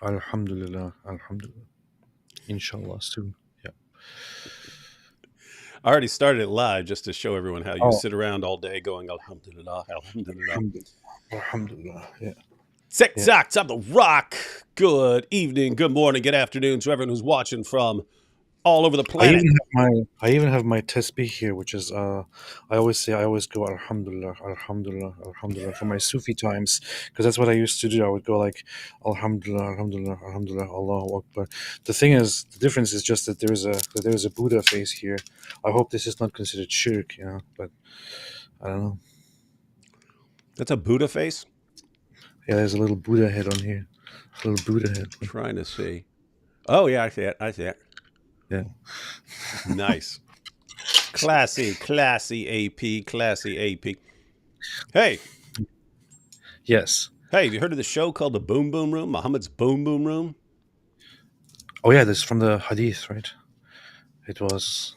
Alhamdulillah. Alhamdulillah. Inshallah soon. Yeah. I already started it live just to show everyone how you Oh, sit around all day going Alhamdulillah, Alhamdulillah. Alhamdulillah. Alhamdulillah. Yeah. Six Yeah. Socks on the Rock. Good evening, good morning, good afternoon to everyone who's watching from all over the I even planet. have my tasbih here, which is I always go Alhamdulillah, Alhamdulillah, Alhamdulillah for my Sufi times, because that's what I used to do. I would go like Alhamdulillah, Alhamdulillah, Alhamdulillah, Allahu Akbar. The thing is, the difference is just that there is a Buddha face here. I hope this is not considered shirk, but I don't know. That's a Buddha face. Yeah, there's a little Buddha head on here, little Buddha head. Trying to see. Oh, yeah, I see it. I see it. Yeah. Nice. Classy AP, classy AP. Hey, Yes. have you heard of the show called The Boom Boom Room? Muhammad's Boom Boom Room? Oh yeah, this is from the Hadith, right? It was.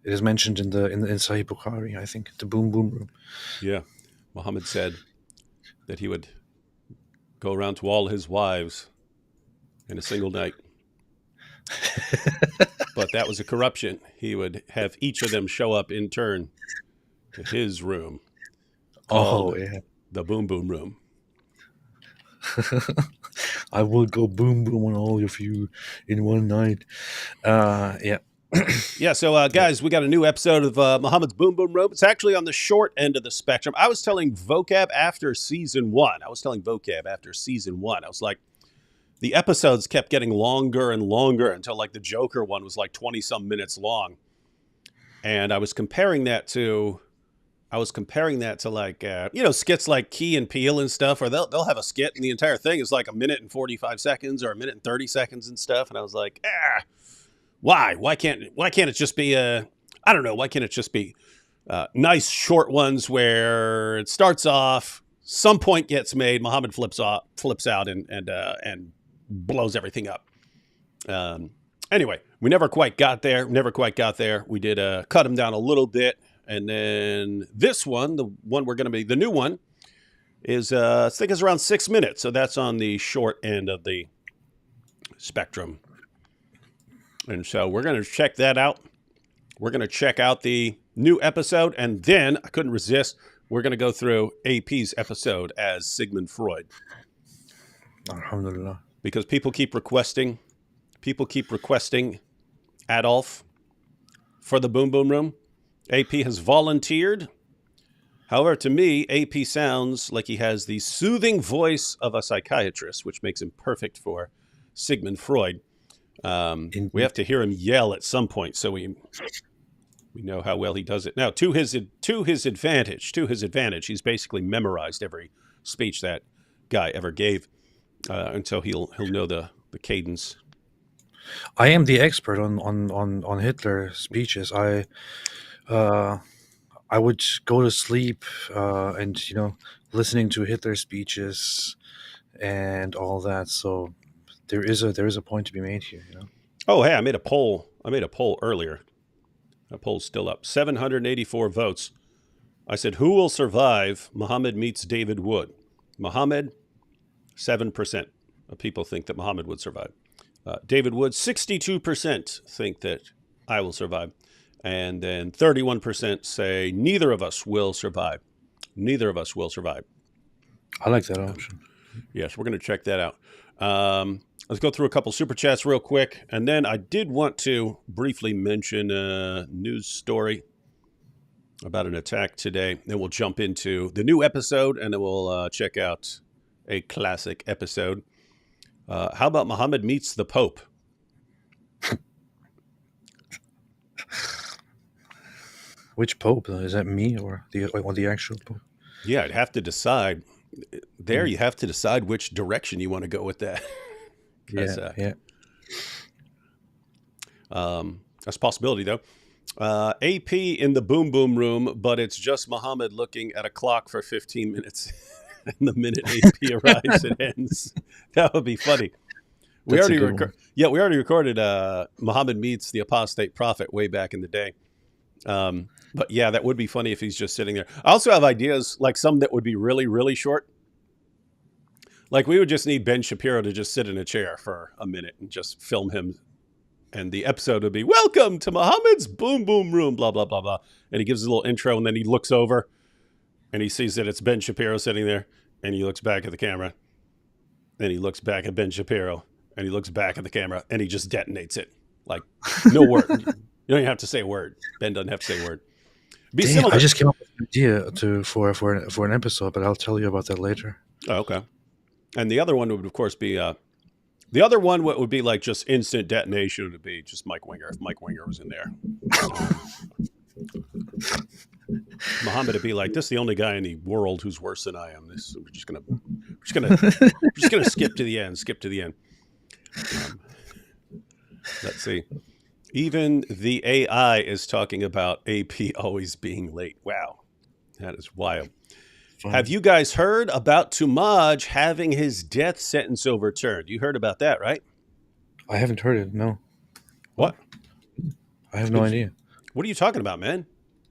It is mentioned in Sahih Bukhari, I think, the boom boom room. Yeah. Muhammad said that he would go around to all his wives in a single night. But that was a corruption. He would have each of them show up in turn to his room Oh called yeah, the Boom Boom Room. I will go boom boom on all of you in one night. Yeah, Yeah, so yeah. guys, we got a new episode of Muhammad's Boom Boom Room. It's actually on the short end of the spectrum. I was telling Vocab after season one. I was like, the episodes kept getting longer and longer until like the Joker one was like 20 some minutes long. And I was comparing that to like skits like Key and Peele and stuff, or they'll have a skit and the entire thing is like a minute and 45 seconds or a minute and 30 seconds and stuff. And I was like, why can't it just be I don't know, why can't it just be nice short ones where it starts off, some point gets made, Muhammad flips out and blows everything up. Anyway, we never quite got there. We did cut him down a little bit. And then this one, the one we're going to be, the new one, is I think it's around 6 minutes. So that's on the short end of the spectrum. And so we're going to check that out. We're going to check out the new episode. And then I couldn't resist. We're going to go through AP's episode as Sigmund Freud. Alhamdulillah. Because people keep requesting Adolf for the Boom Boom Room. AP has volunteered. However, to me, AP sounds like he has the soothing voice of a psychiatrist, which makes him perfect for Sigmund Freud. We have to hear him yell at some point, so we know how well he does it. Now, to his advantage, he's basically memorized every speech that guy ever gave, and so he'll know the cadence. I am the expert on Hitler speeches. I would go to sleep and listening to Hitler speeches and all that. So there is a point to be made here. Oh, hey, I made a poll earlier. The poll's still up. 784 votes. I said, who will survive Muhammad meets David Wood? Muhammad, 7% of people think that Muhammad would survive. David Wood, 62% think that I will survive. And then 31% say neither of us will survive. Neither of us will survive. I like that option. Yes, we're going to check that out. Let's go through a couple super chats real quick. And then I did want to briefly mention a news story about an attack today. Then we'll jump into the new episode, and then we'll check out a classic episode. How about Muhammad meets the Pope? Which Pope? Is that me or the actual Pope? Yeah, I'd have to decide. There, you have to decide which direction you want to go with that. Yeah. That's a possibility, though. AP in the Boom Boom Room, but it's just Muhammad looking at a clock for 15 minutes. And the minute AP arrives, it ends. That would be funny. We already recorded Muhammad meets the apostate prophet way back in the day. But yeah, that would be funny if he's just sitting there. I also have ideas, like some that would be really, really short. Like we would just need Ben Shapiro to just sit in a chair for a minute and just film him, and the episode would be "Welcome to Muhammad's Boom Boom Room," blah blah blah blah, and he gives a little intro, and then he looks over and he sees that it's Ben Shapiro sitting there, and he looks back at the camera, and he looks back at Ben Shapiro, and he looks back at the camera, and he just detonates it. Like, no word. You don't even have to say a word. Ben doesn't have to say a word. Be Dang, I similar. just came up with an idea for an episode, but I'll tell you about that later. Oh, okay. And the other one would, of course, be the other one. What would be like just instant detonation would be just Mike Winger. If Mike Winger was in there, Muhammad would be like, "This is the only guy in the world who's worse than I am." We're just gonna skip to the end. Skip to the end. Let's see. Even the AI is talking about AP always being late. Wow, that is wild. Fun. Have you guys heard about Tumaj having his death sentence overturned? You heard about that, right? I haven't heard it. No, What? I have no idea. What are you talking about, man?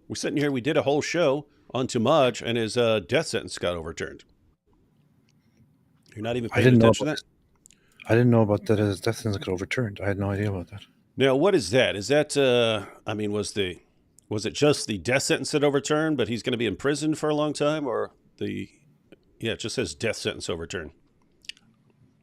We're sitting here. We did a whole show on Tumaj, and his death sentence got overturned. You're not even I paying didn't know attention to about that? I didn't know about that. His death sentence got overturned. I had no idea about that. Now, what is that? Is that? I mean, was it just the death sentence that overturned, but he's going to be in prison for a long time, or the? Yeah, it just says death sentence overturned.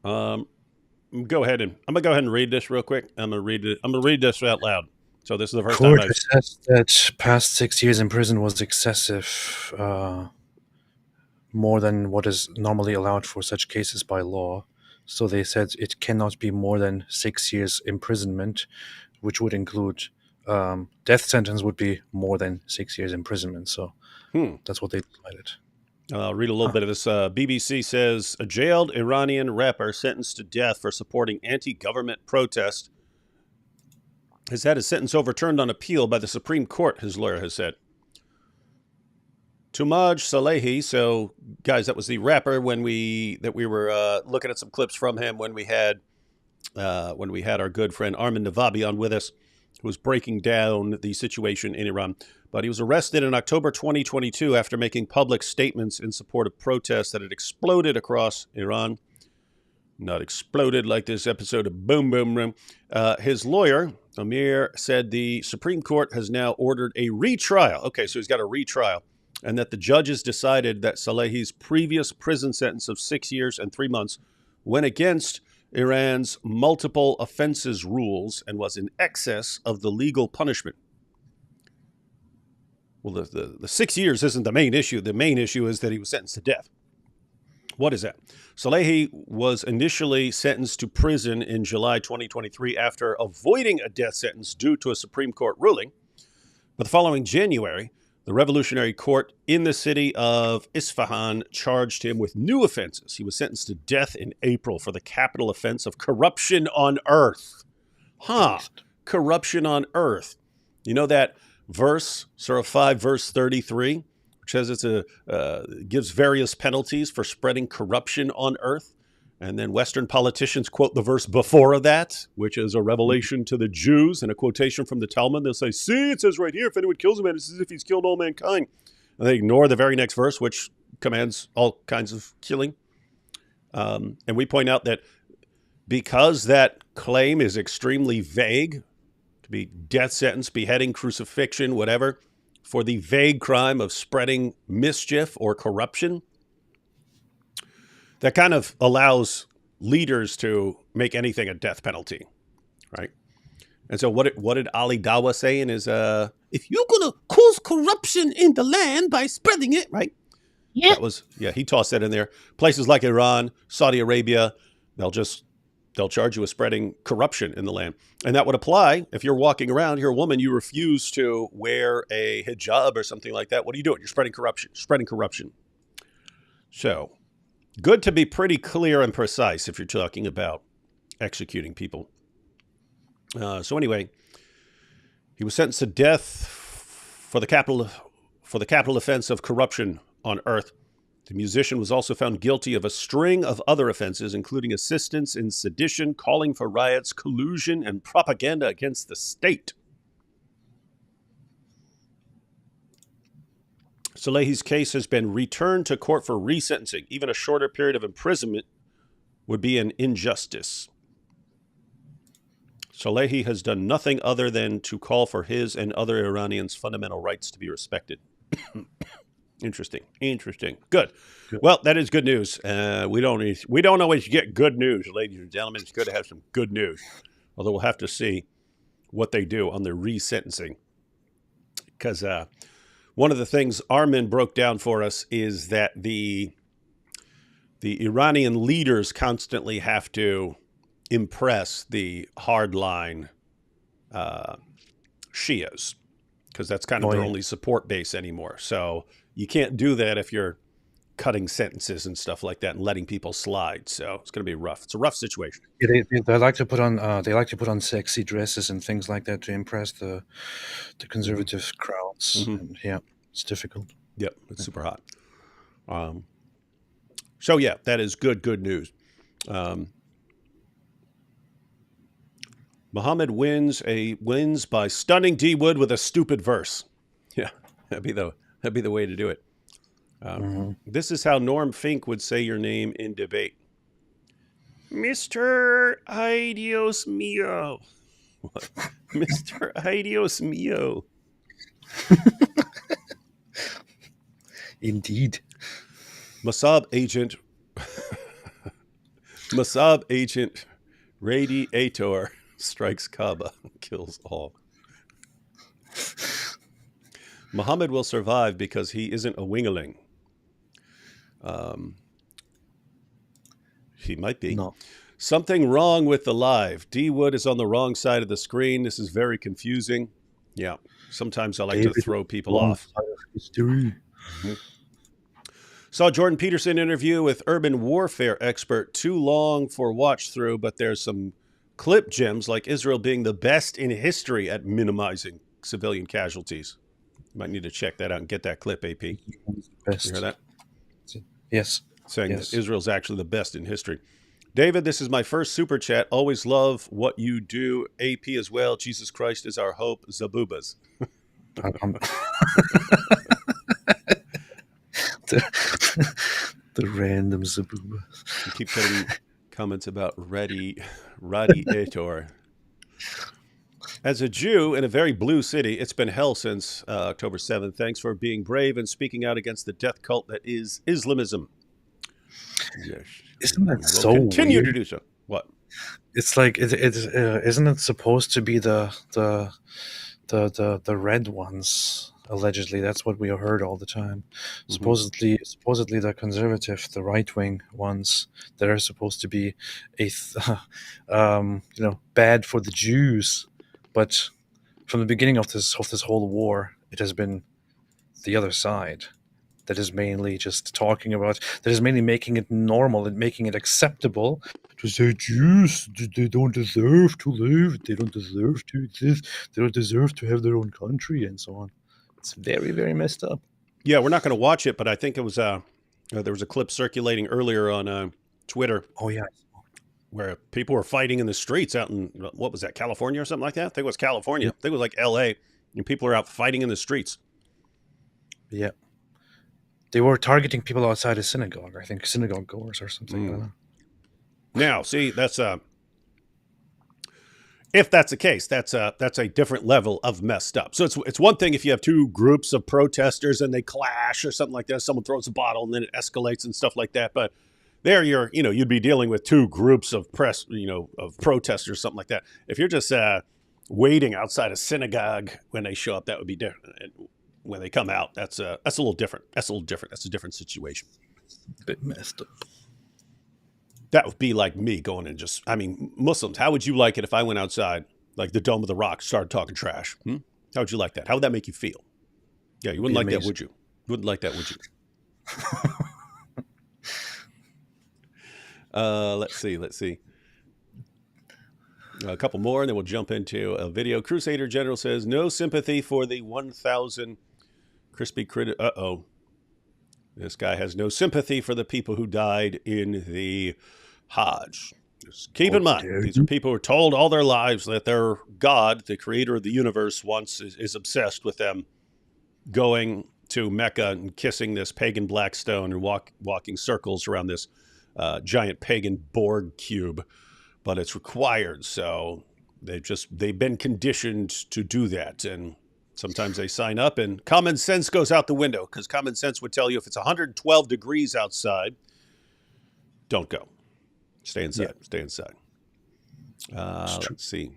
Go ahead and I'm gonna go ahead and read this real quick. I'm gonna read it. I'm gonna read this out loud. So this is the first time Court I've. assessed that past 6 years in prison was excessive, more than what is normally allowed for such cases by law. So they said it cannot be more than 6 years imprisonment, which would include death sentence would be more than 6 years imprisonment. So that's what they decided. I'll read a little bit of this. BBC says a jailed Iranian rapper sentenced to death for supporting anti-government protest has had his sentence overturned on appeal by the Supreme Court, his lawyer has said. Tumaj Salehi, so guys, that was the rapper that we were looking at some clips from him when we had our good friend Armin Navabi on with us, who was breaking down the situation in Iran. But he was arrested in October 2022 after making public statements in support of protests that had exploded across Iran. Not exploded like this episode of Boom Boom Room. His lawyer, Amir, said the Supreme Court has now ordered a retrial. Okay, so he's got a retrial. And that the judges decided that Salehi's previous prison sentence of 6 years and 3 months went against Iran's multiple offenses rules and was in excess of the legal punishment. Well, the 6 years isn't the main issue. The main issue is that he was sentenced to death. What is that? Salehi was initially sentenced to prison in July 2023 after avoiding a death sentence due to a Supreme Court ruling. But the following January, the Revolutionary Court in the city of Isfahan charged him with new offenses. He was sentenced to death in April for the capital offense of corruption on earth. Corruption on earth. You know that verse, Surah 5, verse 33, which says gives various penalties for spreading corruption on earth. And then Western politicians quote the verse before that, which is a revelation to the Jews and a quotation from the Talmud. They'll say, see, it says right here, if anyone kills a man, it's as if he's killed all mankind. And they ignore the very next verse, which commands all kinds of killing. And we point out that because that claim is extremely vague, to be death sentence, beheading, crucifixion, whatever, for the vague crime of spreading mischief or corruption, that kind of allows leaders to make anything a death penalty, right? And so what did Ali Dawa say in his, if you're going to cause corruption in the land by spreading it, right? Yeah. He tossed that in there. Places like Iran, Saudi Arabia, they'll charge you with spreading corruption in the land. And that would apply if you're walking around, you're a woman, you refuse to wear a hijab or something like that. What are you doing? You're spreading corruption. So good to be pretty clear and precise if you're talking about executing people. So anyway, he was sentenced to death for the capital offense of corruption on earth. The musician was also found guilty of a string of other offenses, including assistance in sedition, calling for riots, collusion, and propaganda against the state. Salehi's case has been returned to court for resentencing. Even a shorter period of imprisonment would be an injustice. Salehi has done nothing other than to call for his and other Iranians' fundamental rights to be respected. Interesting. Good. Good. Well, that is good news. We don't always get good news, ladies and gentlemen. It's good to have some good news. Although we'll have to see what they do on the resentencing. Because one of the things Armin broke down for us is that the Iranian leaders constantly have to impress the hardline Shias, because that's kind of their only support base anymore. So you can't do that if you're cutting sentences and stuff like that and letting people slide. So it's going to be rough. It's a rough situation. Yeah, they like to put on sexy dresses and things like that to impress the conservative crowds. Mm-hmm. And yeah, it's difficult. Yep, it's super hot. So yeah, that is good news. Muhammad wins by stunning D Wood with a stupid verse. Yeah, that'd be the way to do it. This is how Norm Fink would say your name in debate. Mr. Idios Mio. What? Mr. Idios Mio. Indeed. Mossad agent Radiator strikes Kaaba, kills all. Muhammad will survive because he isn't a wingaling. He might be. No. Something wrong with the live. D Wood is on the wrong side of the screen. This is very confusing. Yeah. Sometimes I like to throw people off. Mm-hmm. Saw Jordan Peterson interview with urban warfare expert. Too long for watch through, but there's some clip gems like Israel being the best in history at minimizing civilian casualties. You might need to check that out and get that clip, AP. Best. You hear that? Yes. Saying that Israel's actually the best in history. David, this is my first super chat. Always love what you do. AP as well. Jesus Christ is our hope. Zabubas. the random Zabuba. You keep getting comments about Radiator. As a Jew in a very blue city, it's been hell since October 7th. Thanks for being brave and speaking out against the death cult that is Islamism. Yes. Isn't that so continue weird? To do so. What? It's like isn't it supposed to be the red ones? Allegedly, that's what we heard all the time. Mm-hmm. Supposedly, the conservative, the right wing ones that are supposed to be bad for the Jews, but from the beginning of this whole war, it has been the other side that is mainly just talking about, that is mainly making it normal and making it acceptable to say Jews, they don't deserve to live, they don't deserve to exist, they don't deserve to have their own country, and so on. It's very, very messed up. Yeah, we're not going to watch it, but I think it was there was a clip circulating earlier on Twitter. Oh yeah, where people were fighting in the streets out in, what was that, California or something like that? I think it was California. Yeah. I think it was like L.A. and people are out fighting in the streets. Yeah. They were targeting people outside a synagogue, I think, synagogue goers or something. I don't know. Now, see, that's if that's the case, that's a different level of messed up. So it's one thing if you have two groups of protesters and they clash or something like that. Someone throws a bottle and then it escalates and stuff like that. But there you'd be dealing with two groups of of protesters, something like that. If you're just waiting outside a synagogue when they show up, that would be different. When they come out, that's a little different. That's a different situation. A bit messed up. That would be like me going and Muslims, how would you like it if I went outside, like the Dome of the Rock, started talking trash? How would you like that? How would that make you feel? Yeah, you wouldn't like that, would you? Wouldn't like that, would you? Let's see. A couple more, and then we'll jump into a video. Crusader General says, no sympathy for the 1,000 crispy critter. Uh-oh. This guy has no sympathy for the people who died in the Hajj. Just keep in mind, these are people who are told all their lives that their God, the creator of the universe, is obsessed with them going to Mecca and kissing this pagan black stone and walking circles around this giant pagan Borg cube, but it's required. So they've been conditioned to do that, and sometimes they sign up, and common sense goes out the window because common sense would tell you if it's 112 degrees outside, don't go. Stay Yeah, inside. Stay inside. it's true. Let's see.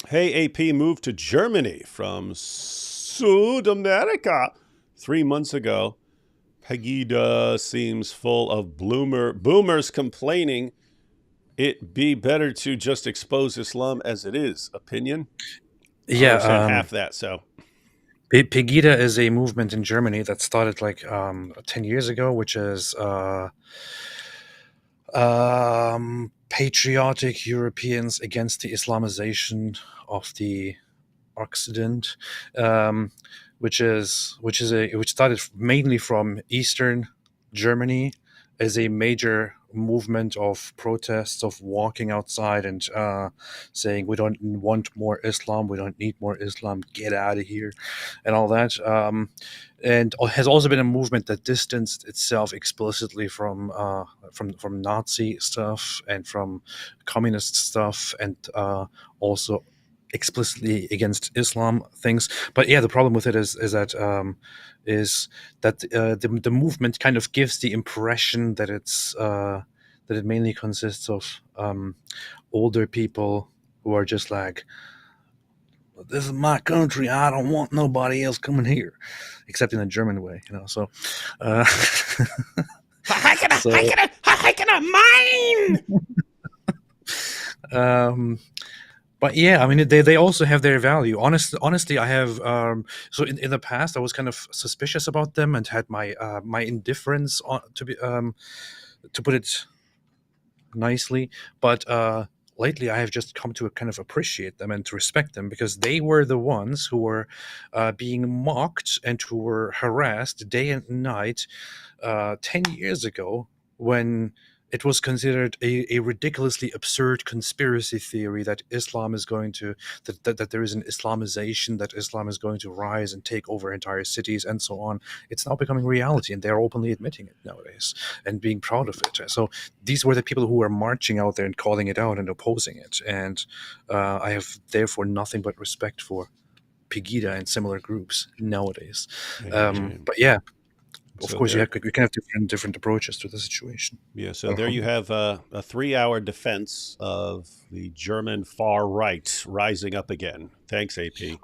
Hey, AP moved to Germany from South America 3 months ago. Pegida seems full of boomers complaining it be better to just expose Islam as it is. Opinion? I don't Yeah, understand half that. So, Pegida is a movement in Germany that started like 10 years ago, which is patriotic Europeans against the Islamization of the Occident, um, which started mainly from Eastern Germany as a major movement of protests, of walking outside and saying we don't want more Islam, we don't need more Islam, get out of here, and all that. And has also been a movement that distanced itself explicitly from Nazi stuff and from communist stuff, and also explicitly against Islam things. But yeah, the problem with it is that the movement kind of gives the impression that that it mainly consists of older people who are just like, this is my country, I don't want nobody else coming here, except in a German way, you know. So uh, so how can I mine? um, but yeah, I mean, they also have their value. Honestly, I have so in the past I was kind of suspicious about them and had my indifference on, to put it nicely. But lately, I have just come to kind of appreciate them and to respect them because they were the ones who were being mocked and who were harassed day and night 10 years ago when it was considered a ridiculously absurd conspiracy theory that Islam is going to that there is an Islamization, that Islam is going to rise and take over entire cities and so on. It's now becoming reality, and they're openly admitting it nowadays and being proud of it. So these were the people who were marching out there and calling it out and opposing it, and I have therefore nothing but respect for Pegida and similar groups nowadays. But yeah, of So course, there, you can have different approaches to the situation. yeah. So there you have a 3 hour defense of the German far right rising up again. Thanks, AP.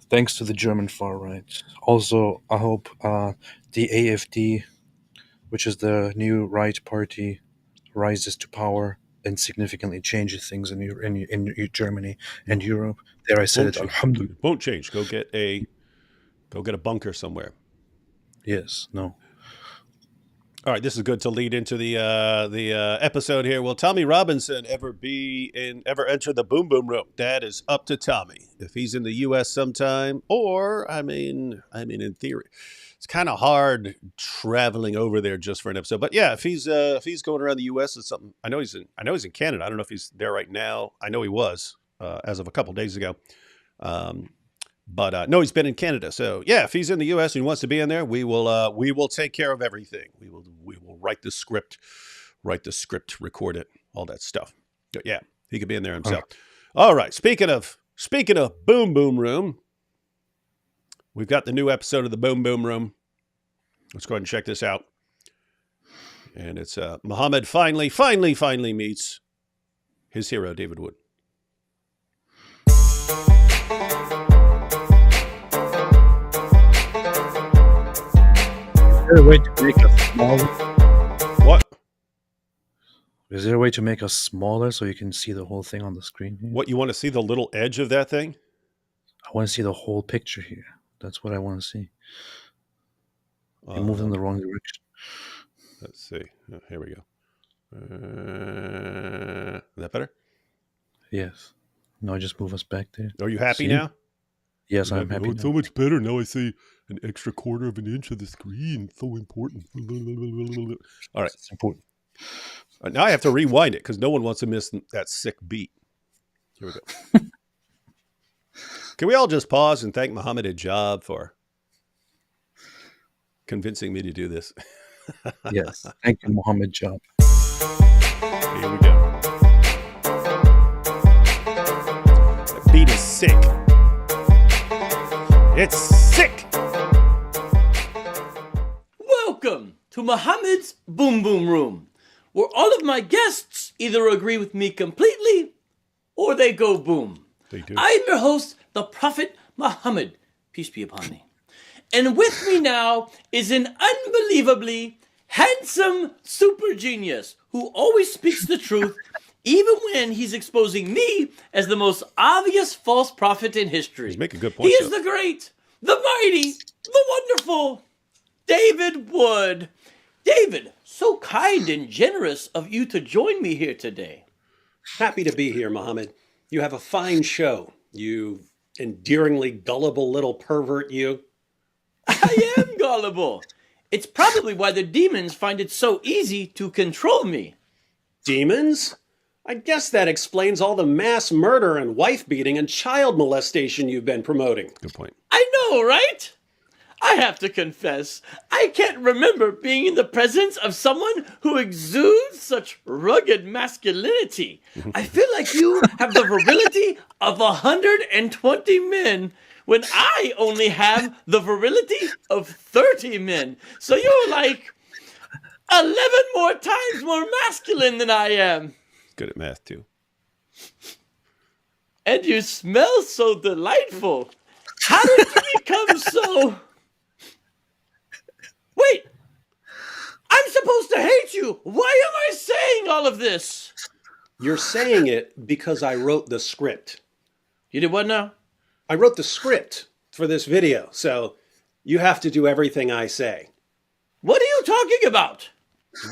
Thanks to the German far right. Also, I hope the AfD, which is the new right party, rises to power and significantly changes things in Germany and Europe. There, I said Won't it. change. Alhamdulillah. Won't change. Go get a bunker somewhere. Yes. No. All right, this is good to lead into the episode here. Will Tommy Robinson ever enter the boom boom room? That is up to Tommy. If he's in the U.S. sometime, or in theory, it's kind of hard traveling over there just for an episode. But yeah, if he's going around the U.S. or something, I know he's in Canada. I don't know if he's there right now. I know he was as of a couple days ago. But no, he's been in Canada. So yeah, if he's in the U.S. and he wants to be in there, we will take care of everything. We will write the script, record it, all that stuff. But yeah, he could be in there himself. All right. Speaking of Boom Boom Room, we've got the new episode of the Boom Boom Room. Let's go ahead and check this out. And it's Muhammad finally meets his hero, David Wood. Is there a way to make us smaller? What? Is there a way to make us smaller so you can see the whole thing on the screen here? What, you want to see the little edge of that thing? I want to see the whole picture here. That's what I want to see. You moved in the wrong direction. Let's see. Oh, here we go. Is that better? Yes. No, just move us back there. Are you happy See? now? Yes, I'm happy. It's so much better now. I see an extra quarter of an inch of the screen. It's so important. All right. It's important. Now I have to rewind it because no one wants to miss that sick beat. Here we go. Can we all just pause and thank Mohammed Hijab for convincing me to do this? Yes. Thank you, Mohammed Job. Here we go. The beat is sick. It's sick. Welcome to Muhammad's Boom Boom Room, where all of my guests either agree with me completely or they go boom. They do. I'm your host, the Prophet Muhammad, peace be upon thee. And with me now is an unbelievably handsome super genius who always speaks the truth, even when he's exposing me as the most obvious false prophet in history. He's making good points. He is the great, the mighty, the wonderful David Wood. David, so kind and generous of you to join me here today. Happy to be here, Muhammad. You have a fine show. You endearingly gullible little pervert, you. I am gullible. It's probably why the demons find it so easy to control me. Demons? I guess that explains all the mass murder and wife beating and child molestation you've been promoting. Good point. I know, right? I have to confess, I can't remember being in the presence of someone who exudes such rugged masculinity. I feel like you have the virility of 120 men when I only have the virility of 30 men. So you're like 11 more times more masculine than I am. Good at math, too. And you smell so delightful. How did you become so... Wait! I'm supposed to hate you! Why am I saying all of this? You're saying it because I wrote the script. You did what now? I wrote the script for this video, so you have to do everything I say. What are you talking about?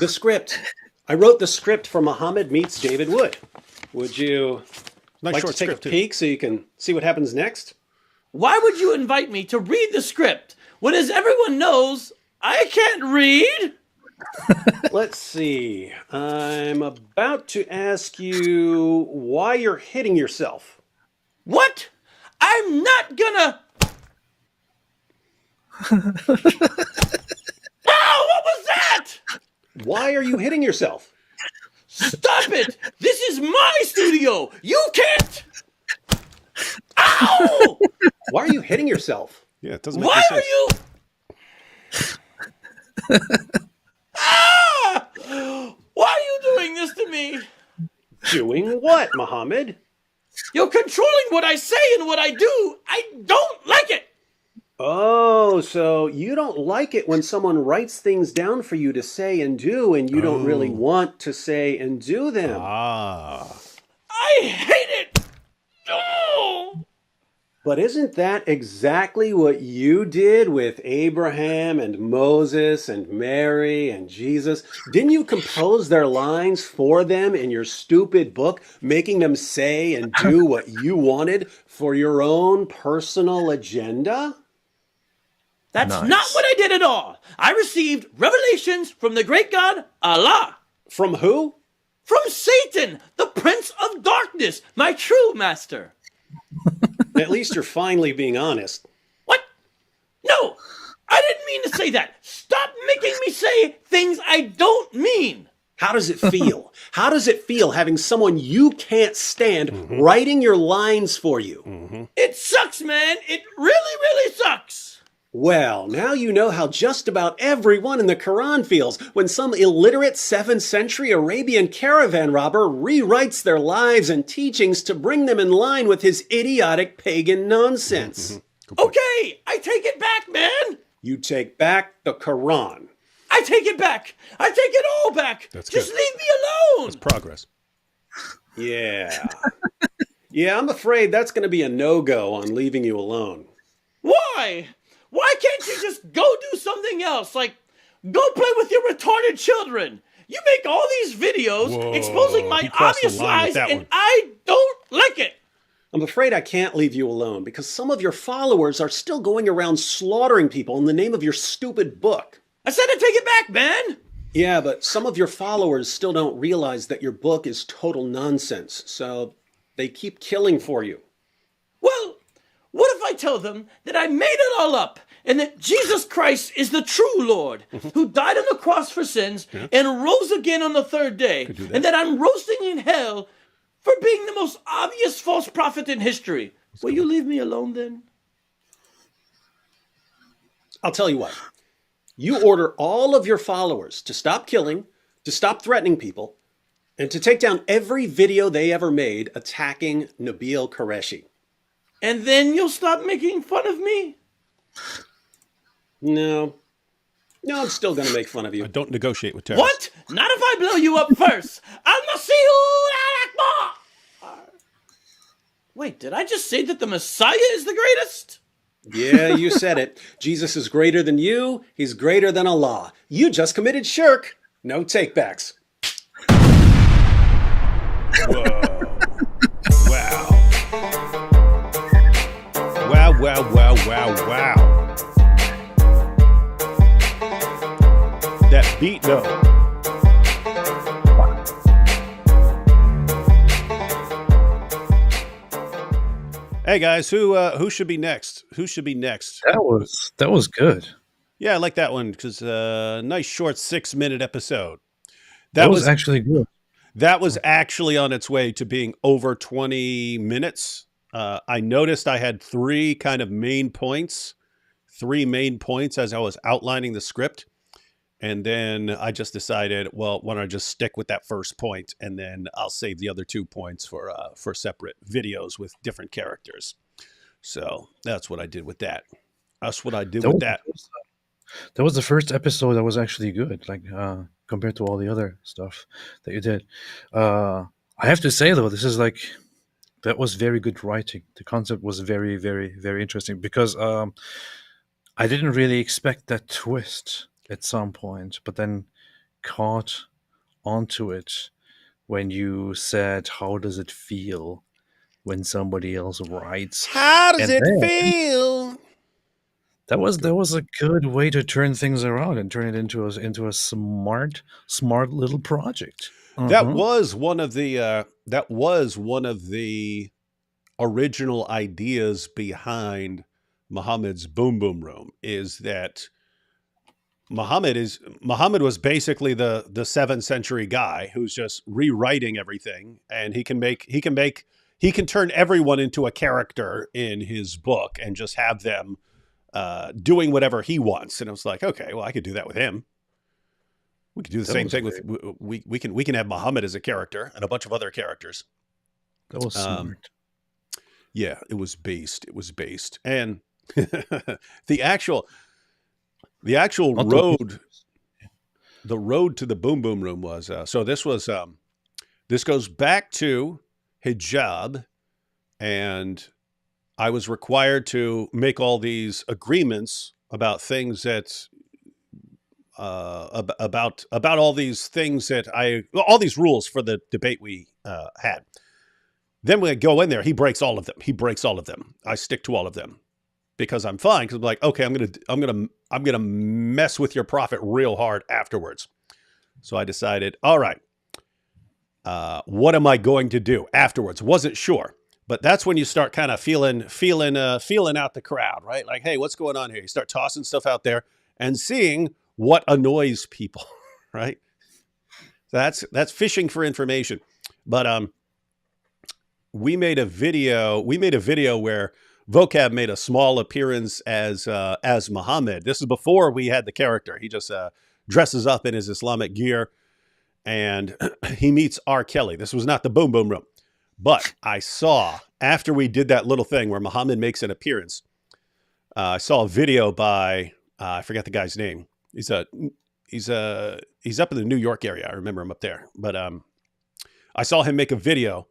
The script. I wrote the script for Muhammad Meets David Wood. Would you like to take a peek so you can see what happens next? Why would you invite me to read the script when, as everyone knows, I can't read? Let's see. I'm about to ask you why you're hitting yourself. What? I'm not gonna... Ow! What was that? Why are you hitting yourself? Stop it! This is my studio! You can't... Ow! Why are you hitting yourself? Yeah, it doesn't make Why any sense. are you... Ah! Why are you doing this to me? Doing what, Muhammad? You're controlling what I say and what I do. I don't like it. Oh, so you don't like it when someone writes things down for you to say and do, and you don't really want to say and do them. Ah. I hate it. Oh. But isn't that exactly what you did with Abraham and Moses and Mary and Jesus? Didn't you compose their lines for them in your stupid book, making them say and do what you wanted for your own personal agenda? That's not what I did at all. I received revelations from the great God, Allah. From who? From Satan, the Prince of Darkness, my true master. At least you're finally being honest. What? No, I didn't mean to say that. Stop making me say things I don't mean. How does it feel? How does it feel having someone you can't stand writing your lines for you? It sucks, man. It really, really sucks. Well, now you know how just about everyone in the Quran feels when some illiterate 7th century Arabian caravan robber rewrites their lives and teachings to bring them in line with his idiotic pagan nonsense. Okay, I take it back, man. You take back the Quran. I take it back. I take it all back. That's Just good. leave me alone. That's progress. Yeah. Yeah, I'm afraid that's going to be a no-go on leaving you alone. Why? Why can't you just go do something else? Like, go play with your retarded children. You make all these videos exposing my obvious lies, and I don't like it. I'm afraid I can't leave you alone because some of your followers are still going around slaughtering people in the name of your stupid book. I said to take it back, man. Yeah, but some of your followers still don't realize that your book is total nonsense, so they keep killing for you. Well, what if I tell them that I made it all up and that Jesus Christ is the true Lord who died on the cross for sins and rose again on the third day, and that I'm roasting in hell for being the most obvious false prophet in history. Will you leave me alone then? I'll tell you what. You order all of your followers to stop killing, to stop threatening people, and to take down every video they ever made attacking Nabil Qureshi. And then you'll stop making fun of me? No, I'm still going to make fun of you. I don't negotiate with terrorists. What? Not if I blow you up first. Al-Masihu al-Akbar. Wait, did I just say that the Messiah is the greatest? Yeah, you said it. Jesus is greater than you. He's greater than Allah. You just committed shirk. No takebacks. Whoa. Wow. Wow, wow, wow, wow, wow. That beat, though. Hey guys, who should be next? Who should be next? That was good. Yeah, I like that one because nice short 6-minute episode. That was actually good. That was actually on its way to being over 20 minutes. I noticed I had three main points as I was outlining the script. And then I just decided, well, why don't I just stick with that first point, and then I'll save the other 2 points for separate videos with different characters. So that's what I did with that. That's what I did with that. That was the first episode that was actually good, like compared to all the other stuff that you did. I have to say though, that was very good writing. The concept was very, very, very interesting because I didn't really expect that twist at some point, but then caught onto it when you said, "How does it feel when somebody else writes?" How does it feel? That was a good way to turn things around and turn it into a smart little project. That was one of the original ideas behind Muhammad's Boom Boom Room, is that Muhammad was basically the 7th century guy who's just rewriting everything, and he can turn everyone into a character in his book and just have them doing whatever he wants. And I was like, okay, well, I could do that with him. We could do the same thing with we can have Muhammad as a character and a bunch of other characters. That was smart. Yeah, it was based. And the actual road, the road to the Boom Boom Room was, this goes back to hijab, and I was required to make all these agreements about things that, about all these things that all these rules for the debate we had. Then when I go in there, he breaks all of them. I stick to all of them because I'm fine. Because I'm like, okay, I'm gonna mess with your prophet real hard afterwards. So I decided, all right, what am I going to do afterwards? Wasn't sure, but that's when you start kind of feeling out the crowd, right? Like, hey, what's going on here? You start tossing stuff out there and seeing what annoys people, right? That's fishing for information. But we made a video where Vocab made a small appearance as Muhammad. This is before we had the character. He just dresses up in his Islamic gear, and he meets R. Kelly. This was not the Boom Boom Room, but I saw, after we did that little thing where Muhammad makes an appearance, I saw a video by I forgot the guy's name. He's up in the New York area. I remember him up there, but I saw him make a video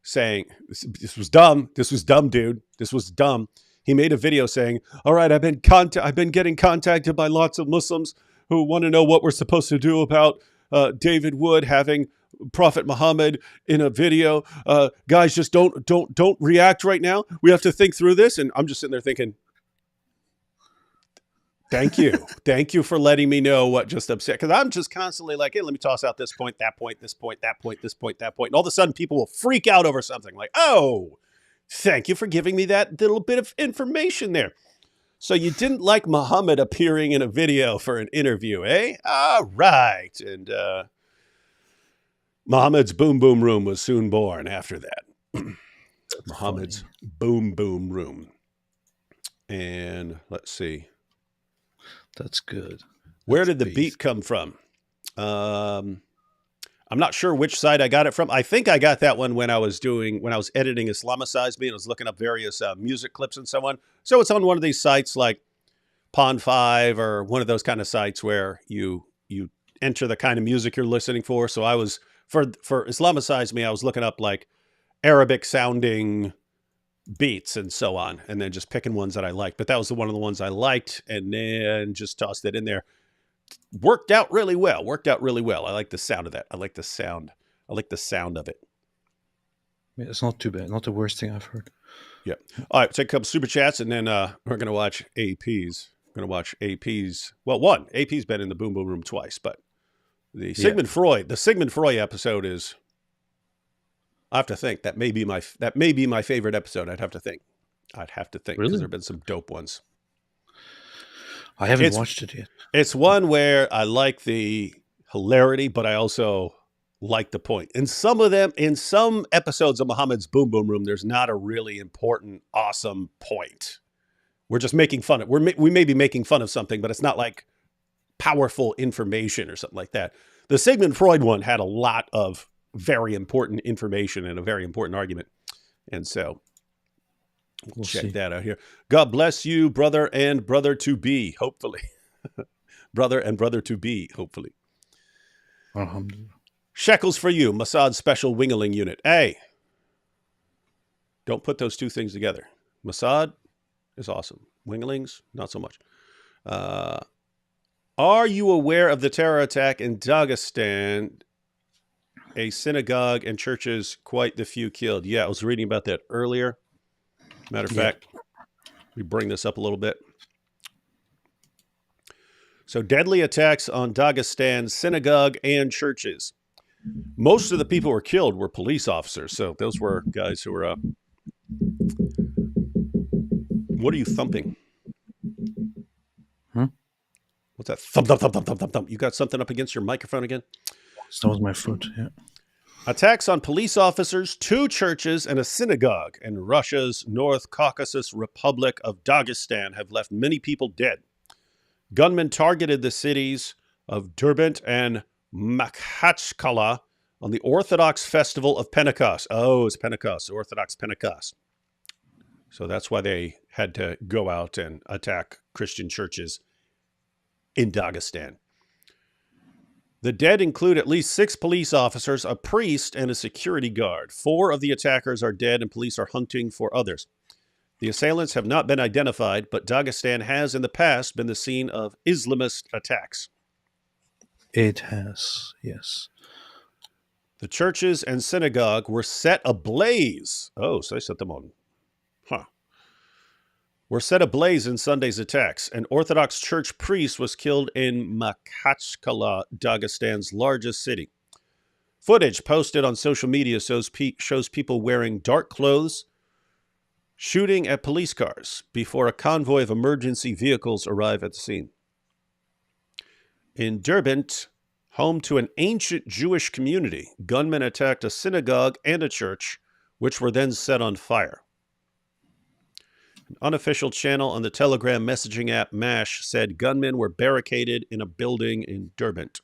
saying, this was dumb, dude. This was dumb. He made a video saying, all right, I've been getting contacted by lots of Muslims who want to know what we're supposed to do about David Wood having Prophet Muhammad in a video. Guys, just don't react right now. We have to think through this. And I'm just sitting there thinking, thank you for letting me know what just upset. Because I'm just constantly like, hey, let me toss out this point, that point, this point, that point, this point, that point. And all of a sudden people will freak out over something like, oh, thank you for giving me that little bit of information there. So you didn't like Muhammad appearing in a video for an interview, eh? All right. And Muhammad's Boom Boom Room was soon born after that. That's Muhammad's funny. Boom Boom Room. And let's see. That's good. Where That's did the beef. beat come from? I'm not sure which site I got it from. I think I got that one when I was editing Islamicize Me and I was looking up various music clips and so on. So it's on one of these sites like Pond 5 or one of those kind of sites where you enter the kind of music you're listening for. So I was for Islamicize Me, I was looking up like Arabic sounding beats and so on, and then just picking ones that I liked. But that was one of the ones I liked, and then just tossed it in there. Worked out really well. I like the sound of that. I like the sound of it. Yeah, it's not too bad. Not the worst thing I've heard. Yeah. All right, take a couple super chats, and then we're gonna watch APs. Well, one AP's been in the Boom Boom Room twice, but the Sigmund Freud episode is. I have to think that may be my favorite episode. I'd have to think because Really? there've been some dope ones. I haven't watched it yet. It's one where I like the hilarity, but I also like the point. In some episodes of Muhammad's Boom Boom Room, there's not a really important, awesome point. We're just making fun of. We may be making fun of something, but it's not like powerful information or something like that. The Sigmund Freud one had a lot of very important information and a very important argument, and so we'll check that out here. God bless you, brother and brother to be. Hopefully, brother and brother to be. Hopefully, shekels for you, Mossad Special Wingeling Unit. Hey, don't put those two things together. Mossad is awesome. Wingelings, not so much. Are you aware of the terror attack in Dagestan? A synagogue and churches, quite the few killed. Yeah, I was reading about that earlier. Matter of fact, we bring this up a little bit. So deadly attacks on Dagestan synagogue and churches. Most of the people who were killed were police officers. So those were guys who were... What are you thumping? What's that? Thump, thump, thump, thump, thump, thump, thump. You got something up against your microphone again? That was my foot, yeah. Attacks on police officers, 2 churches, and a synagogue in Russia's North Caucasus Republic of Dagestan have left many people dead. Gunmen targeted the cities of Derbent and Makhachkala on the Orthodox festival of Pentecost. Oh, it's Pentecost, Orthodox Pentecost. So that's why they had to go out and attack Christian churches in Dagestan. The dead include at least 6 police officers, a priest, and a security guard. 4 of the attackers are dead, and police are hunting for others. The assailants have not been identified, but Dagestan has in the past been the scene of Islamist attacks. It has, yes. The churches and synagogue were set ablaze. Oh, so they set them on. Were set ablaze in Sunday's attacks. An Orthodox church priest was killed in Makhachkala, Dagestan's largest city. Footage posted on social media shows people wearing dark clothes, shooting at police cars before a convoy of emergency vehicles arrive at the scene. In Derbent, home to an ancient Jewish community, gunmen attacked a synagogue and a church, which were then set on fire. An unofficial channel on the Telegram messaging app MASH said gunmen were barricaded in a building in Derbent.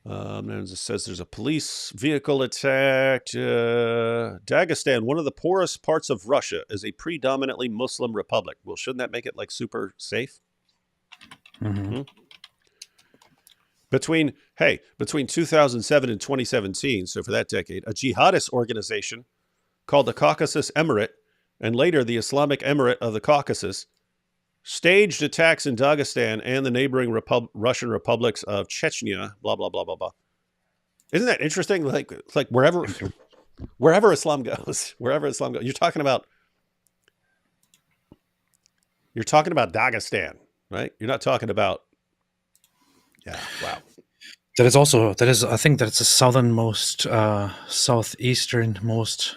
And it says there's a police vehicle attacked. Dagestan, one of the poorest parts of Russia, is a predominantly Muslim republic. Well, shouldn't that make it like super safe? Mm-hmm. Between 2007 and 2017, so for that decade, a jihadist organization called the Caucasus Emirate, and later the Islamic Emirate of the Caucasus, staged attacks in Dagestan and the neighboring Russian republics of Chechnya, blah, blah, blah, blah, blah. Isn't that interesting? Like wherever Islam goes, you're talking about Dagestan, right? You're not talking about, wow. I think that's the southernmost, southeasternmost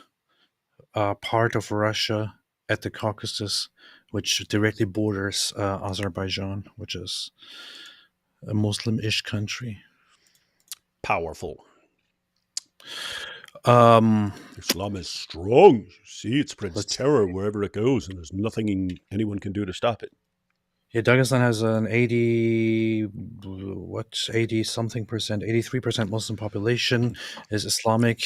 part of Russia at the Caucasus, which directly borders Azerbaijan, which is a Muslim-ish country. Powerful. Um, Islam is strong. See, it spreads let's terror wherever it goes, and there's nothing anyone can do to stop it. Yeah, Dagestan has an 80 something percent, 83% Muslim population, is Islamic,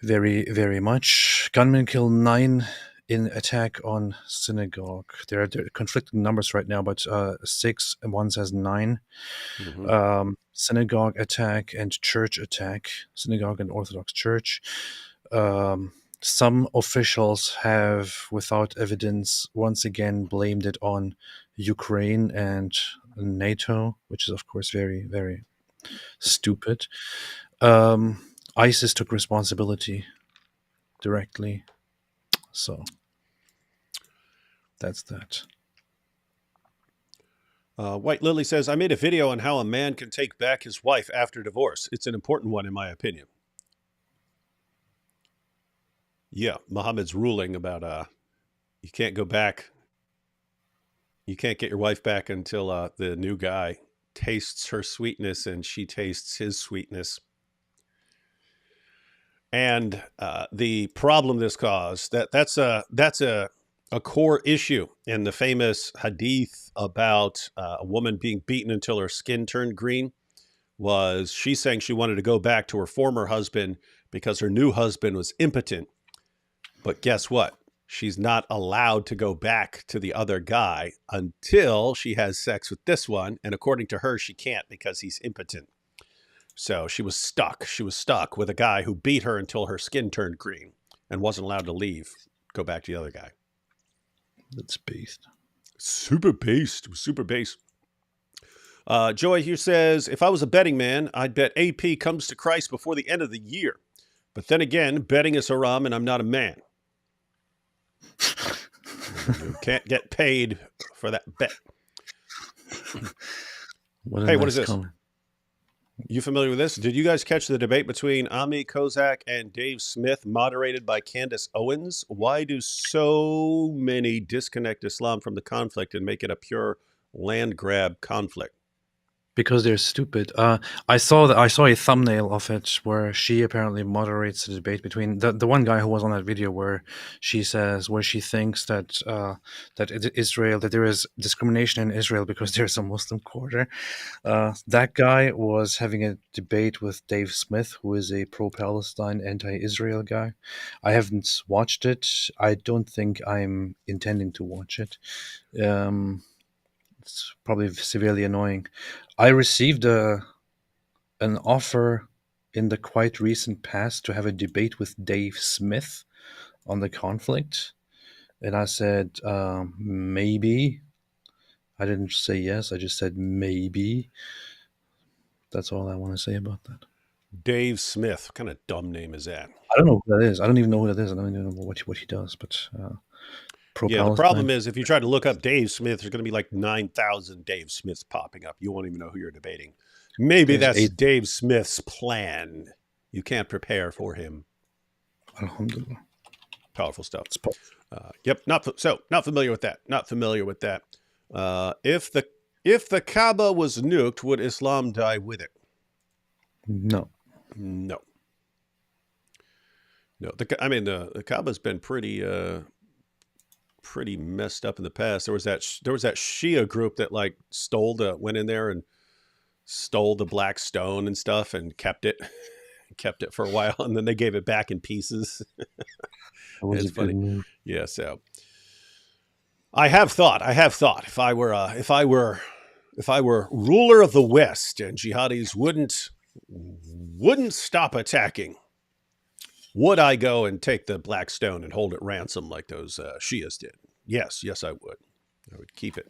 very, very much. Gunmen kill 9 in attack on synagogue. There are conflicting numbers right now, but 6 and one says 9. Synagogue attack and church attack, synagogue and Orthodox church. Some officials have, without evidence, once again blamed it on Ukraine and NATO, which is, of course, very, very stupid. ISIS took responsibility directly. So that's that. White Lily says, I made a video on how a man can take back his wife after divorce. It's an important one, in my opinion. Yeah, Muhammad's ruling about you can't go back. You can't get your wife back until the new guy tastes her sweetness and she tastes his sweetness. And the problem this caused, that's a core issue in the famous hadith about a woman being beaten until her skin turned green. Was she saying she wanted to go back to her former husband because her new husband was impotent? But guess what? She's not allowed to go back to the other guy until she has sex with this one. And according to her, she can't because he's impotent. So she was stuck. She was stuck with a guy who beat her until her skin turned green and wasn't allowed to leave, go back to the other guy. That's based. Super based. It was super based. Joy here says, if I was a betting man, I'd bet AP comes to Christ before the end of the year. But then again, betting is haram and I'm not a man. You can't get paid for that bet. What is this? Comment. You familiar with this? Did you guys catch the debate between Ami Kozak and Dave Smith, moderated by Candace Owens? Why do so many disconnect Islam from the conflict and make it a pure land grab conflict? Because they're stupid. I saw a thumbnail of it where she apparently moderates the debate between the one guy who was on that video where she thinks that that there is discrimination in Israel because there's a Muslim quarter. That guy was having a debate with Dave Smith, who is a pro-Palestine, anti-Israel guy. I haven't watched it. I don't think I'm intending to watch it. It's probably severely annoying. I received an offer in the quite recent past to have a debate with Dave Smith on the conflict. And I said, maybe. I didn't say yes. I just said maybe. That's all I want to say about that. Dave Smith. What kind of dumb name is that? I don't know who that is. I don't even know who that is. I don't even know what he does. But yeah, the problem is if you try to look up Dave Smith, there's going to be like 9,000 Dave Smiths popping up. You won't even know who you're debating. Maybe that's Dave Smith's plan. You can't prepare for him. Alhamdulillah. Powerful stuff. Yep. Not familiar with that. Not familiar with that. If the Kaaba was nuked, would Islam die with it? No. The Kaaba's been pretty messed up in the past. There was that Shia group that went in there and stole the black stone and stuff and kept it for a while, and then they gave it back in pieces. It's funny. Yeah. So I have thought if I were ruler of the West and jihadis wouldn't stop attacking, would I go and take the black stone and hold it ransom like those Shias did? Yes, I would. I would keep it.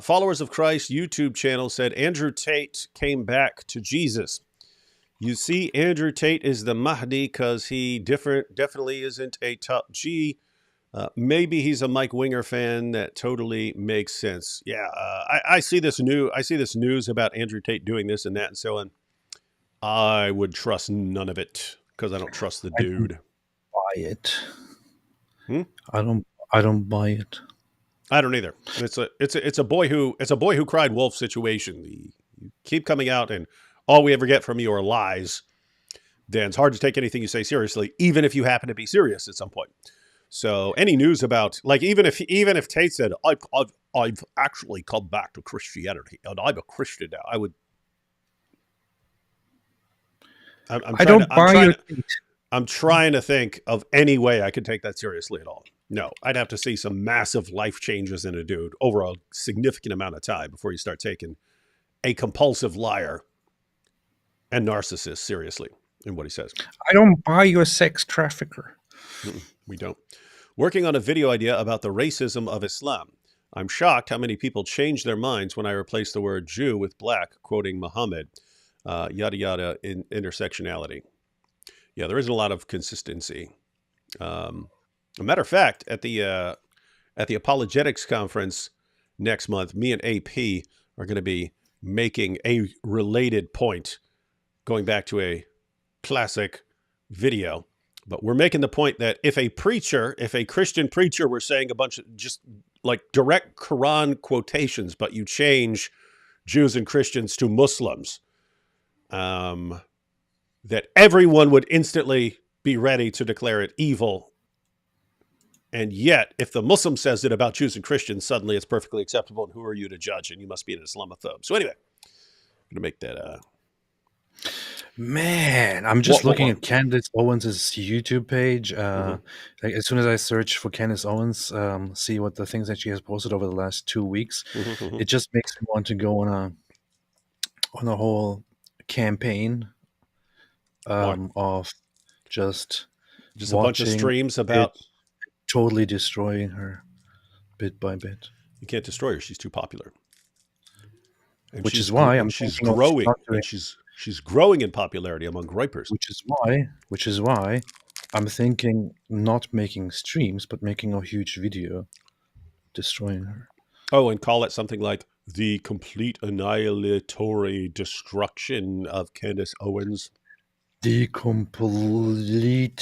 Followers of Christ YouTube channel said Andrew Tate came back to Jesus. You see, Andrew Tate is the Mahdi because he definitely isn't a top G. Maybe he's a Mike Winger fan. That totally makes sense. Yeah, I see this news about Andrew Tate doing this and that and so on. I would trust none of it because I don't trust the dude. Buy it. I don't buy it. I don't either. It's a boy who cried wolf situation. You keep coming out, and all we ever get from you are lies. Then it's hard to take anything you say seriously, even if you happen to be serious at some point. So any news about, like, even if Tate said, I've actually come back to Christianity and I'm a Christian now, I would. I don't buy your. I'm trying to think of any way I could take that seriously at all. No, I'd have to see some massive life changes in a dude over a significant amount of time before you start taking a compulsive liar and narcissist seriously in what he says. I don't buy your sex trafficker. We don't. Working on a video idea about the racism of Islam. I'm shocked how many people change their minds when I replace the word Jew with black, quoting Muhammad, yada, yada, in intersectionality. Yeah, there isn't a lot of consistency. A matter of fact, at the apologetics conference next month, me and AP are going to be making a related point, going back to a classic video. But we're making the point that if a Christian preacher were saying a bunch of just like direct Quran quotations, but you change Jews and Christians to Muslims, that everyone would instantly be ready to declare it evil. And yet, if the Muslim says it about Jews and Christians, suddenly it's perfectly acceptable. And who are you to judge? And you must be an Islamophobe. So anyway, I'm going to make that... Man, I'm just looking at Candace Owens' YouTube page. Like as soon as I search for Candace Owens, see what the things that she has posted over the last 2 weeks, it just makes me want to go on a whole campaign of just a bunch of streams about totally destroying her bit by bit. You can't destroy her; she's too popular. And which is why she's growing. And she's growing in popularity among gripers. Which is why I'm thinking not making streams, but making a huge video destroying her. Oh, and call it something like the complete annihilatory destruction of Candace Owens. The completely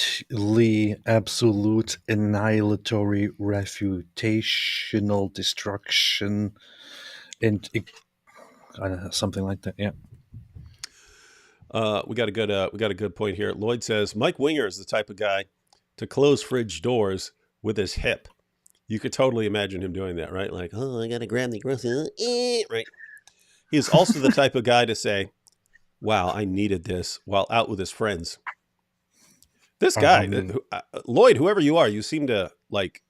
absolute annihilatory refutational destruction, and something like that. Yeah. We got a good point here. Lloyd says Mike Winger is the type of guy to close fridge doors with his hip. You could totally imagine him doing that, right? Like, oh, I gotta grab the grocery, right? He is also the type of guy to say, "Wow, I needed this," while out with his friends. This guy, Lloyd, whoever you are, you seem to like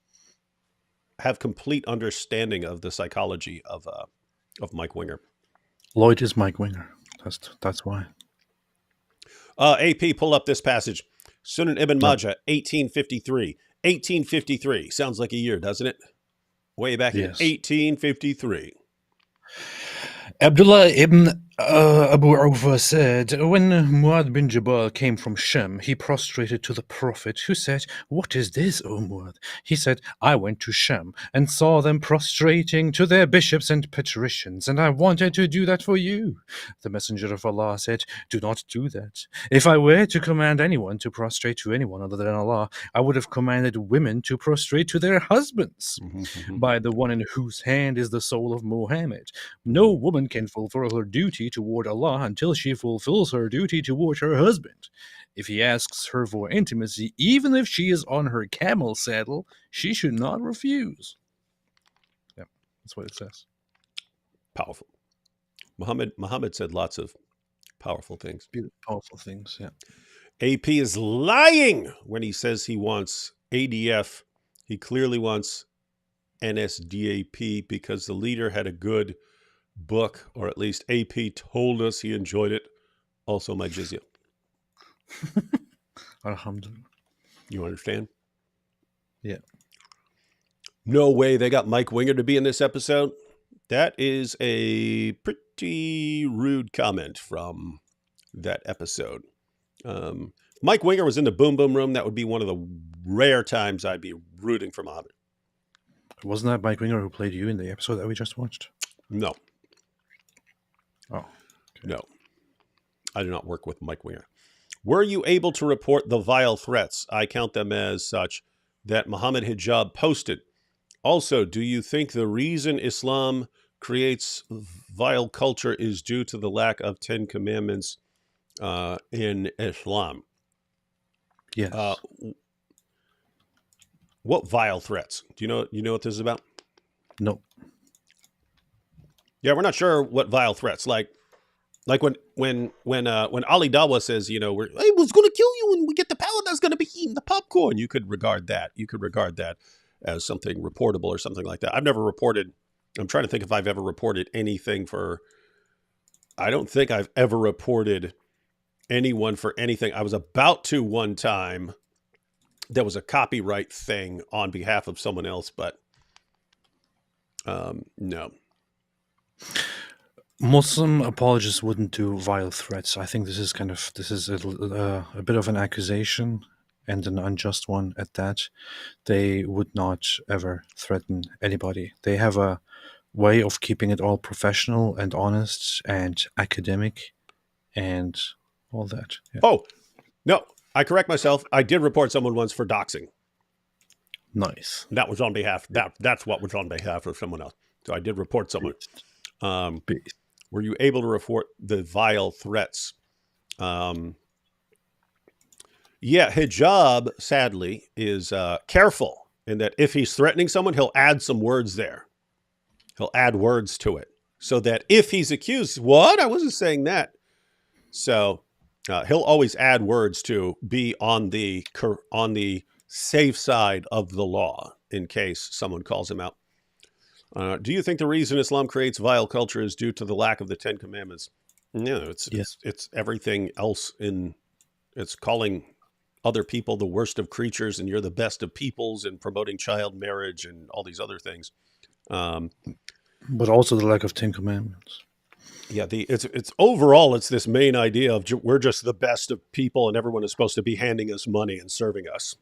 have complete understanding of the psychology of Mike Winger. Lloyd is Mike Winger. That's why. AP, pull up this passage. Sunan Ibn Majah, 1853. 1853. Sounds like a year, doesn't it? Way back in 1853. Abdullah ibn Abu Awfa said, when Muad bin Jabal came from Shem, he prostrated to the Prophet, who said, "What is this, O Muad?" He said, "I went to Shem and saw them prostrating to their bishops and patricians, and I wanted to do that for you." The Messenger of Allah said, "Do not do that. If I were to command anyone to prostrate to anyone other than Allah, I would have commanded women to prostrate to their husbands. By the one in whose hand is the soul of Muhammad, no woman can fulfill her duty toward Allah until she fulfills her duty toward her husband. If he asks her for intimacy, even if she is on her camel saddle, she should not refuse." Yeah, that's what it says. Powerful. Muhammad said lots of powerful things. Powerful things, yeah. AP is lying when he says he wants ADF. He clearly wants NSDAP because the leader had a good book, or at least AP told us he enjoyed it. Also my jizya. Alhamdulillah. You understand? Yeah. No way they got Mike Winger to be in this episode. That is a pretty rude comment from that episode. Mike Winger was in the Boom Boom Room. That would be one of the rare times I'd be rooting for Muhammad. Wasn't that Mike Winger who played you in the episode that we just watched? No. Oh. Okay. No. I do not work with Mike Winger. Were you able to report the vile threats? I count them as such. that Muhammad Hijab posted. Also, do you think the reason Islam creates vile culture is due to the lack of 10 commandments in Islam? Yes. What vile threats? Do you know what this is about? No. Yeah, we're not sure what vile threats. Like when Ali Dawa says, I was going to kill you when we get the power that's going to be eating the popcorn. You could regard that. As something reportable or something like that. I've never reported. I'm trying to think if I've ever reported anything for. I don't think I've ever reported anyone for anything. I was about to one time. There was a copyright thing on behalf of someone else, but no. Muslim apologists wouldn't do vile threats. I think this is a bit of an accusation, and an unjust one at that. They would not ever threaten anybody. They have a way of keeping it all professional and honest and academic and all that. Yeah. Oh, no, I correct myself. I did report someone once for doxing. Nice. That was on behalf. That's what was on behalf of someone else. So I did report someone. Were you able to report the vile threats? Yeah, hijab, sadly, is careful in that if he's threatening someone, he'll add some words there. He'll add words to it so that if he's accused, what? I wasn't saying that. So he'll always add words to be on the safe side of the law in case someone calls him out. Do you think the reason Islam creates vile culture is due to the lack of the 10 commandments? No, it's everything else it's calling other people the worst of creatures and you're the best of peoples and promoting child marriage and all these other things. But also the lack of 10 commandments. Yeah, it's overall, it's this main idea of we're just the best of people and everyone is supposed to be handing us money and serving us.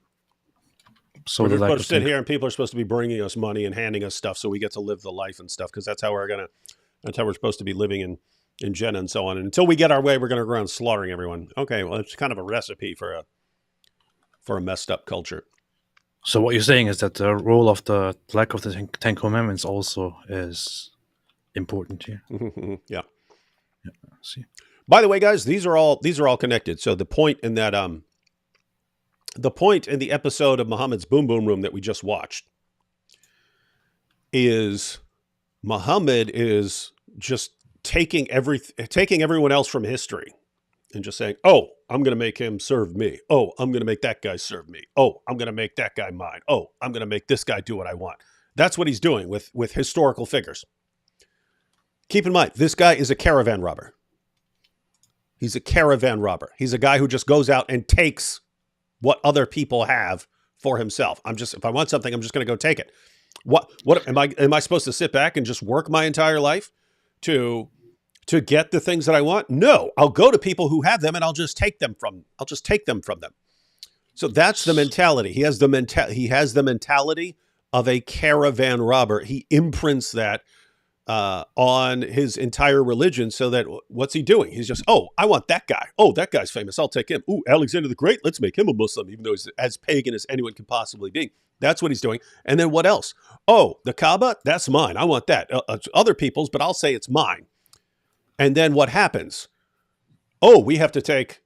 So we're supposed to sit here and people are supposed to be bringing us money and handing us stuff so we get to live the life and stuff because that's how we're supposed to be living in Jannah and so on. And until we get our way, we're going to go around slaughtering everyone. Okay, well, it's kind of a recipe for a messed up culture. So what you're saying is that the role of the lack of the 10 commandments also is important here. Yeah. See. By the way, guys, these are all connected. So the point in that the point in the episode of Muhammad's Boom Boom Room that we just watched is Muhammad is just taking everyone else from history and just saying, oh, I'm going to make him serve me. Oh, I'm going to make that guy serve me. Oh, I'm going to make that guy mine. Oh, I'm going to make this guy do what I want. That's what he's doing with historical figures. Keep in mind, this guy is a caravan robber. He's a caravan robber. He's a guy who just goes out and takes what other people have for himself. If I want something, I'm just going to go take it. What am I supposed to sit back and just work my entire life to get the things that I want? No, I'll go to people who have them and I'll just take them from them. So that's the mentality. He has the mentality of a caravan robber. He imprints that on his entire religion so that what's he doing? He's just, oh, I want that guy. Oh, that guy's famous. I'll take him. Ooh, Alexander the Great. Let's make him a Muslim, even though he's as pagan as anyone can possibly be. That's what he's doing. And then what else? Oh, the Kaaba, that's mine. I want that. It's other people's, but I'll say it's mine. And then what happens? Oh, we have to take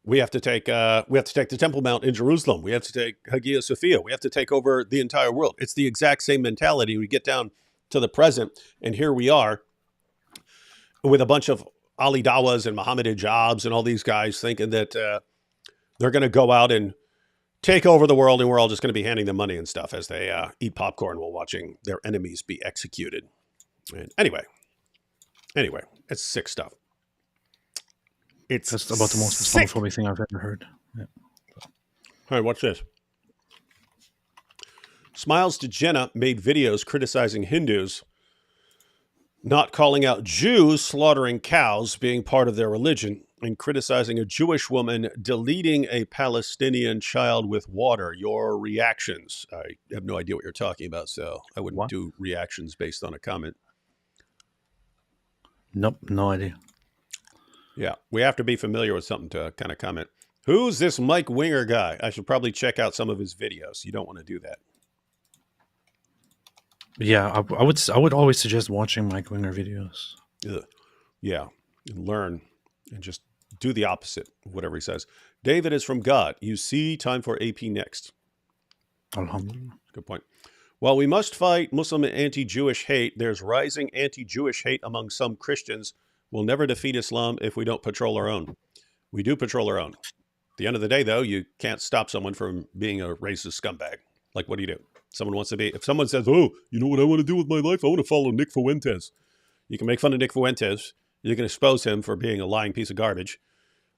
the Temple Mount in Jerusalem. We have to take Hagia Sophia. We have to take over the entire world. It's the exact same mentality. We get down to the present, and here we are with a bunch of Ali Dawas and Muhammad Hijabs and all these guys thinking that they're going to go out and take over the world, and we're all just going to be handing them money and stuff as they eat popcorn while watching their enemies be executed. And anyway, it's sick stuff. That's about the most Islamophobic thing I've ever heard. Yeah. All right, what's this? Smiles to Jenna made videos criticizing Hindus, not calling out Jews slaughtering cows being part of their religion, and criticizing a Jewish woman deleting a Palestinian child with water. Your reactions? I have no idea what you're talking about, so I wouldn't do reactions based on a comment. Nope, no idea. Yeah, we have to be familiar with something to kind of comment. Who's this Mike Winger guy? I should probably check out some of his videos. You don't want to do that. Yeah, I would always suggest watching Mike Winger videos. Ugh. Yeah, and learn and just do the opposite of whatever he says. David is from God. You see, time for AP next. Alhamdulillah. Good point. While we must fight Muslim and anti-Jewish hate, there's rising anti-Jewish hate among some Christians. We'll never defeat Islam if we don't patrol our own. We do patrol our own. At the end of the day, though, you can't stop someone from being a racist scumbag. Like, what do you do? Someone wants to be, if someone says, oh, you know what I want to do with my life? I want to follow Nick Fuentes. You can make fun of Nick Fuentes. You can expose him for being a lying piece of garbage.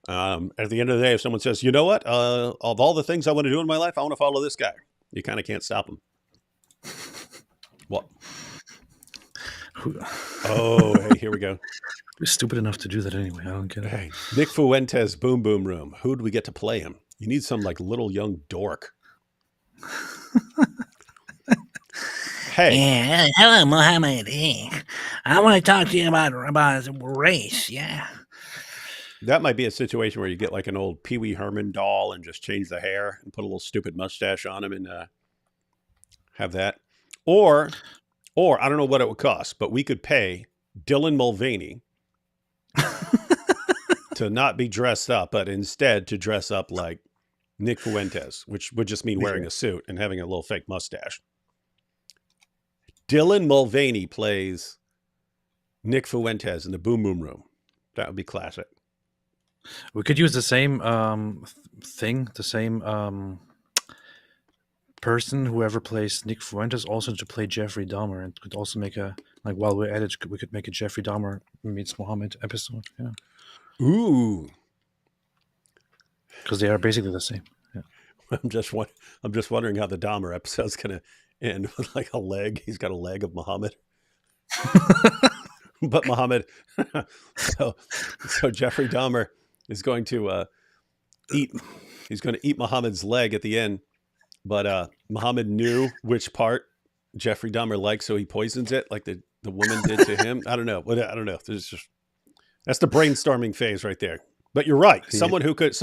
At the end of the day, if someone says, you know what, of all the things I want to do in my life, I want to follow this guy. You kind of can't stop him. What? Oh, hey, here we go. You're stupid enough to do that anyway. I don't get it. Hey, Nick Fuentes, Boom Boom Room. Who do we get to play him? You need some like little young dork. Hey. Yeah, hello, Mohammed. I want to talk to you about race. Yeah. That might be a situation where you get like an old Pee Wee Herman doll and just change the hair and put a little stupid mustache on him and have that. Or I don't know what it would cost, but we could pay Dylan Mulvaney to not be dressed up, but instead to dress up like Nick Fuentes, which would just mean wearing a suit and having a little fake mustache. Dylan Mulvaney plays Nick Fuentes in the Boom Boom Room. That would be classic. We could use the same thing, the same person, whoever plays Nick Fuentes, also to play Jeffrey Dahmer, and could also make a, like, while we're at it, we could make a Jeffrey Dahmer meets Muhammad episode. Yeah. Ooh. Because they are basically the same. Yeah. I'm just wondering how the Dahmer episode's gonna end with like a leg. He's got a leg of Muhammad. But Muhammad, so Jeffrey Dahmer is going to eat Muhammad's leg at the end. But Muhammad knew which part Jeffrey Dahmer liked, so he poisons it like the woman did to him. I don't know. There's just, that's the brainstorming phase right there. But you're right. Someone who could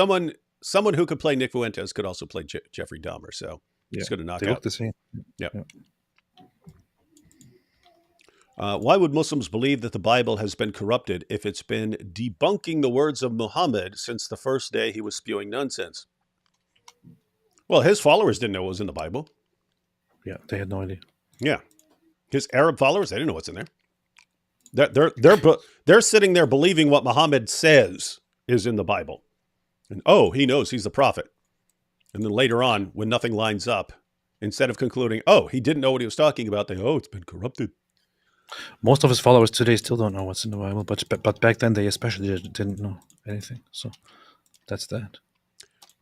play Nick Fuentes could also play Jeffrey Dahmer. So it's going to knock they out. look the same. Yep. Yeah. Why would Muslims believe that the Bible has been corrupted if it's been debunking the words of Muhammad since the first day he was spewing nonsense? Well, his followers didn't know what was in the Bible. Yeah, they had no idea. Yeah. His Arab followers, they didn't know what's in there. They're sitting there believing what Muhammad says is in the Bible. And he knows he's the prophet. And then later on, when nothing lines up, instead of concluding, he didn't know what he was talking about, it's been corrupted. Most of his followers today still don't know what's in the Bible, but back then they especially didn't know anything. So that's that.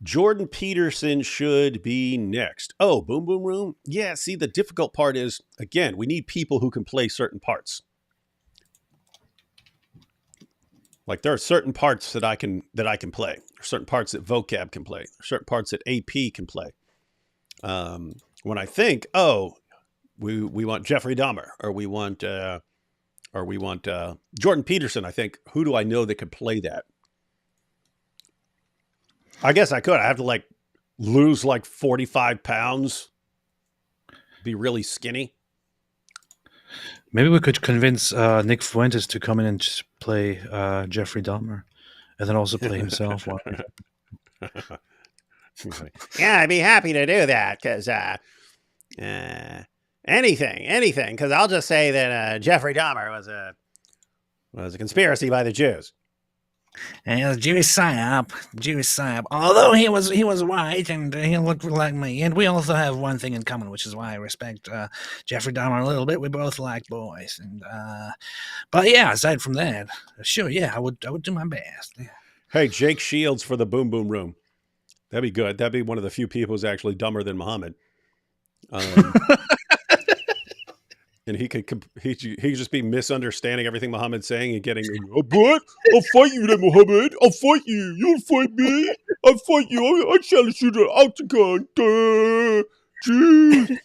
Jordan Peterson should be next. Oh, Boom Boom Room? Yeah, see, the difficult part is, again, we need people who can play certain parts. Like there are certain parts that I can play. There are certain parts that vocab can play. There are certain parts that AP can play. When I think, we want Jeffrey Dahmer, or we want Jordan Peterson, I think, who do I know that could play that? I guess I could. I have to like lose like 45 pounds, be really skinny. Maybe we could convince Nick Fuentes to come in and just play Jeffrey Dahmer, and then also play himself. Yeah, I'd be happy to do that because anything. Because I'll just say that Jeffrey Dahmer was a conspiracy by the Jews. And Jewish psyop. Although he was white and he looked like me, and we also have one thing in common, which is why I respect Jeffrey Dahmer a little bit. We both like boys, and but yeah, aside from that, sure, yeah, I would do my best. Yeah. Hey, Jake Shields for the Boom Boom Room. That'd be good. That'd be one of the few people who's actually dumber than Muhammad. And he could just be misunderstanding everything Muhammad's saying and getting, but I'll fight you then, Muhammad. I'll fight you. You'll fight me. I'll fight you. I'll challenge you to the octagon. Jeez.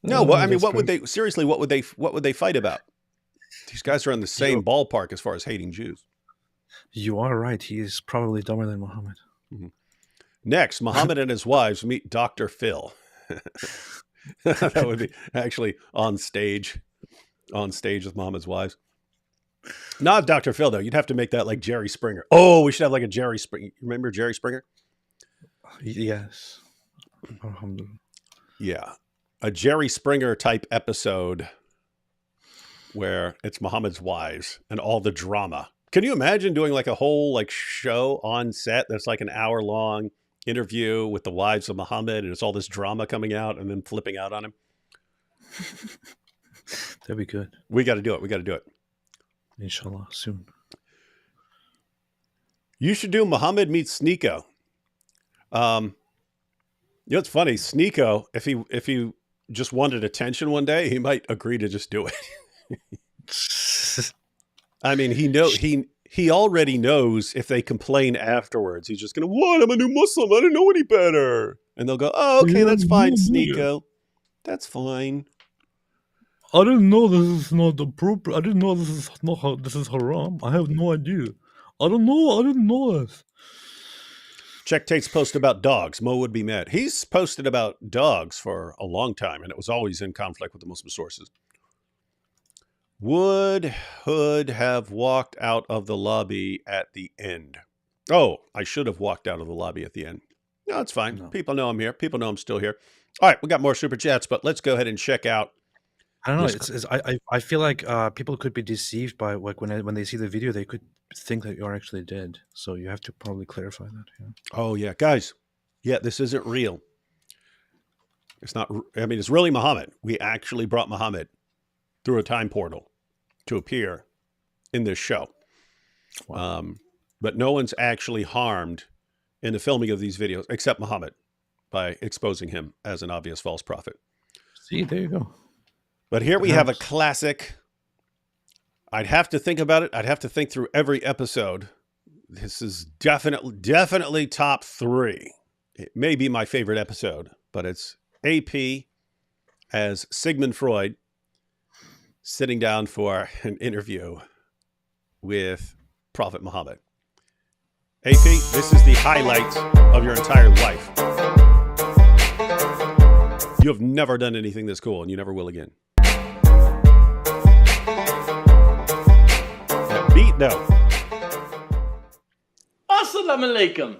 No, I mean, what would they fight about? These guys are in the same ballpark as far as hating Jews. You are right. He is probably dumber than Muhammad. Next, Muhammad and his wives meet Dr. Phil. That would be actually on stage with Muhammad's wives. Not Dr. Phil, though. You'd have to make that like Jerry Springer. Oh, we should have like a Jerry Springer. Remember Jerry Springer? Yes. Alhamdulillah. Yeah. A Jerry Springer type episode where it's Muhammad's wives and all the drama. Can you imagine doing like a whole like show on set that's like an hour-long interview with the wives of Muhammad, and it's all this drama coming out and then flipping out on him? That'd be good. We got to do it. Inshallah, soon. You should do Muhammad meets Sneeko. It's funny. Sneeko, if he just wanted attention one day, he might agree to just do it. I mean, he already knows if they complain afterwards, he's just gonna, what? I'm a new Muslim. I didn't know any better. And they'll go, oh, okay, that's fine, Sneeko. That's fine. I didn't know this is not appropriate. I didn't know this is not how this is haram. I have no idea. I didn't know this. Check Tate's post about dogs. Mo would be mad. He's posted about dogs for a long time, and it was always in conflict with the Muslim sources. Would Hood have walked out of the lobby at the end? Oh, I should have walked out of the lobby at the end. No, it's fine. No. People know I'm here. People know I'm still here. All right, we got more super chats, but let's go ahead and check out. I don't know. I feel like people could be deceived by like when they see the video, they could think that you're actually dead. So you have to probably clarify that. Yeah. Oh yeah, guys. Yeah, this isn't real. It's not. I mean, it's really Muhammad. We actually brought Muhammad through a time portal to appear in this show. Wow. But no one's actually harmed in the filming of these videos except Muhammad by exposing him as an obvious false prophet. See, there you go. But here we have a classic. I'd have to think about it. I'd have to think through every episode. This is definitely top 3. It may be my favorite episode, but it's AP as Sigmund Freud sitting down for an interview with Prophet Muhammad. AP, this is the highlight of your entire life. You have never done anything this cool, and you never will again. Beat though. Assalamu alaikum.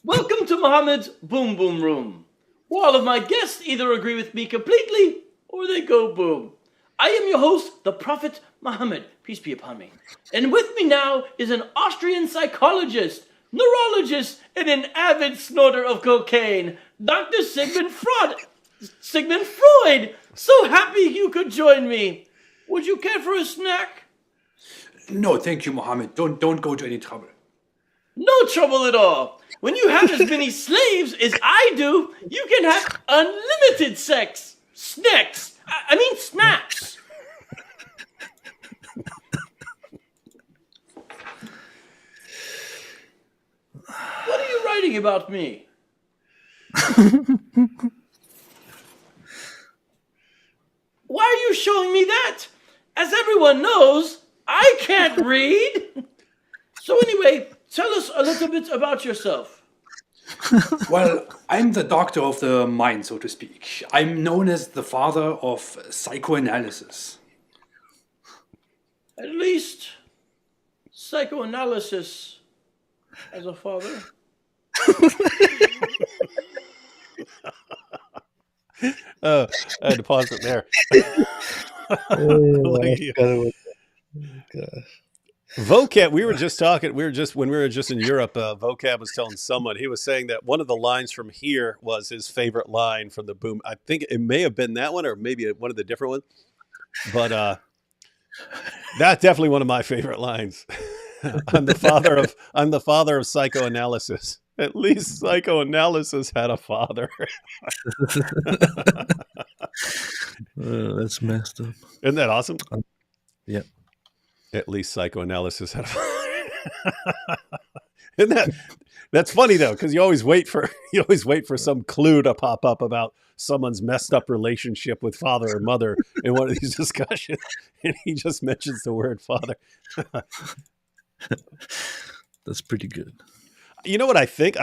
Welcome to Muhammad's Boom Boom Room, where all of my guests either agree with me completely or they go boom. I am your host, the Prophet Muhammad, peace be upon me. And with me now is an Austrian psychologist, neurologist, and an avid snorter of cocaine, Dr. Sigmund Freud. Sigmund Freud! So happy you could join me. Would you care for a snack? No, thank you, Muhammad. Don't go to any trouble. No trouble at all. When you have as many slaves as I do, you can have unlimited sex. Snacks. I mean snacks. What are you writing about me? Why are you showing me that? As everyone knows, I can't read. So anyway, tell us a little bit about yourself. Well, I'm the doctor of the mind, so to speak. I'm known as the father of psychoanalysis. At least psychoanalysis as a father. I had to pause it there. Vocab, we were just when we were just in Europe, Vocab was telling someone, he was saying that one of the lines from here was his favorite line from the Boom. I think it may have been that one or maybe one of the different ones. But that's definitely one of my favorite lines. I'm the father of psychoanalysis. At least psychoanalysis had a father. That's messed up. Isn't that awesome? Yeah. At least psychoanalysis had a father. Isn't that's funny though, because you always wait for some clue to pop up about someone's messed up relationship with father or mother in one of these discussions, and he just mentions the word father. That's pretty good. You know what I think?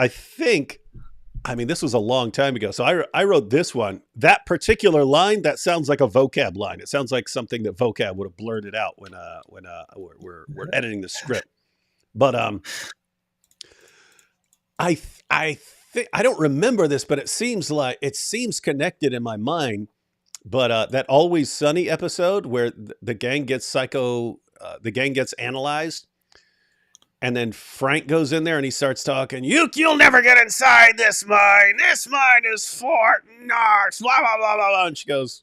I mean, this was a long time ago. So I wrote this one. That particular line, that sounds like a vocab line. It sounds like something that vocab would have blurted out when we're editing the script. But I think I don't remember this, but it seems connected in my mind. But that Always Sunny episode where the gang gets the gang gets analyzed. And then Frank goes in there and he starts talking. You'll never get inside this mine. This mine is Fort Knox. Blah, blah, blah, blah, blah. And she goes,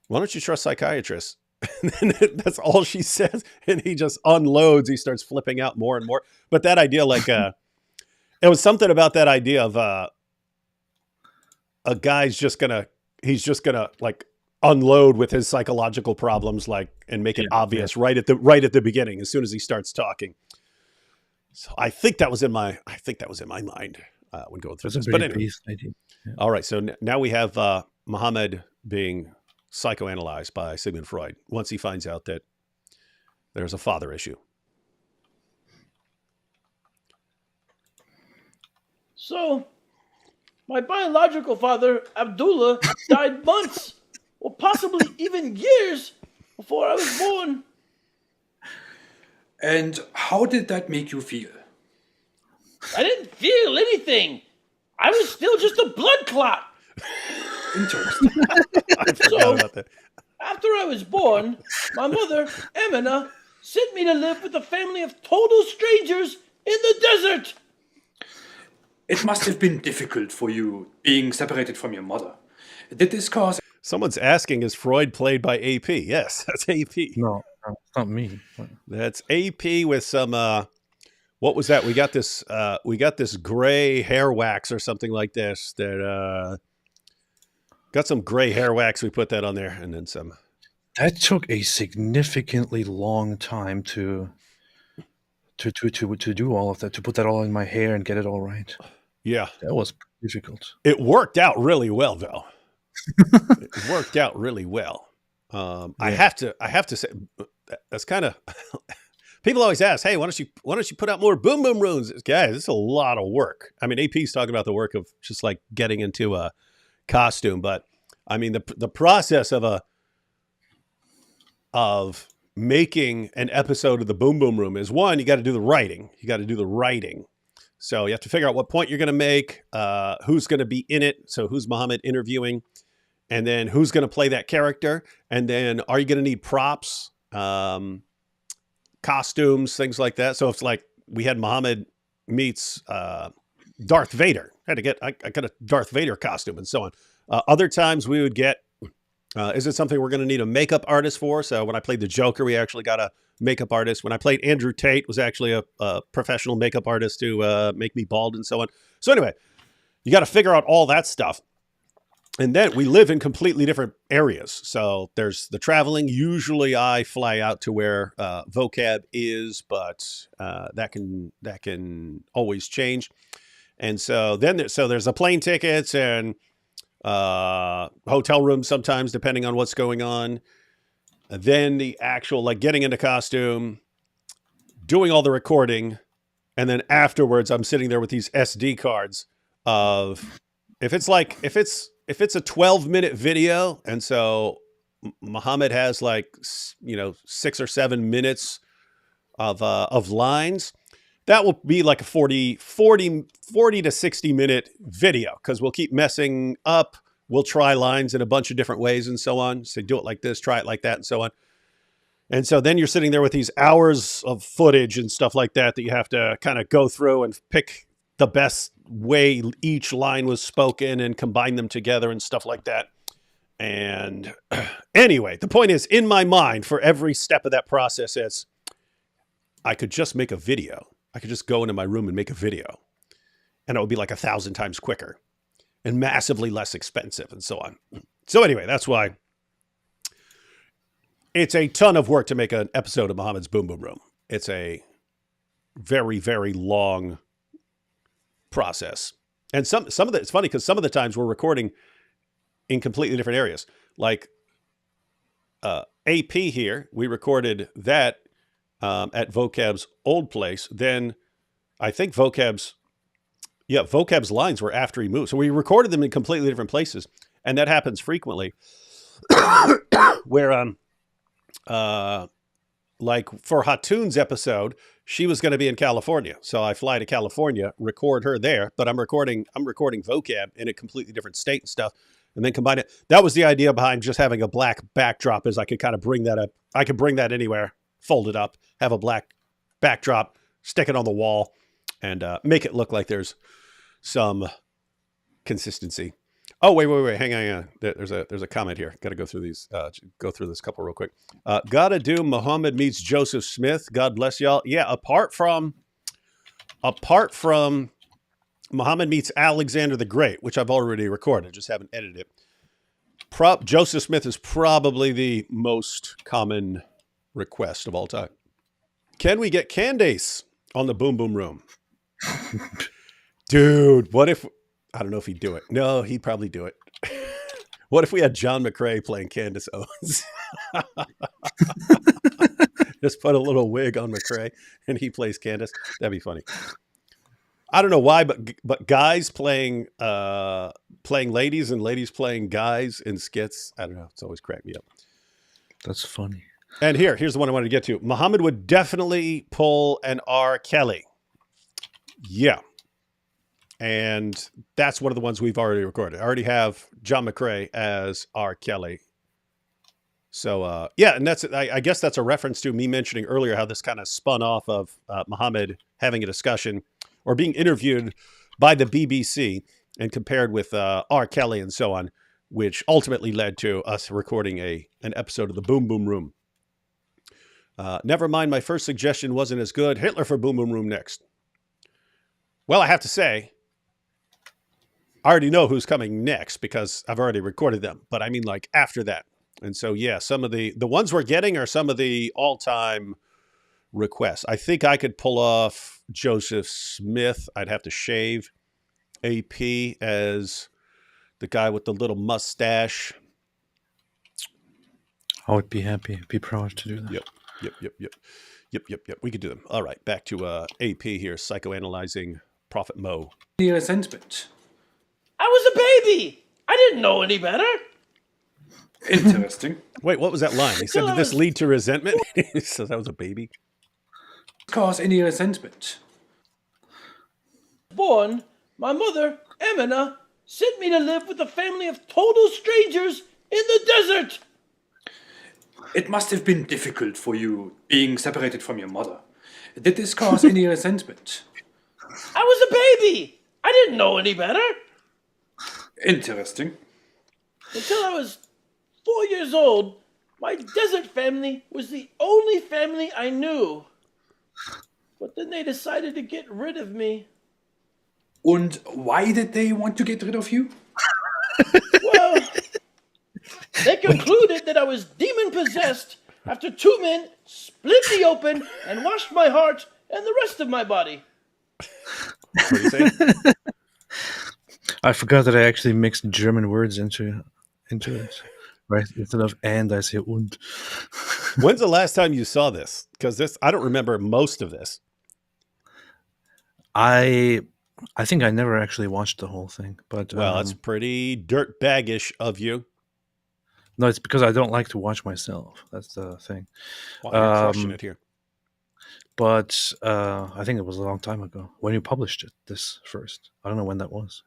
why don't you trust psychiatrists? And then that's all she says. And he just unloads. He starts flipping out more and more. But that idea, like, it was something about that idea of a guy's just gonna like unload with his psychological problems, like, and make it obvious right at the beginning as soon as he starts talking. So I think that was in my mind when going through this. But anyway, all right. So now we have Muhammad being psychoanalyzed by Sigmund Freud once he finds out that there's a father issue. So, my biological father, Abdullah, died months, or possibly even years, before I was born. And how did that make you feel? I didn't feel anything. I was still just a blood clot. Interesting. I forgot about that. After I was born, my mother, Amina, sent me to live with a family of total strangers in the desert. It must have been difficult for you being separated from your mother. Did this cause... Someone's asking, is Freud played by AP? Yes, that's AP. No, it's not me. That's AP with some, what was that? We got this gray hair wax or something like this that, got some gray hair wax. We put that on there and then some. That took a significantly long time to do all of that, to put that all in my hair and get it all right. Yeah. That was difficult. It worked out really well though. It worked out really well. I have to say that's kind of people always ask, hey, why don't you put out more boom boom runes? Guys, it's a lot of work. I mean, AP's talking about the work of just like getting into a costume, but I mean the process of making an episode of the Boom Boom Room is, one, you got to do the writing. So you have to figure out what point you're going to make, who's going to be in it. So who's Muhammad interviewing, and then who's going to play that character. And then are you going to need props, costumes, things like that. So it's like we had Muhammad meets Darth Vader. I got a Darth Vader costume and so on. Other times we would get, is it something we're going to need a makeup artist for? So when I played the Joker, we actually got a makeup artist. When I played Andrew Tate, was actually a professional makeup artist to make me bald and so on. So anyway, you got to figure out all that stuff. And then we live in completely different areas. So there's the traveling. Usually I fly out to where vocab is, but that can always change. And so then there's the plane tickets and hotel rooms sometimes, depending on what's going on. And then the actual, like, getting into costume, doing all the recording, and then afterwards I'm sitting there with these SD cards of, if it's a 12-minute video, and so Muhammad has like 6 or 7 minutes of lines, that will be like a 40 to 60 minute video, because we'll keep messing up. We'll try lines in a bunch of different ways and so on. So do it like this, try it like that, and so on. And so then you're sitting there with these hours of footage and stuff like that you have to kind of go through and pick the best way each line was spoken and combine them together and stuff like that. And anyway, the point is, in my mind, for every step of that process, is I could just make a video. I could just go into my room and make a video, and it would be like 1,000 times quicker and massively less expensive and so on. So anyway, that's why it's a ton of work to make an episode of Muhammad's Boom Boom Room. It's a very, very long process. And some of it's funny because some of the times we're recording in completely different areas. Like AP here, we recorded that at Vocab's old place. Then I think vocab's lines were after he moved. So we recorded them in completely different places. And that happens frequently where, like for Hatoon's episode, she was going to be in California. So I fly to California, record her there, but I'm recording vocab in a completely different state and stuff, and then combine it. That was the idea behind just having a black backdrop, is I could kind of bring that up. I could bring that anywhere, fold it up, have a black backdrop, stick it on the wall, and make it look like there's some consistency. Oh, wait. Hang on. There's a comment here. Got to go through these. Go through this couple real quick. Gotta do Muhammad meets Joseph Smith. God bless y'all. Yeah. Apart from Muhammad meets Alexander the Great, which I've already recorded, just haven't edited it. Joseph Smith is probably the most common request of all time. Can we get Candace on the Boom Boom Room? Dude, what if... I don't know if he'd do it. No, he'd probably do it. What if we had John McCrae playing Candace Owens? Just put a little wig on McCrae and he plays Candace. That'd be funny. I don't know why, but guys playing ladies and ladies playing guys in skits. I don't know. It's always cracked me up. That's funny. And here's the one I wanted to get to. Muhammad would definitely pull an R. Kelly. Yeah. And that's one of the ones we've already recorded. I already have John McCrae as R. Kelly. So, yeah, and I guess that's a reference to me mentioning earlier how this kind of spun off of Muhammad having a discussion or being interviewed by the BBC and compared with R. Kelly and so on, which ultimately led to us recording an episode of the Boom Boom Room. Never mind, my first suggestion wasn't as good. Hitler for Boom Boom Room next. Well, I have to say, I already know who's coming next because I've already recorded them, but I mean like after that. And so, yeah, some of the ones we're getting are some of the all-time requests. I think I could pull off Joseph Smith. I'd have to shave AP as the guy with the little mustache. I would be happy, be proud to do that. Yep. We could do them. All right, back to AP here, psychoanalyzing Prophet Mo. Any resentment? I was a baby. I didn't know any better. Interesting. Wait, what was that line? He said, did this lead to resentment? He says I was a baby. Cause any resentment? Born, my mother, Emina, sent me to live with a family of total strangers in the desert. It must have been difficult for you being separated from your mother. Did this cause any resentment? I was a baby. I didn't know any better. Interesting. Until I was 4 years old, my desert family was the only family I knew. But then they decided to get rid of me. And why did they want to get rid of you? Well, they concluded that I was demon-possessed after two men split me open and washed my heart and the rest of my body. What do you say? I forgot that I actually mixed German words into it. Right? Instead of and, I say und. When's the last time you saw this? Because I don't remember most of this. I think I never actually watched the whole thing. But Well, that's pretty dirtbaggish of you. no, it's because I don't like to watch myself. That's the thing. Wow, you're crushing it here. But I think it was a long time ago when you published it. This first, I don't know when that was.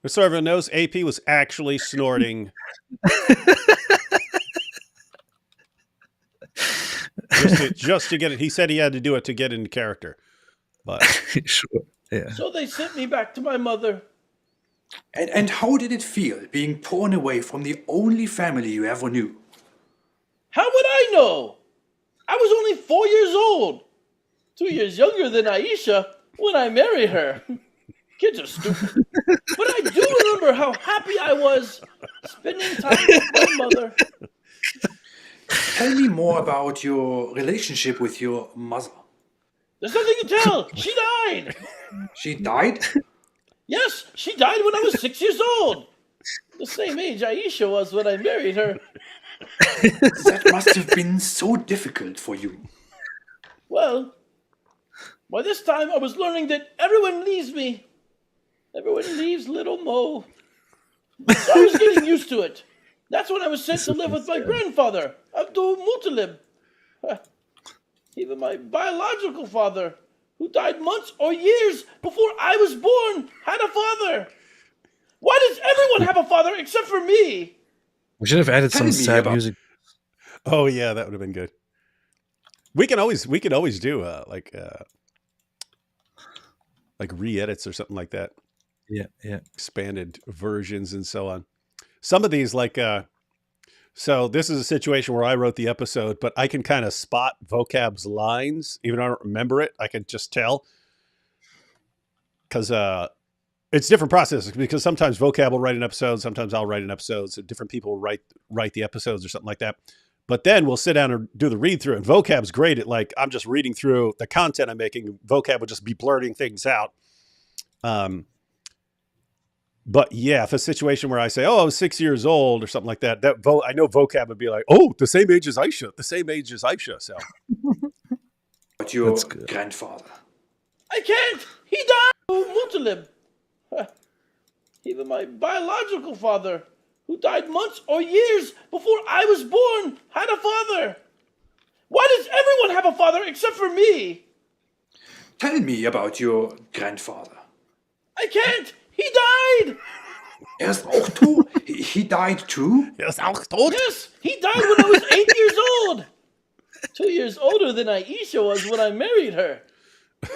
So everyone knows, AP was actually snorting. just to get it. He said he had to do it to get into character. But Sure. Yeah. So they sent me back to my mother. And how did it feel being torn away from the only family you ever knew? How would I know? I was only 4 years old. 2 years younger than Aisha when I married her. Kids are stupid. But I do remember how happy I was spending time with my mother. Tell me more about your relationship with your mother. There's nothing to tell. She died. She died? Yes, she died when I was 6 years old. the same age Aisha was when I married her. That must have been so difficult for you. Well, by this time I was learning that everyone leaves me. Everyone leaves little Mo. So I was getting used to it. That's when I was sent to live with my grandfather, Abdul Muttalib. Even my biological father, who died months or years before I was born, had a father. Why does everyone have a father except for me? We should have added Tell some me sad about- music. Oh yeah, that would have been good. We can always do like re-edits or something like that, Yeah, yeah. expanded versions and so on. Some of these so this is a situation where I wrote the episode, but I can kind of spot vocab's lines, even though I don't remember it. I can just tell because it's different processes. Because sometimes vocab will write an episode, sometimes I'll write an episode. So different people write the episodes or something like that. But then we'll sit down and do the read through. And vocab's great at I'm just reading through the content I'm making. Vocab will just be blurting things out. But yeah, if a situation where I say, "Oh, I was 6 years old" or something like that, I know vocab would be like, "Oh, the same age as Aisha, the same age as Aisha." So About your That's good. grandfather. I can't. He died. Muttalib. Even my biological father, who died months or years before I was born, had a father. Why does everyone have a father except for me? Tell me about your grandfather. I can't. He died. Er ist auch tot. He died too? er ist auch tot. Yes, he died when I was 8 years old. 2 years older than Aisha was when I married her.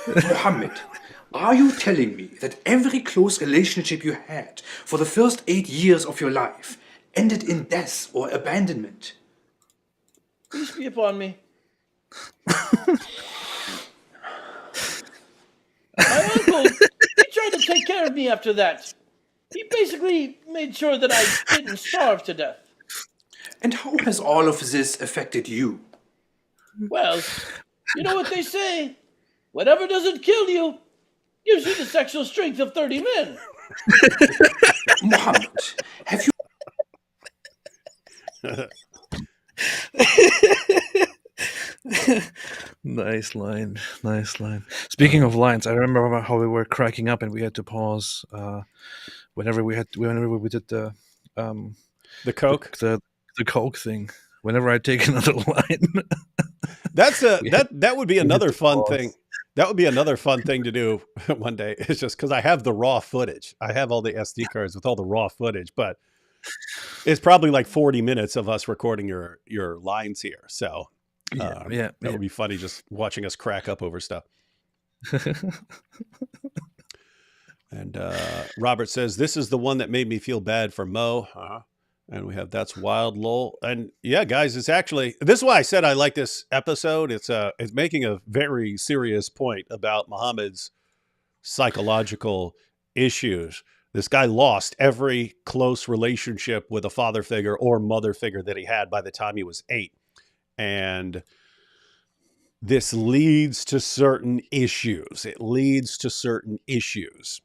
Mohammed, are you telling me that every close relationship you had for the first 8 years of your life ended in death or abandonment? Peace be upon me. My uncle, he tried to take care of me after that. He basically made sure that I didn't starve to death. And how has all of this affected you? Well, you know what they say. Whatever doesn't kill you gives you the sexual strength of 30 men. Mohammed, have you Nice line. Nice line. Speaking of lines, I remember how we were cracking up and we had to pause whenever we did the Coke. the Coke thing. Whenever I take another line. That's that would be another to fun pause. thing. That would be another fun thing to do one day. It's just because I have the raw footage. I have all the SD cards with all the raw footage, but it's probably like 40 minutes of us recording your lines here. So yeah. that would be funny just watching us crack up over stuff. And Robert says, "This is the one that made me feel bad for Mo." And we have That's Wild Lol. And yeah, guys, it's actually, this is why I said I like this episode. It's making a very serious point about Muhammad's psychological issues. This guy lost every close relationship with a father figure or mother figure that he had by the time he was 8. And this leads to certain issues. It leads to certain issues.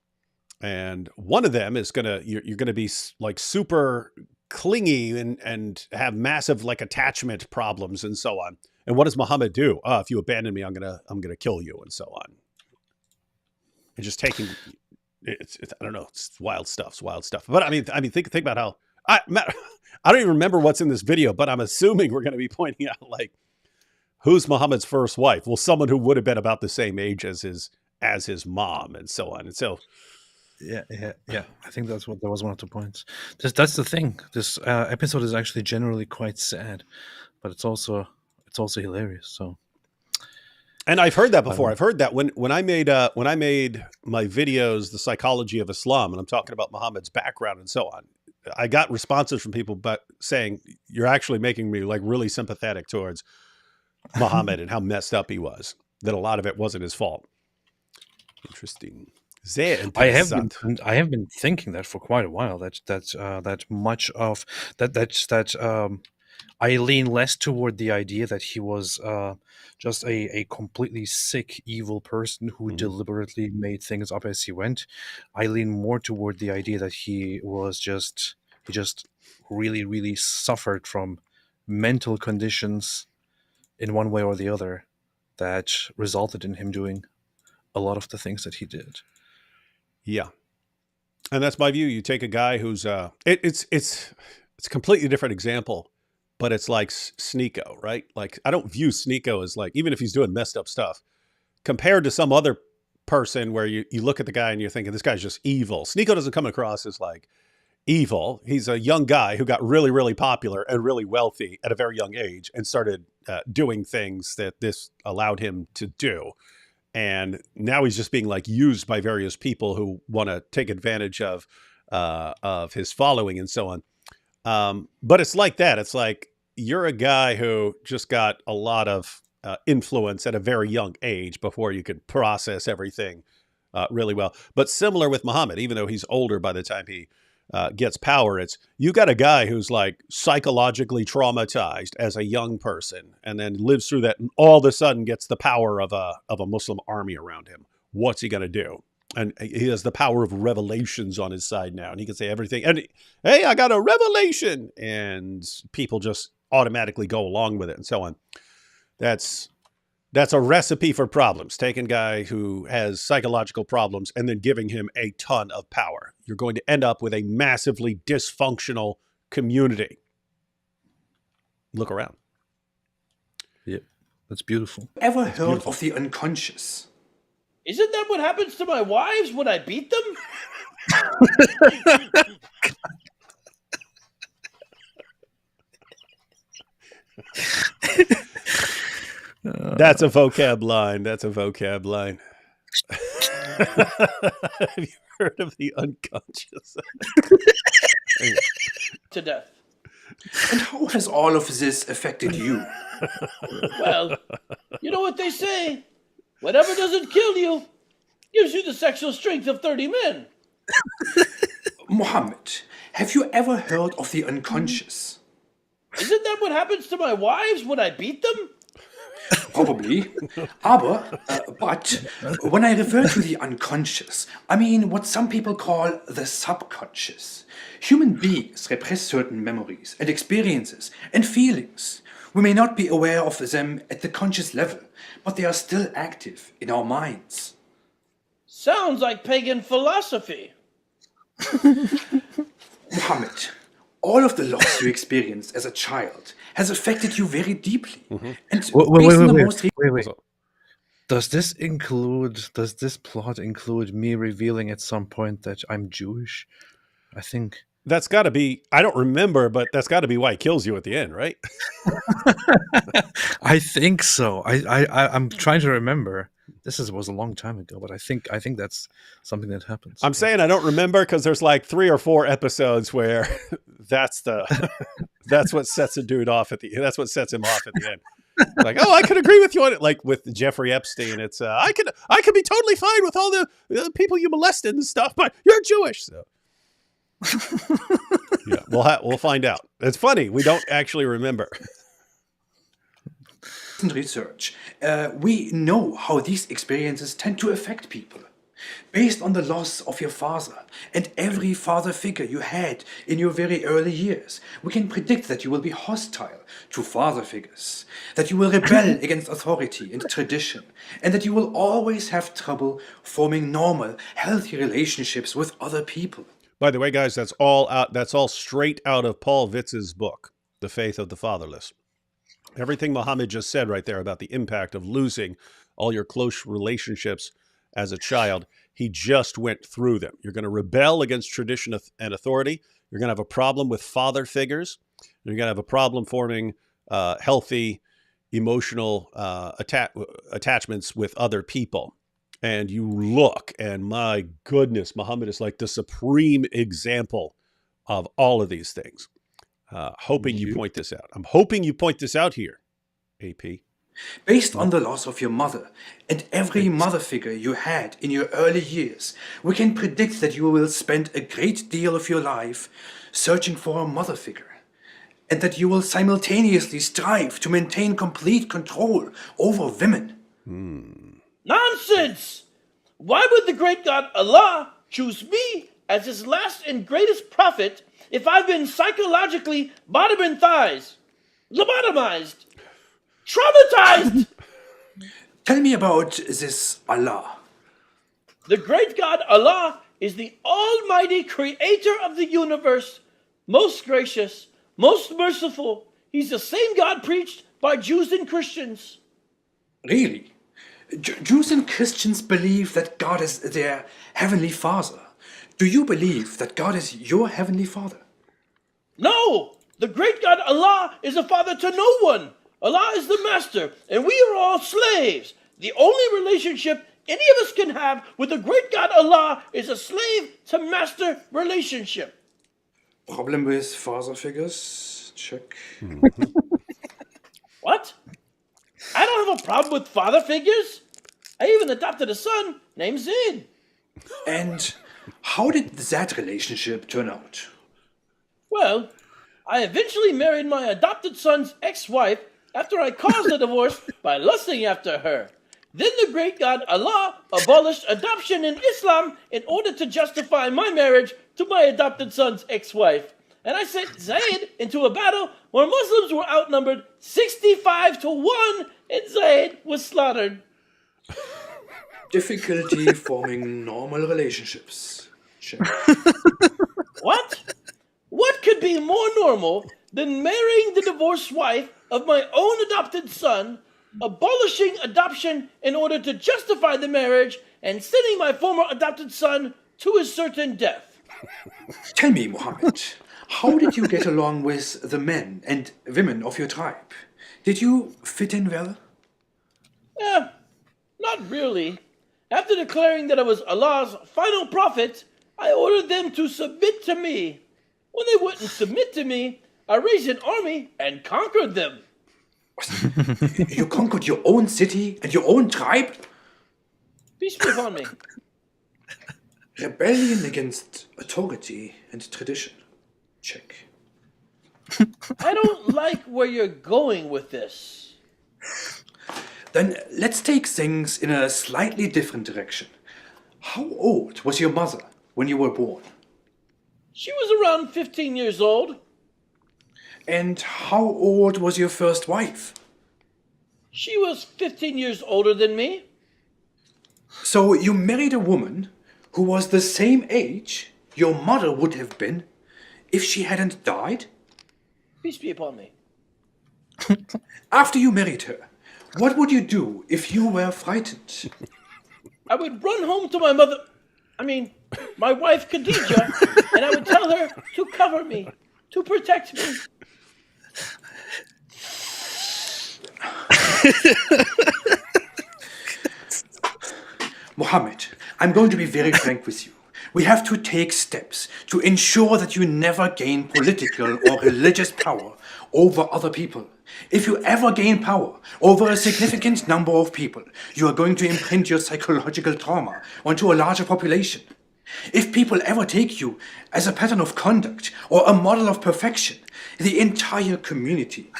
And one of them is you're gonna be like super clingy and have massive like attachment problems and so on. And what does Muhammad do? If you abandon me, I'm gonna kill you and so on. And just taking it's I don't know, it's wild stuff. But I mean think about how I don't even remember what's in this video, but I'm assuming we're gonna be pointing out like who's Muhammad's first wife? Well, someone who would have been about the same age as his mom and so on. And so Yeah. I think that was one of the points. That's the thing. This episode is actually generally quite sad, but it's also hilarious. So, and I've heard that before. I've heard that when I made my videos, The Psychology of Islam, and I'm talking about Muhammad's background and so on. I got responses from people, but saying you're actually making me like really sympathetic towards Muhammad and how messed up he was. That a lot of it wasn't his fault. Interesting. I have been thinking that for quite a while. That much of that I lean less toward the idea that he was just a completely sick, evil person who deliberately made things up as he went. I lean more toward the idea that he just really, really suffered from mental conditions in one way or the other that resulted in him doing a lot of the things that he did. Yeah. And that's my view. You take a guy who's it's a completely different example, but it's like Sneeko, right? Like I don't view Sneeko as like, even if he's doing messed up stuff, compared to some other person where you look at the guy and you're thinking this guy's just evil. Sneeko doesn't come across as like evil. He's a young guy who got really, really popular and really wealthy at a very young age and started doing things that this allowed him to do. And now he's just being like used by various people who want to take advantage of his following and so on. But it's like that. It's like you're a guy who just got a lot of influence at a very young age before you could process everything really well. But similar with Muhammad, even though he's older by the time he gets power, it's you got a guy who's like psychologically traumatized as a young person and then lives through that and all of a sudden gets the power of a Muslim army around him. What's he going to do? And he has the power of revelations on his side now. And he can say everything. And hey, I got a revelation. And people just automatically go along with it and so on. That's a recipe for problems. Taking a guy who has psychological problems and then giving him a ton of power. You're going to end up with a massively dysfunctional community. Look around. Yeah, that's beautiful. Ever heard of the unconscious? Isn't that what happens to my wives when I beat them? That's a vocab line. That's a vocab line. Have you heard of the unconscious? To death. And how has all of this affected you? Well, you know what they say. Whatever doesn't kill you gives you the sexual strength of 30 men. Muhammad, have you ever heard of the unconscious? Isn't that what happens to my wives when I beat them? Probably. But when I refer to the unconscious, I mean what some people call the subconscious. Human beings repress certain memories and experiences and feelings. We may not be aware of them at the conscious level, but they are still active in our minds. Sounds like pagan philosophy. Muhammad, all of the loss you experienced as a child has affected you very deeply. And Wait. Does this plot include me revealing at some point that I'm Jewish? I think That's got to be, I don't remember, but that's got to be why he kills you at the end, right? I think so. I'm trying to remember. Was a long time ago, but I think that's something that happens. I'm saying I don't remember because there's like 3 or 4 episodes where that's what sets a dude off that's what sets him off at the end. Like, oh, I could agree with you on it. Like with Jeffrey Epstein, it's I could be totally fine with all the people you molested and stuff, but you're Jewish, so yeah, we'll find out. It's funny, we don't actually remember. Research, we know how these experiences tend to affect people. Based on the loss of your father and every father figure you had in your very early years, we can predict that you will be hostile to father figures, that you will rebel against authority and tradition, and that you will always have trouble forming normal, healthy relationships with other people. By the way, guys, that's all straight out of Paul Witz's book, The Faith of the Fatherless. Everything Muhammad just said right there about the impact of losing all your close relationships as a child, he just went through them. You're going to rebel against tradition and authority. You're going to have a problem with father figures. You're going to have a problem forming healthy emotional attachments with other people. And you look, and my goodness, Muhammad is like the supreme example of all of these things. Hoping you point this out. I'm hoping you point this out here, AP. Based on the loss of your mother and every mother figure you had in your early years, we can predict that you will spend a great deal of your life searching for a mother figure. and that you will simultaneously strive to maintain complete control over women. Nonsense! Why would the great God Allah choose me as his last and greatest prophet if I've been psychologically bottom and thighs, lobotomized, traumatized? Tell me about this Allah. The great God Allah is the almighty creator of the universe, most gracious, most merciful. He's the same God preached by Jews and Christians. Really? Jews and Christians believe that God is their heavenly Father. Do you believe that God is your heavenly Father? No! The great God Allah is a father to no one. Allah is the master, and we are all slaves. The only relationship any of us can have with the great God Allah is a slave to master relationship. Problem with father figures? Check. What? I don't have a problem with father figures. I even adopted a son named Zaid. And how did that relationship turn out? Well, I eventually married my adopted son's ex-wife after I caused the divorce by lusting after her. Then the great God Allah abolished adoption in Islam in order to justify my marriage to my adopted son's ex-wife. And I sent Zayd into a battle where Muslims were outnumbered 65 to 1 and Zayd was slaughtered. Difficulty forming normal relationships. Check. What? What could be more normal than marrying the divorced wife of my own adopted son, abolishing adoption in order to justify the marriage, and sending my former adopted son to his certain death? Tell me, Muhammad, how did you get along with the men and women of your tribe? Did you fit in well? Not really. After declaring that I was Allah's final prophet, I ordered them to submit to me. When they wouldn't submit to me, I raised an army and conquered them. You conquered your own city and your own tribe? Peace be upon me. Rebellion against authority and tradition. Check. I don't like where you're going with this. Then let's take things in a slightly different direction. How old was your mother when you were born? She was around 15 years old. And how old was your first wife? She was 15 years older than me. So you married a woman who was the same age your mother would have been if she hadn't died? Peace be upon me. After you married her, what would you do if you were frightened? I would run home to my wife Khadija, and I would tell her to cover me, to protect me. Muhammad, I'm going to be very frank with you. We have to take steps to ensure that you never gain political or religious power over other people. If you ever gain power over a significant number of people, you are going to imprint your psychological trauma onto a larger population. If people ever take you as a pattern of conduct or a model of perfection, the entire community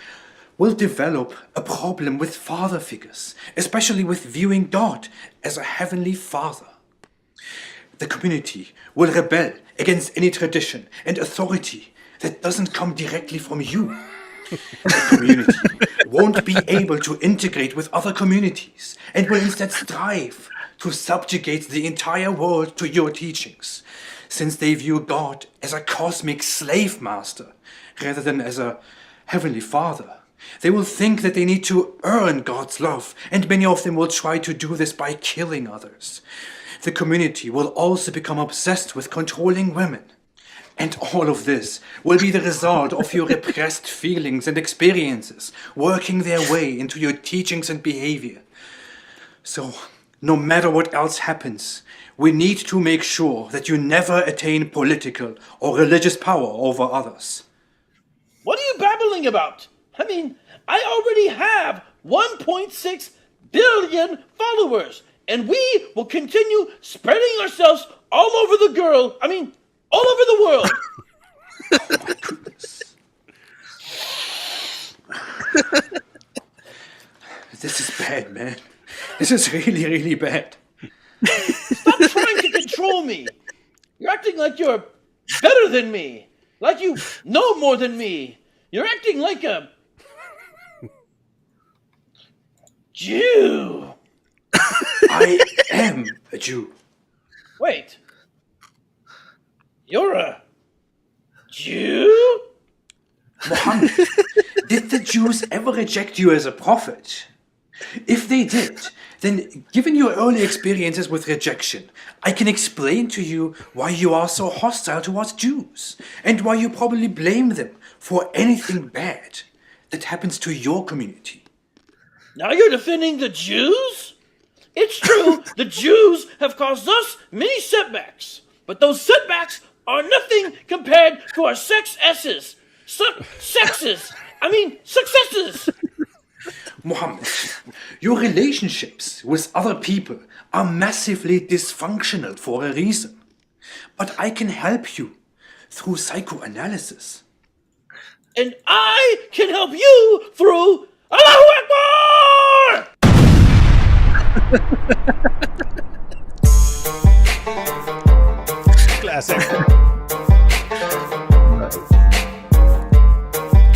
will develop a problem with father figures, especially with viewing God as a heavenly father. The community will rebel against any tradition and authority that doesn't come directly from you. The community won't be able to integrate with other communities and will instead strive to subjugate the entire world to your teachings, since they view God as a cosmic slave master rather than as a heavenly father. They will think that they need to earn God's love, and many of them will try to do this by killing others. The community will also become obsessed with controlling women. And all of this will be the result of your repressed feelings and experiences working their way into your teachings and behavior. So, no matter what else happens, we need to make sure that you never attain political or religious power over others. What are you babbling about? I already have 1.6 billion followers, and we will continue spreading ourselves all over all over the world. Oh my goodness. This is bad, man. This is really, really bad. Stop trying to control me. You're acting like you're better than me. Like you know more than me. You're acting like a Jew. I am a Jew. Wait. You're a Jew? Mohammed, did the Jews ever reject you as a prophet? If they did, then given your early experiences with rejection, I can explain to you why you are so hostile towards Jews, and why you probably blame them for anything bad that happens to your community. Now you're defending the Jews? It's true, the Jews have caused us many setbacks, but those setbacks are nothing compared to our successes. Successes! Mohammed, your relationships with other people are massively dysfunctional for a reason. But I can help you through psychoanalysis. And I can help you through Allahu Akbar! Classic.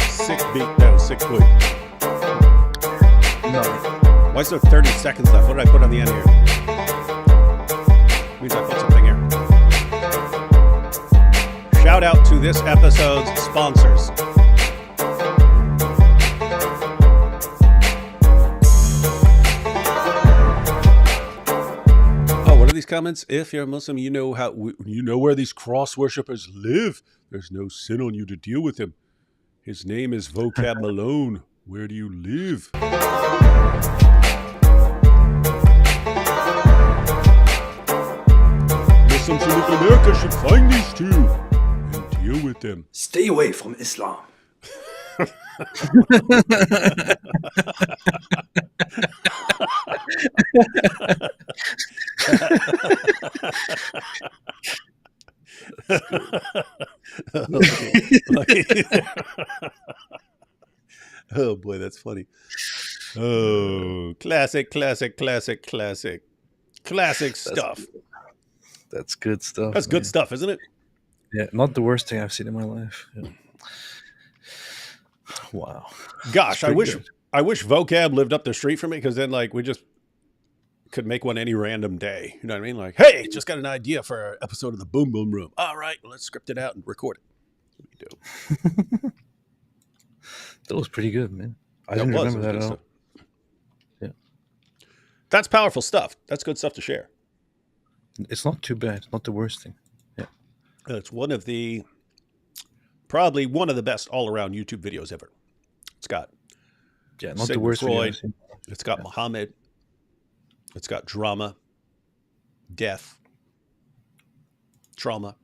Sick beat, though. Sick tweet. No. Why is there 30 seconds left? What did I put on the end here? Means I put something here. Shout out to this episode's sponsors. Oh, what are these comments? If you're a Muslim, you know where these cross worshippers live. There's no sin on you to deal with him. His name is Vocab Malone. Where do you live? Muslims in North America should find these two and deal with them. Stay away from Islam. Oh boy, that's funny. Oh, classic stuff. That's good stuff. That's good man. stuff, isn't it? Yeah, not the worst thing I've seen in my life. Yeah. Wow. Gosh, I pretty wish Vocab lived up the street from me, because then like we just could make one any random day. You know what I mean? Like, hey, just got an idea for an episode of the Boom Boom Room. All right, let's script it out and record it. That's what we do. That was pretty good, man. I That didn't was remember that good at all. stuff. That's powerful stuff. That's good stuff to share. It's not too bad. Not the worst thing. Yeah. It's probably one of the best all-around YouTube videos ever. It's got Yeah, not the Sigmund worst video I've Freud. seen. It's got Muhammad. It's got drama, death, trauma,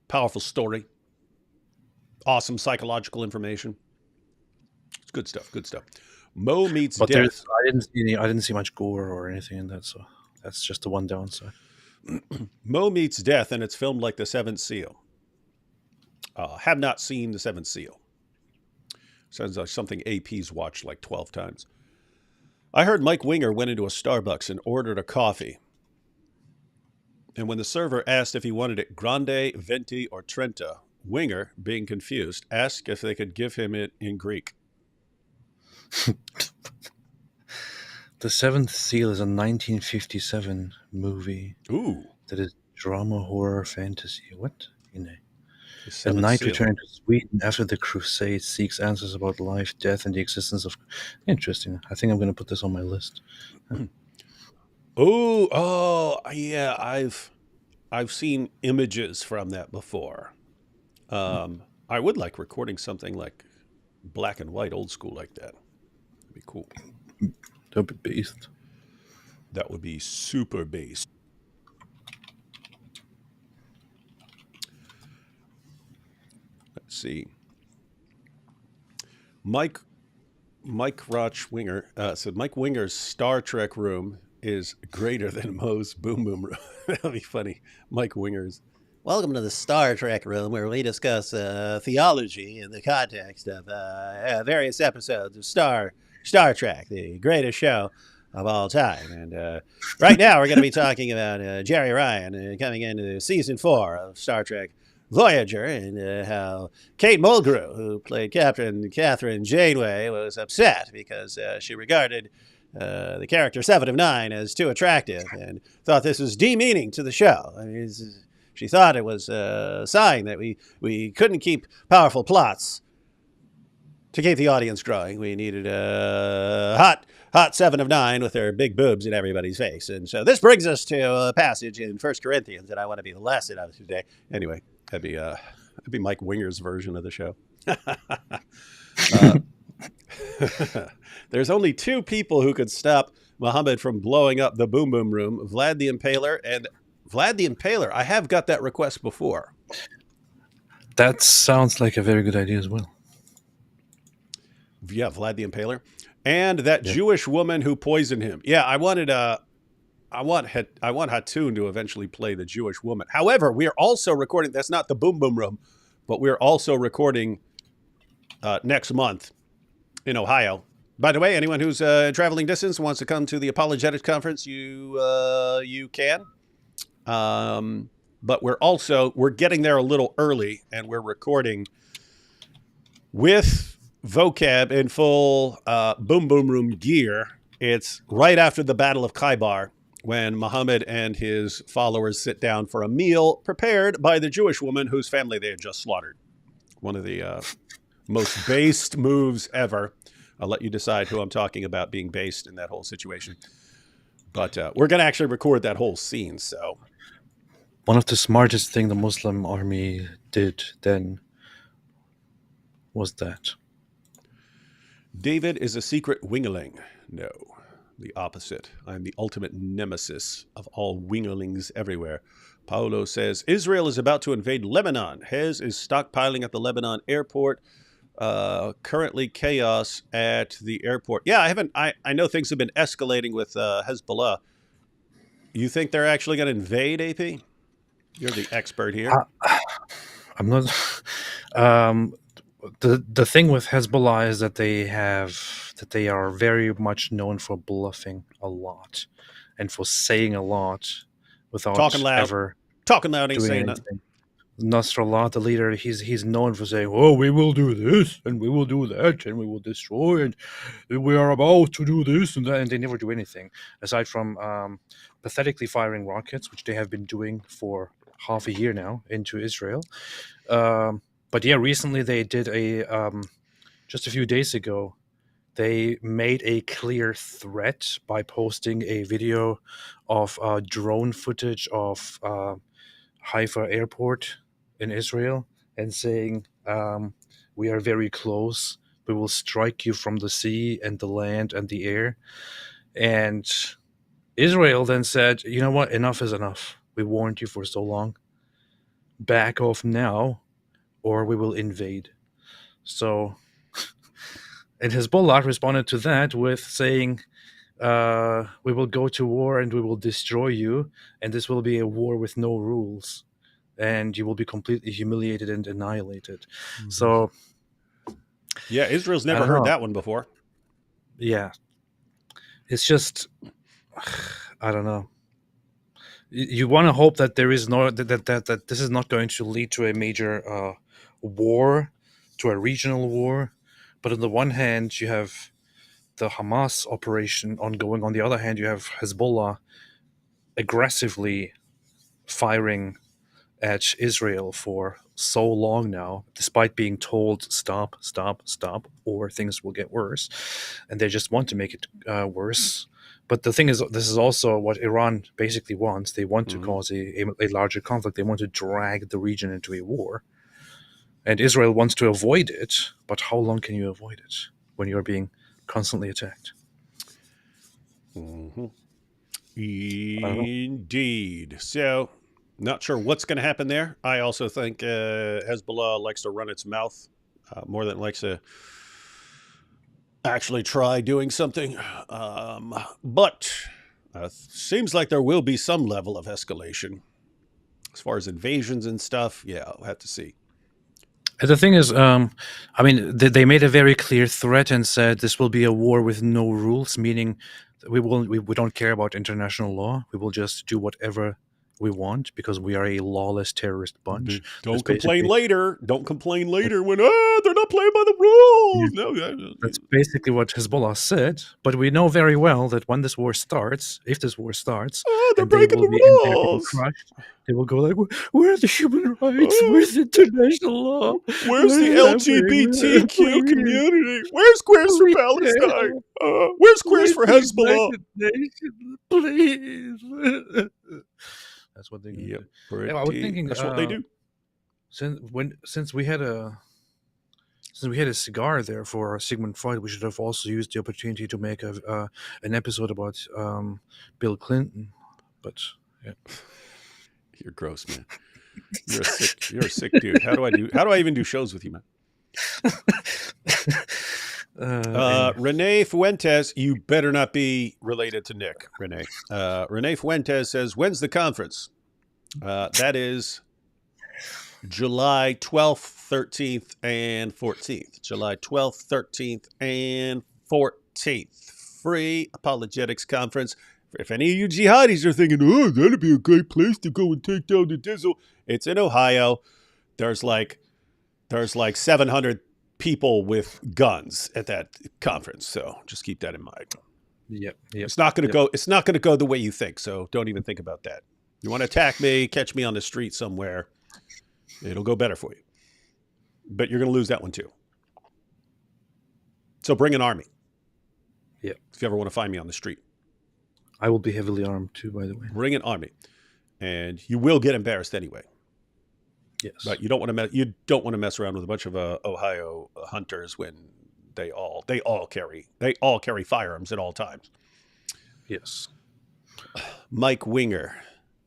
powerful story, awesome psychological information. It's good stuff. Good stuff. Mo meets But death. I didn't see much gore or anything in that, so that's just the one downside. Mo meets death, and it's filmed like The Seventh Seal. Have not seen The Seventh Seal. Sounds like something AP's watched like 12 times. I heard Mike Winger went into a Starbucks and ordered a coffee. And when the server asked if he wanted it grande, venti, or trenta, Winger, being confused, asked if they could give him it in Greek. The Seventh Seal is a 1957 movie Ooh. that is drama, horror, fantasy. What? The A Seventh knight Seal. returning to Sweden after the Crusade seeks answers about life, death, and the existence of. Interesting. I think I'm going to put this on my list. Oh, yeah. I've seen images from that before. I would like recording something like black and white, old school like that. That'd be cool. That'll be beast. That would be super bass. Let's see. Mike Roch Winger said Mike Winger's Star Trek room is greater than Mo's Boom Boom room. That'll be funny. Mike Winger's Welcome to the Star Trek room, where we discuss theology in the context of various episodes of Star Trek, the greatest show of all time. And right now, we're going to be talking about Jerry Ryan coming into season 4 of Star Trek Voyager, and how Kate Mulgrew, who played Captain Catherine Janeway, was upset because she regarded the character 7 of 9 as too attractive and thought this was demeaning to the show. I mean, she thought it was a sign that we couldn't keep powerful plots to keep the audience growing. We needed a hot 7 of 9 with her big boobs in everybody's face. And so this brings us to a passage in 1 Corinthians that I want to be the lesson of today. Anyway, that'd be Mike Winger's version of the show. There's only 2 people who could stop Muhammad from blowing up the Boom Boom Room: Vlad the Impaler and Vlad the Impaler. I have got that request before. That sounds like a very good idea as well. Yeah, Vlad the Impaler, and that Jewish woman who poisoned him. Yeah, I want Hatun to eventually play the Jewish woman. However, we are also recording. That's not the Boom Boom Room, but we're also recording next month in Ohio. By the way, anyone who's traveling distance wants to come to the Apologetics Conference, you can. But we're getting there a little early, and we're recording with vocab in full Boom Boom Room gear. It's right after the Battle of Khaybar, when Muhammad and his followers sit down for a meal prepared by the Jewish woman whose family they had just slaughtered. One of the most based moves ever. I'll let you decide who I'm talking about being based in that whole situation. But we're going to actually record that whole scene, so... One of the smartest thing the Muslim army did then was that. David is a secret wingerling. No, the opposite. I'm the ultimate nemesis of all wingerlings everywhere. Paolo says, Israel is about to invade Lebanon. Hez is stockpiling at the Lebanon airport. Currently chaos at the airport. Yeah, I know things have been escalating with Hezbollah. You think they're actually going to invade, AP? You're the expert here. I'm not. The thing with Hezbollah is that they are very much known for bluffing a lot and for saying a lot without talking loud. ever talking loud, ain't doing saying anything. nothing. Nasrallah, the leader, he's known for saying, "Oh, we will do this and we will do that and we will destroy and we are about to do this and that," and they never do anything aside from pathetically firing rockets, which they have been doing for half a year now into Israel. But yeah, recently they did just a few days ago, they made a clear threat by posting a video of drone footage of Haifa airport in Israel and saying, we are very close. We will strike you from the sea and the land and the air. And Israel then said, you know what? Enough is enough. We warned you for so long. Back off now, or we will invade. So, and Hezbollah responded to that with saying, we will go to war and we will destroy you, and this will be a war with no rules, and you will be completely humiliated and annihilated. Mm-hmm. So, yeah, Israel's never heard that one before. Yeah, it's just, I don't know. You want to hope that there is that this is not going to lead to a major war, to a regional war. But on the one hand, you have the Hamas operation ongoing. On the other hand, you have Hezbollah aggressively firing at Israel for so long now, despite being told stop, or things will get worse. And they just want to make it worse. But the thing is, this is also what Iran basically wants. They want to cause a larger conflict. They want to drag the region into a war. And Israel wants to avoid it. But how long can you avoid it when you're being constantly attacked? Mm-hmm. Indeed. So, not sure what's going to happen there. I also think Hezbollah likes to run its mouth more than it likes to actually try doing something. But seems like there will be some level of escalation. As far as invasions and stuff, yeah, I'll have to see. The thing is, I mean, they made a very clear threat and said this will be a war with no rules, meaning that we don't care about international law. We will just do whatever we want because we are a lawless terrorist bunch. Don't complain later. Don't complain later when they're not playing by the rules. No, that's basically what Hezbollah said. But we know very well that when this war starts, if this war starts, they're and they breaking will the be and they're being rules. crushed, they will go like, "Where are the human rights? Where's international law? Where's the LGBTQ community? Where's squares for Palestine? Where's squares for Hezbollah? Please." That's what they do. Yep, Yeah, I was thinking that's what they do. Since we had a cigar there for Sigmund Freud, we should have also used the opportunity to make an episode about Bill Clinton. But yeah, you're gross, man. You're a sick dude. How do I even do shows with you, man? Renee Fuentes, you better not be related to Nick, Renee. Renee Fuentes says, when's the conference? That is July 12th, 13th, and 14th. July 12th, 13th, and 14th. Free Apologetics Conference. If any of you jihadis are thinking, oh, that'd be a great place to go and take down the Dizzle, it's in Ohio. There's like 700 people with guns at that conference, so just keep that in mind. Yep. It's not going to go. It's not going to go the way you think. So don't even think about that. You want to attack me, catch me on the street somewhere. It'll go better for you, but you're going to lose that one too. So bring an army. Yeah. If you ever want to find me on the street, I will be heavily armed too. By the way, bring an army, and you will get embarrassed anyway. Yes, but you don't want to mess around with a bunch of Ohio hunters when they all carry firearms at all times. Yes. Mike Winger.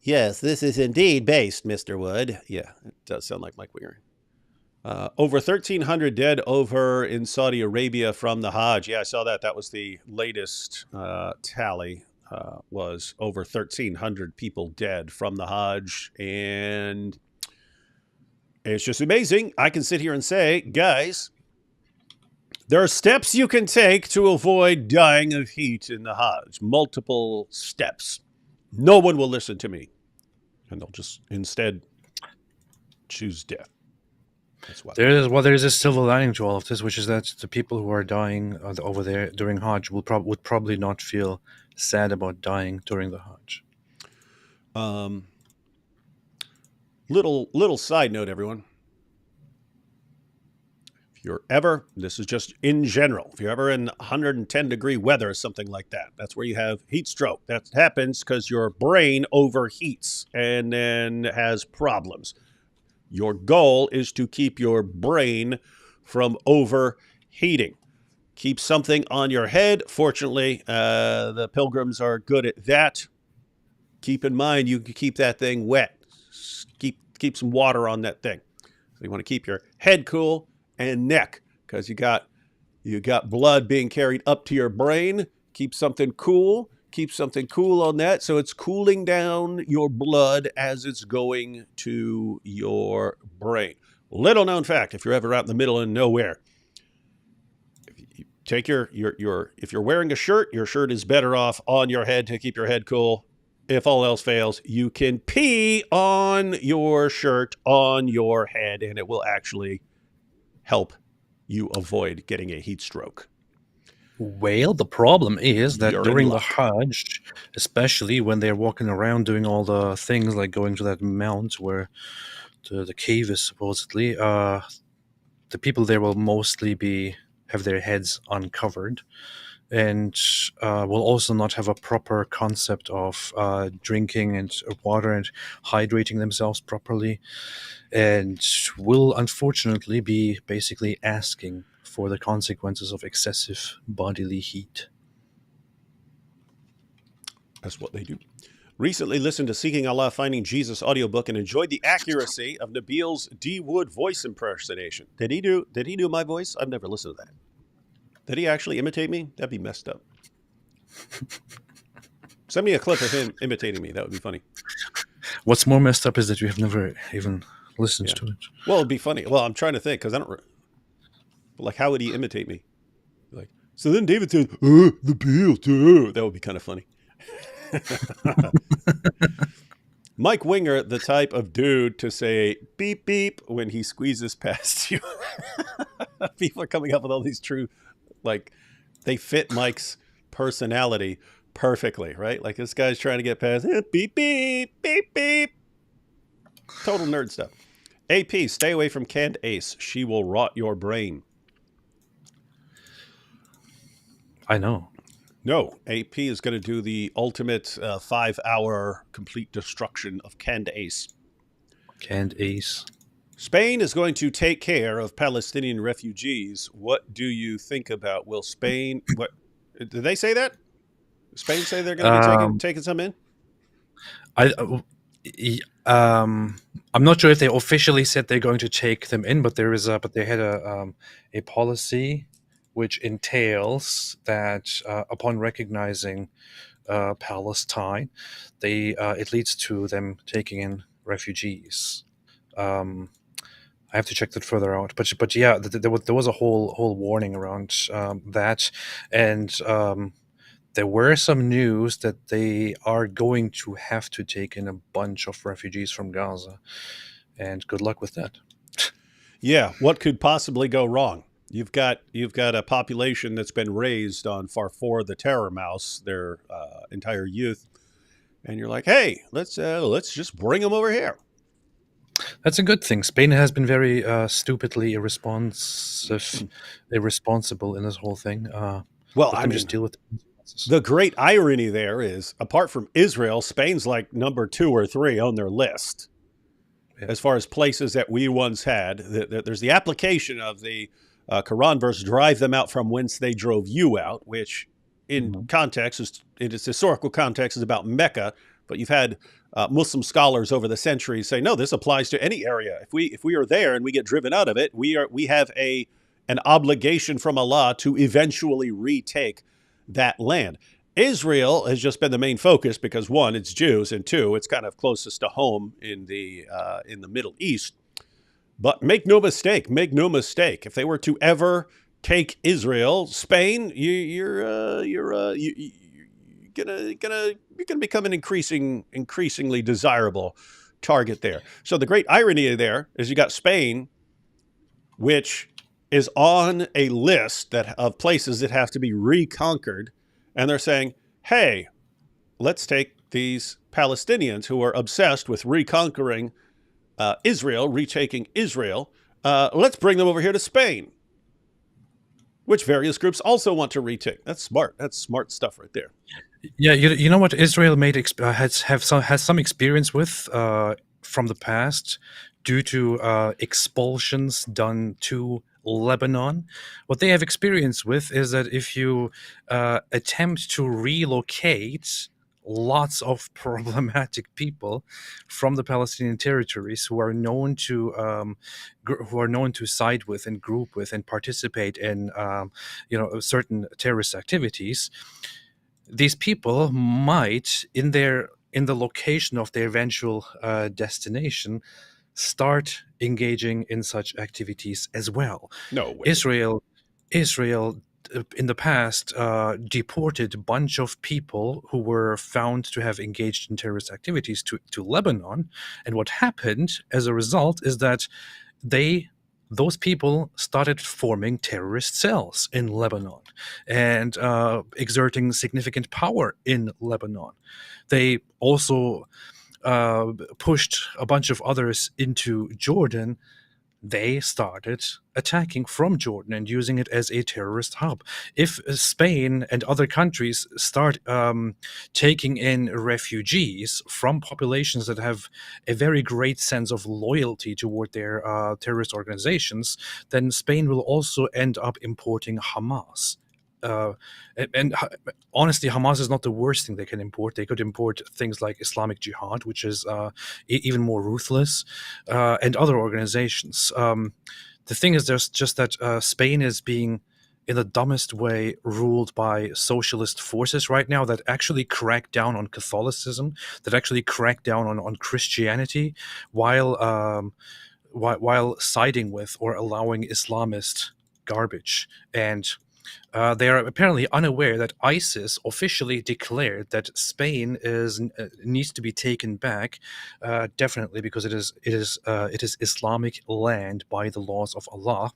Yes, this is indeed based, Mr. Wood. Yeah, it does sound like Mike Winger. Over 1,300 dead over in Saudi Arabia from the Hajj. Yeah, I saw that. That was the latest tally. Was over 1,300 people dead from the Hajj, and it's just amazing. I can sit here and say, guys, there are steps you can take to avoid dying of heat in the Hajj. Multiple steps. No one will listen to me. And they'll just instead choose death. That's why. There's a silver lining to all of this, which is that the people who are dying over there during Hajj would probably not feel sad about dying during the Hajj. Little side note, everyone. If you're ever, this is just in general, if you're ever in 110 degree weather or something like that, that's where you have heat stroke. That happens because your brain overheats and then has problems. Your goal is to keep your brain from overheating. Keep something on your head. Fortunately, the pilgrims are good at that. Keep in mind, you can keep that thing wet. Keep some water on that thing. So you want to keep your head cool and neck because you got blood being carried up to your brain. Keep something cool. Keep something cool on that so it's cooling down your blood as it's going to your brain. Little known fact, if you're ever out in the middle of nowhere, if you take if you're wearing a shirt, your shirt is better off on your head to keep your head cool. If all else fails, you can pee on your shirt on your head, and it will actually help you avoid getting a heat stroke. Well, the problem is that during the Hajj, especially when they're walking around doing all the things like going to that mount where the cave is supposedly, the people there will mostly have their heads uncovered, and will also not have a proper concept of drinking and water and hydrating themselves properly, and will unfortunately be basically asking for the consequences of excessive bodily heat. That's what they do. Recently listened to Seeking Allah, Finding Jesus audiobook and enjoyed the accuracy of Nabil's D. Wood voice impersonation. Did he do my voice? I've never listened to that. Did he actually imitate me? That'd be messed up. Send me a clip of him imitating me. That would be funny. What's more messed up is that you have never even listened Yeah. to it. Well, it'd be funny. Well, I'm trying to think because I don't. Like, how would he imitate me? Like, so then David said, "The Beatles." That would be kind of funny. Mike Winger, the type of dude to say beep beep when he squeezes past you. People are coming up with all these true, like, they fit Mike's personality perfectly, right? Like, this guy's trying to get past beep beep beep beep. Total nerd stuff. AP, stay away from canned ace. She will rot your brain. I know. No, AP is going to do the ultimate 5-hour complete destruction of canned ace. Canned ace. Spain is going to take care of Palestinian refugees. What do you think about? Will Spain? What did they say that? Spain say they're going to be taking some in? I'm not sure if they officially said they're going to take them in, but they had a policy which entails that upon recognizing Palestine, it leads to them taking in refugees. I have to check that further out, but yeah, there was a whole warning around that, and there were some news that they are going to have to take in a bunch of refugees from Gaza, and good luck with that. Yeah, what could possibly go wrong? You've got a population that's been raised on Farfour the Terror Mouse their entire youth, and you're like, hey, let's just bring them over here. That's a good thing. Spain has been very stupidly irresponsible in this whole thing. Well, let them just deal with it. The great irony there is, apart from Israel, Spain's like number 2 or 3 on their list. Yeah. As far as places that we once had. There's the application of the Quran verse, drive them out from whence they drove you out, which in context, in its historical context, is about Mecca. But you've had Muslim scholars over the centuries say, no, this applies to any area. If we are there and we get driven out of it, we have an obligation from Allah to eventually retake that land. Israel has just been the main focus because 1, it's Jews, and 2, it's kind of closest to home in the Middle East. But make no mistake, if they were to ever take Israel, Spain, you're gonna become an increasingly desirable target there. So the great irony there is you got Spain, which is on a list of places that have to be reconquered, and they're saying, hey, let's take these Palestinians who are obsessed with reconquering Israel, retaking Israel, let's bring them over here to Spain, which various groups also want to retake. That's smart. That's smart stuff right there. Yeah, you know what Israel has some experience with from the past due to expulsions done to Lebanon. What they have experience with is that if you attempt to relocate lots of problematic people from the Palestinian territories who are known to side with and group with and participate in certain terrorist activities, these people might in the location of their eventual destination start engaging in such activities as well. No way. Israel in the past deported a bunch of people who were found to have engaged in terrorist activities to Lebanon, and what happened as a result is that those people started forming terrorist cells in Lebanon and exerting significant power in Lebanon. They also pushed a bunch of others into Jordan. They started attacking from Jordan and using it as a terrorist hub. If Spain and other countries start taking in refugees from populations that have a very great sense of loyalty toward their terrorist organizations, then Spain will also end up importing Hamas. And honestly, Hamas is not the worst thing they can import. They could import things like Islamic Jihad, which is even more ruthless, and other organizations. The thing is, there's just that Spain is being in the dumbest way ruled by socialist forces right now that actually crack down on Catholicism, that actually crack down on Christianity, while while siding with or allowing Islamist garbage. And they are apparently unaware that ISIS officially declared that Spain needs to be taken back, definitely because it is Islamic land by the laws of Allah,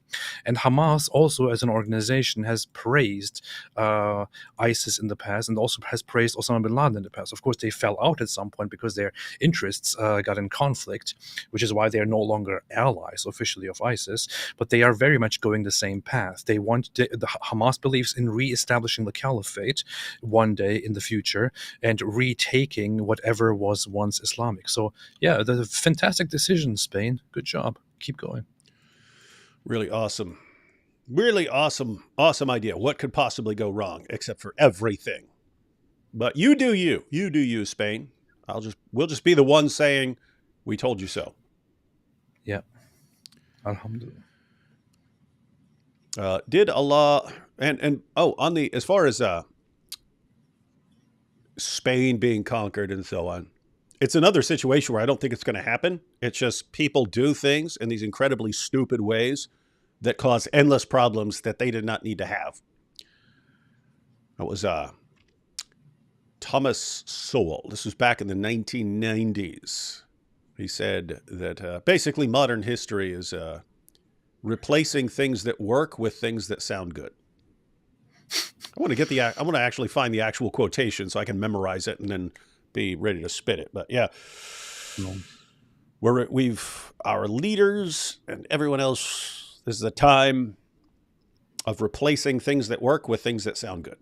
and Hamas also as an organization has praised ISIS in the past and also has praised Osama bin Laden in the past. Of course, they fell out at some point because their interests got in conflict, which is why they are no longer allies officially of ISIS. But they are very much going the same path. They want the Hamas believes in re-establishing the caliphate one day in the future and retaking whatever was once Islamic. So yeah, the fantastic decision, Spain. Good job. Keep going. Really awesome. Really awesome idea. What could possibly go wrong except for everything? But you do you, Spain. We'll just be the one saying, we told you so. Yeah. Alhamdulillah. Did Allah and on the as far as Spain being conquered and so on, it's another situation where I don't think it's going to happen. It's just people do things in these incredibly stupid ways that cause endless problems that they did not need to have. It was Thomas Sowell. This was back in the 1990s. He said that basically modern history is replacing things that work with things that sound good. I want to actually find the actual quotation so I can memorize it and then be ready to spit it. But yeah, our leaders and everyone else, this is a time of replacing things that work with things that sound good.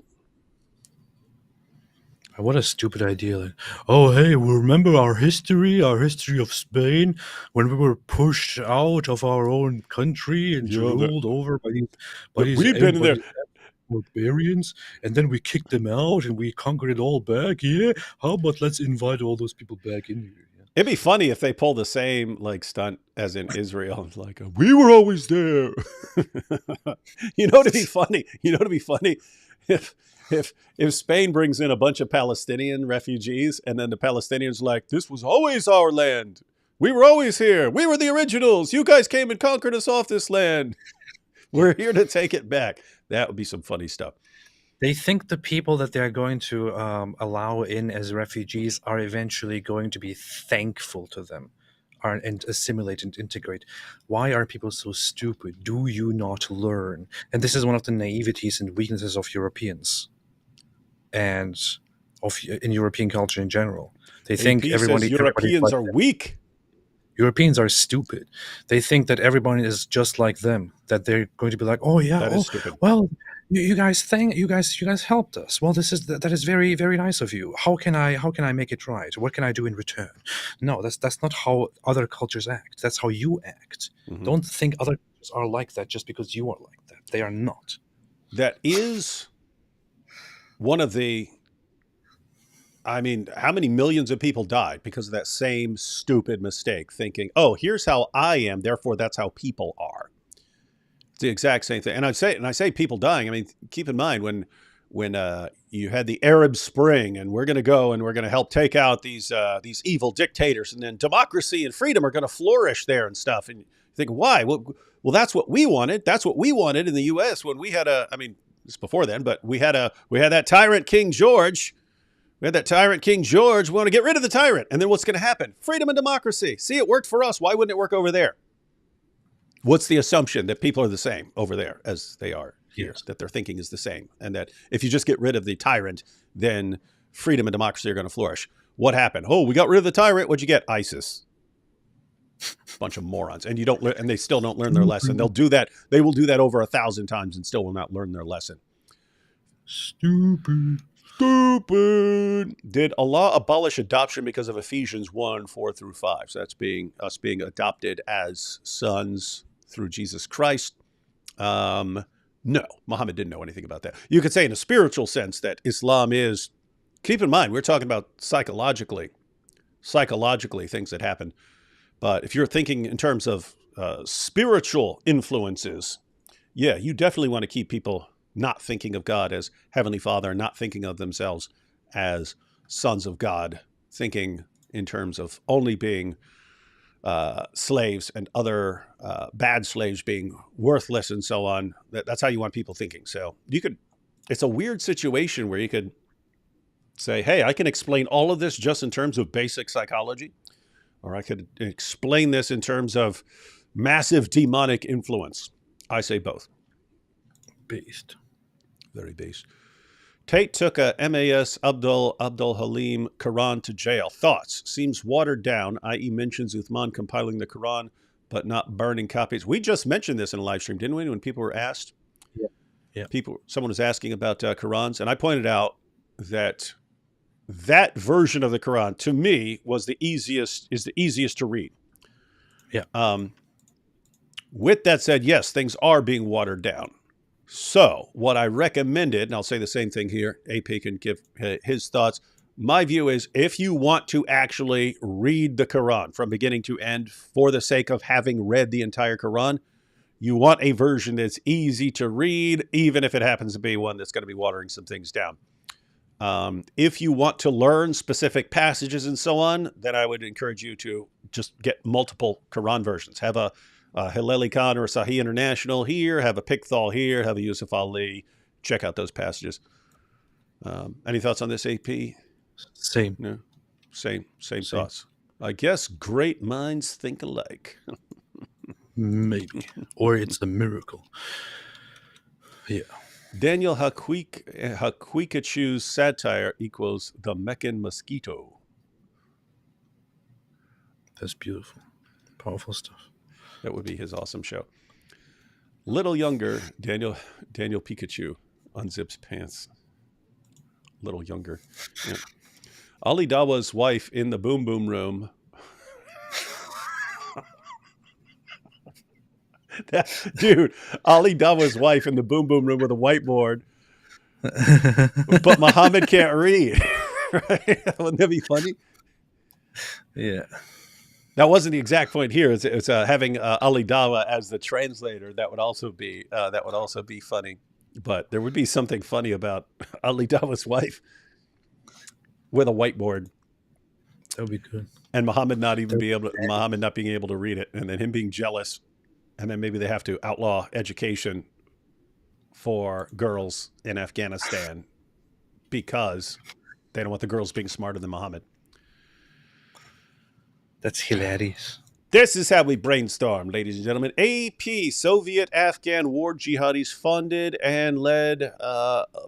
What a stupid idea. Like, oh, hey, remember our history of Spain, when we were pushed out of our own country and ruled over by these barbarians, and then we kicked them out and we conquered it all back. Yeah, how about let's invite all those people back in here? Yeah. It'd be funny if they pull the same stunt as in Israel, like we were always there. You know, to be funny. If Spain brings in a bunch of Palestinian refugees and then the Palestinians are like, this was always our land. We were always here. We were the originals. You guys came and conquered us off this land. We're here to take it back. That would be some funny stuff. They think the people that they're going to allow in as refugees are eventually going to be thankful to them and assimilate and integrate. Why are people so stupid? Do you not learn? And this is one of the naiveties and weaknesses of Europeans and in European culture in general. They think Europeans are weak. Europeans are stupid. They think that everybody is just like them. That they're going to be like, oh yeah, that is stupid. Well, you guys helped us. Well, that is very, very nice of you. How can I make it right? What can I do in return? No, that's not how other cultures act. That's how you act. Mm-hmm. Don't think other cultures are like that just because you are like that. They are not. That is one of the. I mean, how many millions of people died because of that same stupid mistake, thinking, oh, here's how I am, therefore that's how people are. It's the exact same thing. And I say people dying, I mean, keep in mind when you had the Arab Spring and we're going to go and we're going to help take out these evil dictators, and then democracy and freedom are going to flourish there and stuff. And you think, why? Well, that's what we wanted. That's what we wanted in the U.S. when we had it's before then, but we had that tyrant King George. We had that tyrant King George. We want to get rid of the tyrant. And then what's going to happen? Freedom and democracy. See, it worked for us. Why wouldn't it work over there? What's the assumption? That people are the same over there as they are here, yes. That their thinking is the same. And that if you just get rid of the tyrant, then freedom and democracy are going to flourish. What happened? Oh, we got rid of the tyrant. What'd you get? ISIS. Bunch of morons. And and they still don't learn their lesson. They'll do that. They will do that over 1,000 times and still will not learn their lesson. Stupid. Did Allah abolish adoption because of Ephesians 1:4-5? So that's us being adopted as sons through Jesus Christ. No, Muhammad didn't know anything about that. You could say in a spiritual sense that Islam is, keep in mind, we're talking about psychologically things that happen. But if you're thinking in terms of spiritual influences, yeah, you definitely want to keep people not thinking of God as Heavenly Father, not thinking of themselves as sons of God, thinking in terms of only being slaves and other bad slaves being worthless and so on. That's how you want people thinking. So it's a weird situation where you could say, hey, I can explain all of this just in terms of basic psychology, or I could explain this in terms of massive demonic influence. I say both. Based. Very based. Tate took a MAS Abdul Halim Quran to jail. Thoughts? Seems watered down, i.e. mentions Uthman compiling the Quran, but not burning copies. We just mentioned this in a live stream, didn't we? When people were asked, someone was asking about Qurans, and I pointed out that version of the Quran to me is the easiest to read. Yeah. With that said, yes, things are being watered down. So what I recommended, and I'll say the same thing here, AP can give his thoughts. My view is if you want to actually read the Quran from beginning to end for the sake of having read the entire Quran, you want a version that's easy to read, even if it happens to be one that's going to be watering some things down. If you want to learn specific passages and so on, then I would encourage you to just get multiple Quran versions. Have a Hilali Khan or a Sahih International here, have a Pickthall here, have a Yusuf Ali. Check out those passages. Any thoughts on this, AP? Same. No? Same thoughts. I guess great minds think alike. Maybe. Or it's a miracle. Yeah. Daniel Hakwikachu's satire equals the Meccan mosquito. That's beautiful. Powerful stuff. That would be his awesome show. Little younger, Daniel Pikachu unzips pants. Little younger. Yeah. Ali Dawa's wife in the boom boom room. Dude, Ali Dawa's wife in the boom boom room with a whiteboard. But Muhammad can't read. Right? Wouldn't that be funny? Yeah. That wasn't the exact point here. It's having Ali Dawa as the translator. That would also be funny. But there would be something funny about Ali Dawa's wife with a whiteboard. That would be good. And Muhammad not being able to read it, and then him being jealous, and then maybe they have to outlaw education for girls in Afghanistan because they don't want the girls being smarter than Muhammad. That's hilarious. This is how we brainstorm, ladies and gentlemen. AP, Soviet-Afghan war jihadis funded and led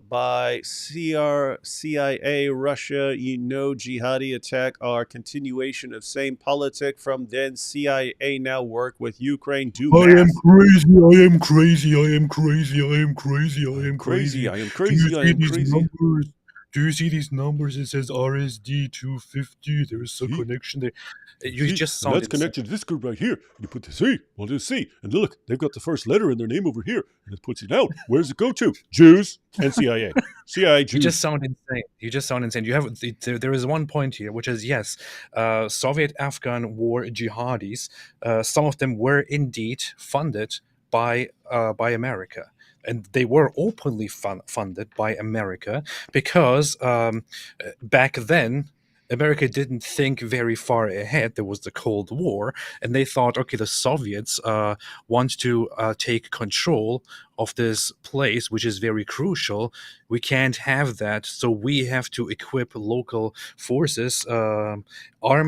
by CIA, Russia. Jihadi attack are continuation of same politic from then. CIA now work with Ukraine. I am crazy. I am crazy. I am crazy. I am crazy. I am crazy. crazy. I am crazy. I am crazy. Numbers? Do you see these numbers? It says RSD 250. There is a connection there. You just sound that's connected to this group right here. You put the C, well, do C, and look, they've got the first letter in their name over here, and it puts it out. Where does it go to? Jews and CIA. CIA, Jews. You just sound insane. You have there is one point here, which is yes, Soviet-Afghan war jihadis. Some of them were indeed funded by America. And they were openly funded by America because back then, America didn't think very far ahead. There was the Cold War, and they thought, okay, the Soviets want to take control of this place, which is very crucial. We can't have that, so we have to equip local forces, arm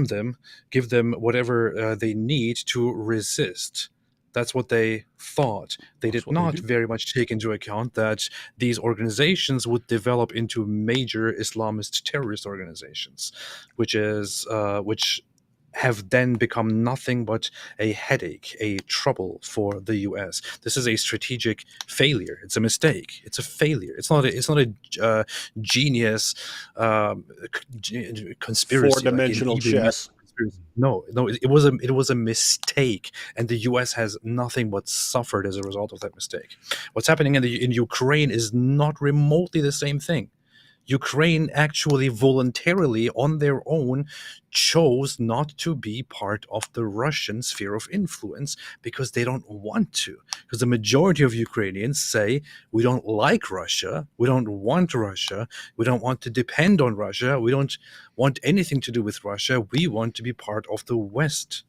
them, give them whatever they need to resist. That's what they thought. They did not very much take into account that these organizations would develop into major Islamist terrorist organizations, which have then become nothing but a headache, a trouble for the U.S. This is a strategic failure. It's a mistake. It's a failure. It's not a genius conspiracy. Four-dimensional chess. No, it was a mistake, and the U.S. has nothing but suffered as a result of that mistake. What's happening in Ukraine is not remotely the same thing. Ukraine actually voluntarily on their own chose not to be part of the Russian sphere of influence because they don't want to. Because the majority of Ukrainians say, we don't like Russia, we don't want Russia, we don't want to depend on Russia, we don't want anything to do with Russia, we want to be part of the West.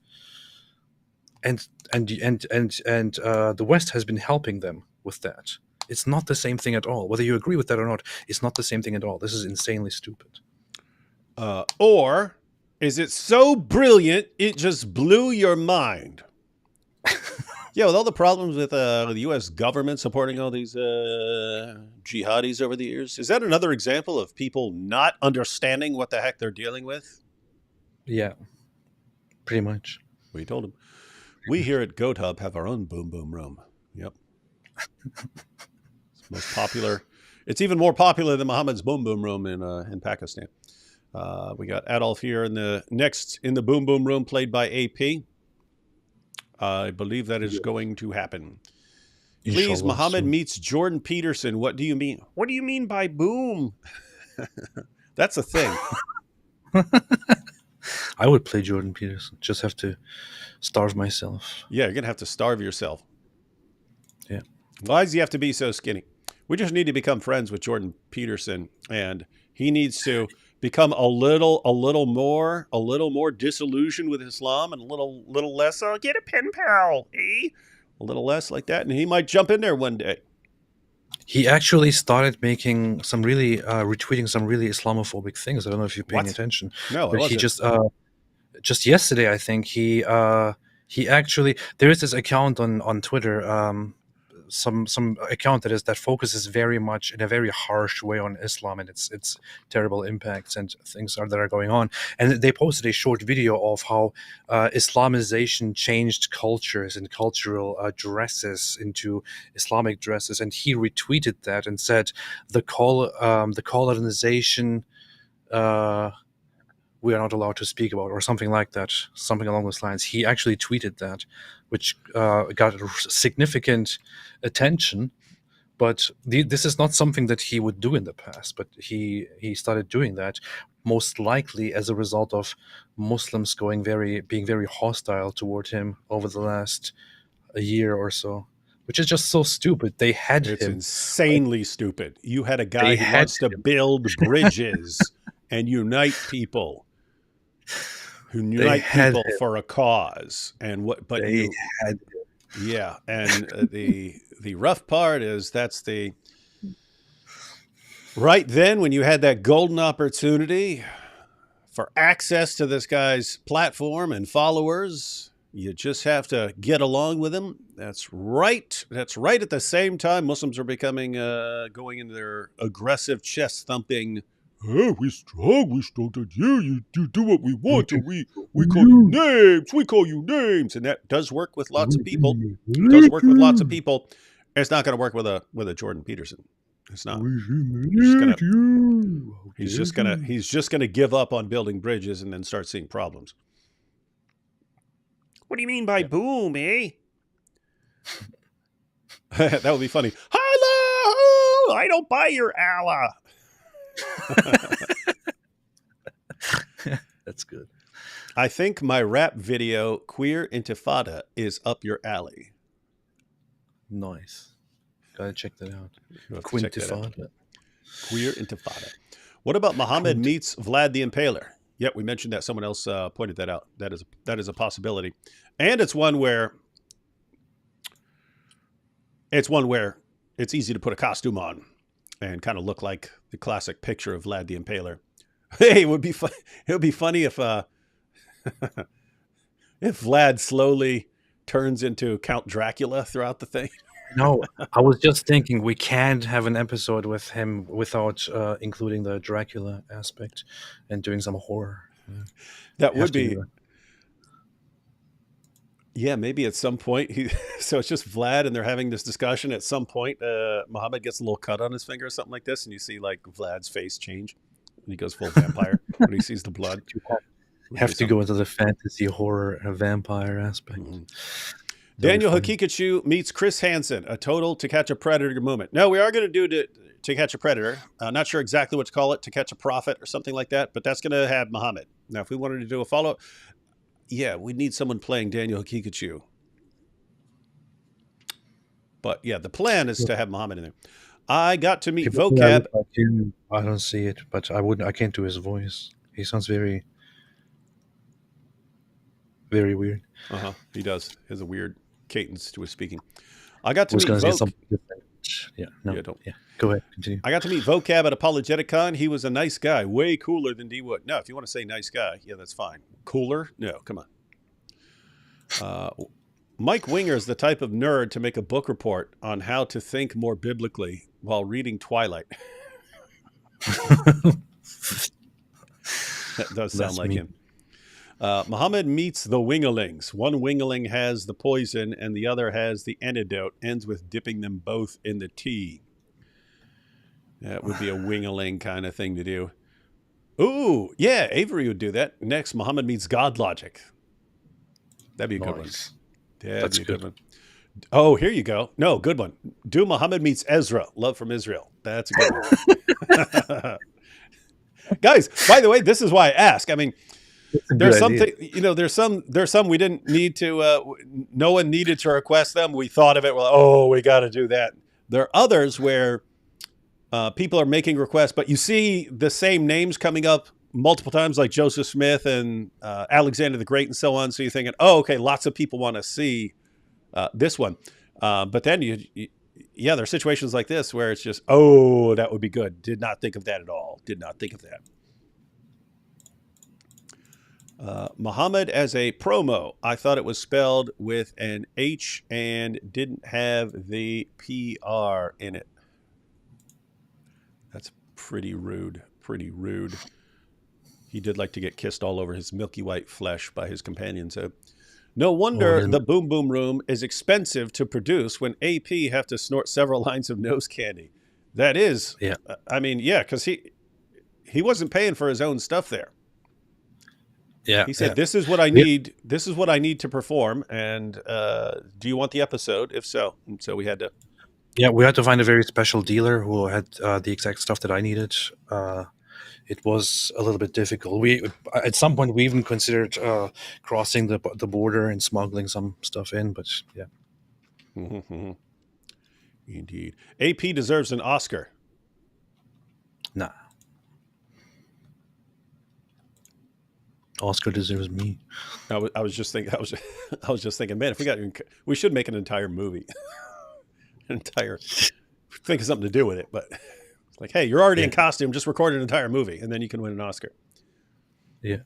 And the West has been helping them with that. It's not the same thing at all. Whether you agree with that or not, it's not the same thing at all. This is insanely stupid. Or is it so brilliant it just blew your mind? Yeah, with all the problems with the U.S. government supporting all these jihadis over the years, is that another example of people not understanding what the heck they're dealing with? Yeah, pretty much. We told them. We here at Goat Hub have our own boom boom room. Yep. It's most popular. It's even more popular than Muhammad's boom boom room in Pakistan. We got Adolf here in the boom boom room, played by AP. I believe that is going to happen. Please, Inshallah, Muhammad soon. meets Jordan Peterson. What do you mean? What do you mean by boom? That's a thing. I would play Jordan Peterson. Just have to starve myself. Yeah, you're going to have to starve yourself. Yeah. Why does he have to be so skinny? We just need to become friends with Jordan Peterson, and he needs to become a little more disillusioned with Islam, and a little less, oh, get a pen pal, eh? A little less like that, and he might jump in there one day. He actually started making some really, retweeting some really Islamophobic things. I don't know if you're paying What? attention. No, I But he wasn't. just yesterday, I think he actually, there is this account on Twitter, some account that focuses very much in a very harsh way on Islam and its terrible impacts and things that are going on. And they posted a short video of how Islamization changed cultures and cultural dresses into Islamic dresses. And he retweeted that and said the colonization. We are not allowed to speak about, or something like that, something along those lines. He actually tweeted that, which got significant attention. But this is not something that he would do in the past. But he started doing that, most likely as a result of Muslims being very hostile toward him over the last a year or so, which is just so stupid. They had It's him. insanely stupid. You had a guy They who had wants to him. build bridges and unite people. Who unite had people him. for a cause, and what? But They you, had yeah, and the rough part is that's the right then when you had that golden opportunity for access to this guy's platform and followers, you just have to get along with him. That's right. That's right. At the same time, Muslims are becoming going into their aggressive chest thumping. Oh, we're strong. We strong to you. You do what we want. And we call you names. We call you names. And that does work with lots of people. It does work with lots of people. It's not going to work with a Jordan Peterson. It's not. He's just gonna give up on building bridges and then start seeing problems. What do you mean by boom, eh? That would be funny. Hello! I don't buy your Allah. That's good. I think my rap video, Queer Intifada, is up your alley. Nice. Gotta check that out. You'll have to check that out. Quintifada. Queer Intifada. What about Muhammad meets Vlad the Impaler? Yeah, we mentioned that. Someone else pointed that out. That is a possibility. And it's one where it's easy to put a costume on and kind of look like the classic picture of Vlad the Impaler. Hey, it would be fun. It would be funny if if Vlad slowly turns into Count Dracula throughout the thing. No, I was just thinking we can't have an episode with him without including the Dracula aspect and doing some horror. That Have would to be. do that. Yeah, maybe at some point so it's just Vlad and they're having this discussion. At some point, Muhammad gets a little cut on his finger or something like this, and you see like Vlad's face change when he goes full vampire when he sees the blood. Have to go into the fantasy horror vampire aspect. Mm-hmm. Daniel Hakikachu meets Chris Hansen, a total To Catch a Predator moment. No, we are going to do To Catch a Predator. Not sure exactly what to call it, To Catch a Prophet or something like that, but that's going to have Muhammad. Now, if we wanted to do a follow-up, yeah, we'd need someone playing Daniel Kikachu. But yeah, the plan is to have Muhammad in there. I got to meet People think I Vocab. look like him. I don't see it, but I wouldn't. I can't do his voice. He sounds very, very weird. He does. He has a weird cadence to his speaking. I got I to was meet going to say Voc. something different. Yeah, no. Yeah, don't. Yeah, go ahead. Continue. I got to meet Vocab at Apologeticon. He was a nice guy, way cooler than D Wood. No, if you want to say nice guy, yeah, that's fine. Cooler? No, come on. Mike Winger is the type of nerd to make a book report on how to think more biblically while reading Twilight. That does sound That's like me. him. Muhammad meets the Wingalings. One Wingaling has the poison and the other has the antidote. Ends with dipping them both in the tea. That would be a Wingaling kind of thing to do. Ooh, yeah, Avery would do that. Next, Muhammad meets God Logic. That'd be a good one. Nice. That'd That's be a good good. one. Oh, here you go. No, good one. Do Muhammad meets Ezra. Love from Israel. That's a good one. Guys, by the way, this is why I ask. I mean, That's a there's good idea. something, there's some we didn't need to, no one needed to request them. We thought of it. We're like, oh, we got to do that. There are others where people are making requests, but you see the same names coming up multiple times, like Joseph Smith and Alexander the Great and so on. So you're thinking, oh, okay, lots of people want to see this one. But then there are situations like this where it's just, oh, that would be good. Did not think of that at all. Did not think of that. Muhammad as a promo. I thought it was spelled with an H and didn't have the PR in it. That's pretty rude. Pretty rude. He did like to get kissed all over his milky white flesh by his companions. So no wonder the Boom Boom Room is expensive to produce when AP have to snort several lines of nose candy. That is, Yeah. I mean, yeah, because he wasn't paying for his own stuff there. Yeah. He said, yeah. "This is what I need. This is what I need to perform. And do you want the episode? If so." And so we had to. Yeah, we had to find a very special dealer who had the exact stuff that I needed. It was a little bit difficult. We at some point we even considered crossing the border and smuggling some stuff in, but yeah. Mm-hmm. Indeed, AP deserves an Oscar. Nah. Oscar deserves me. I was just thinking. I was just thinking, man, if we should make an entire movie. Think of something to do with it, but it's like, hey, you're already in costume, just record an entire movie and then you can win an Oscar. Yeah.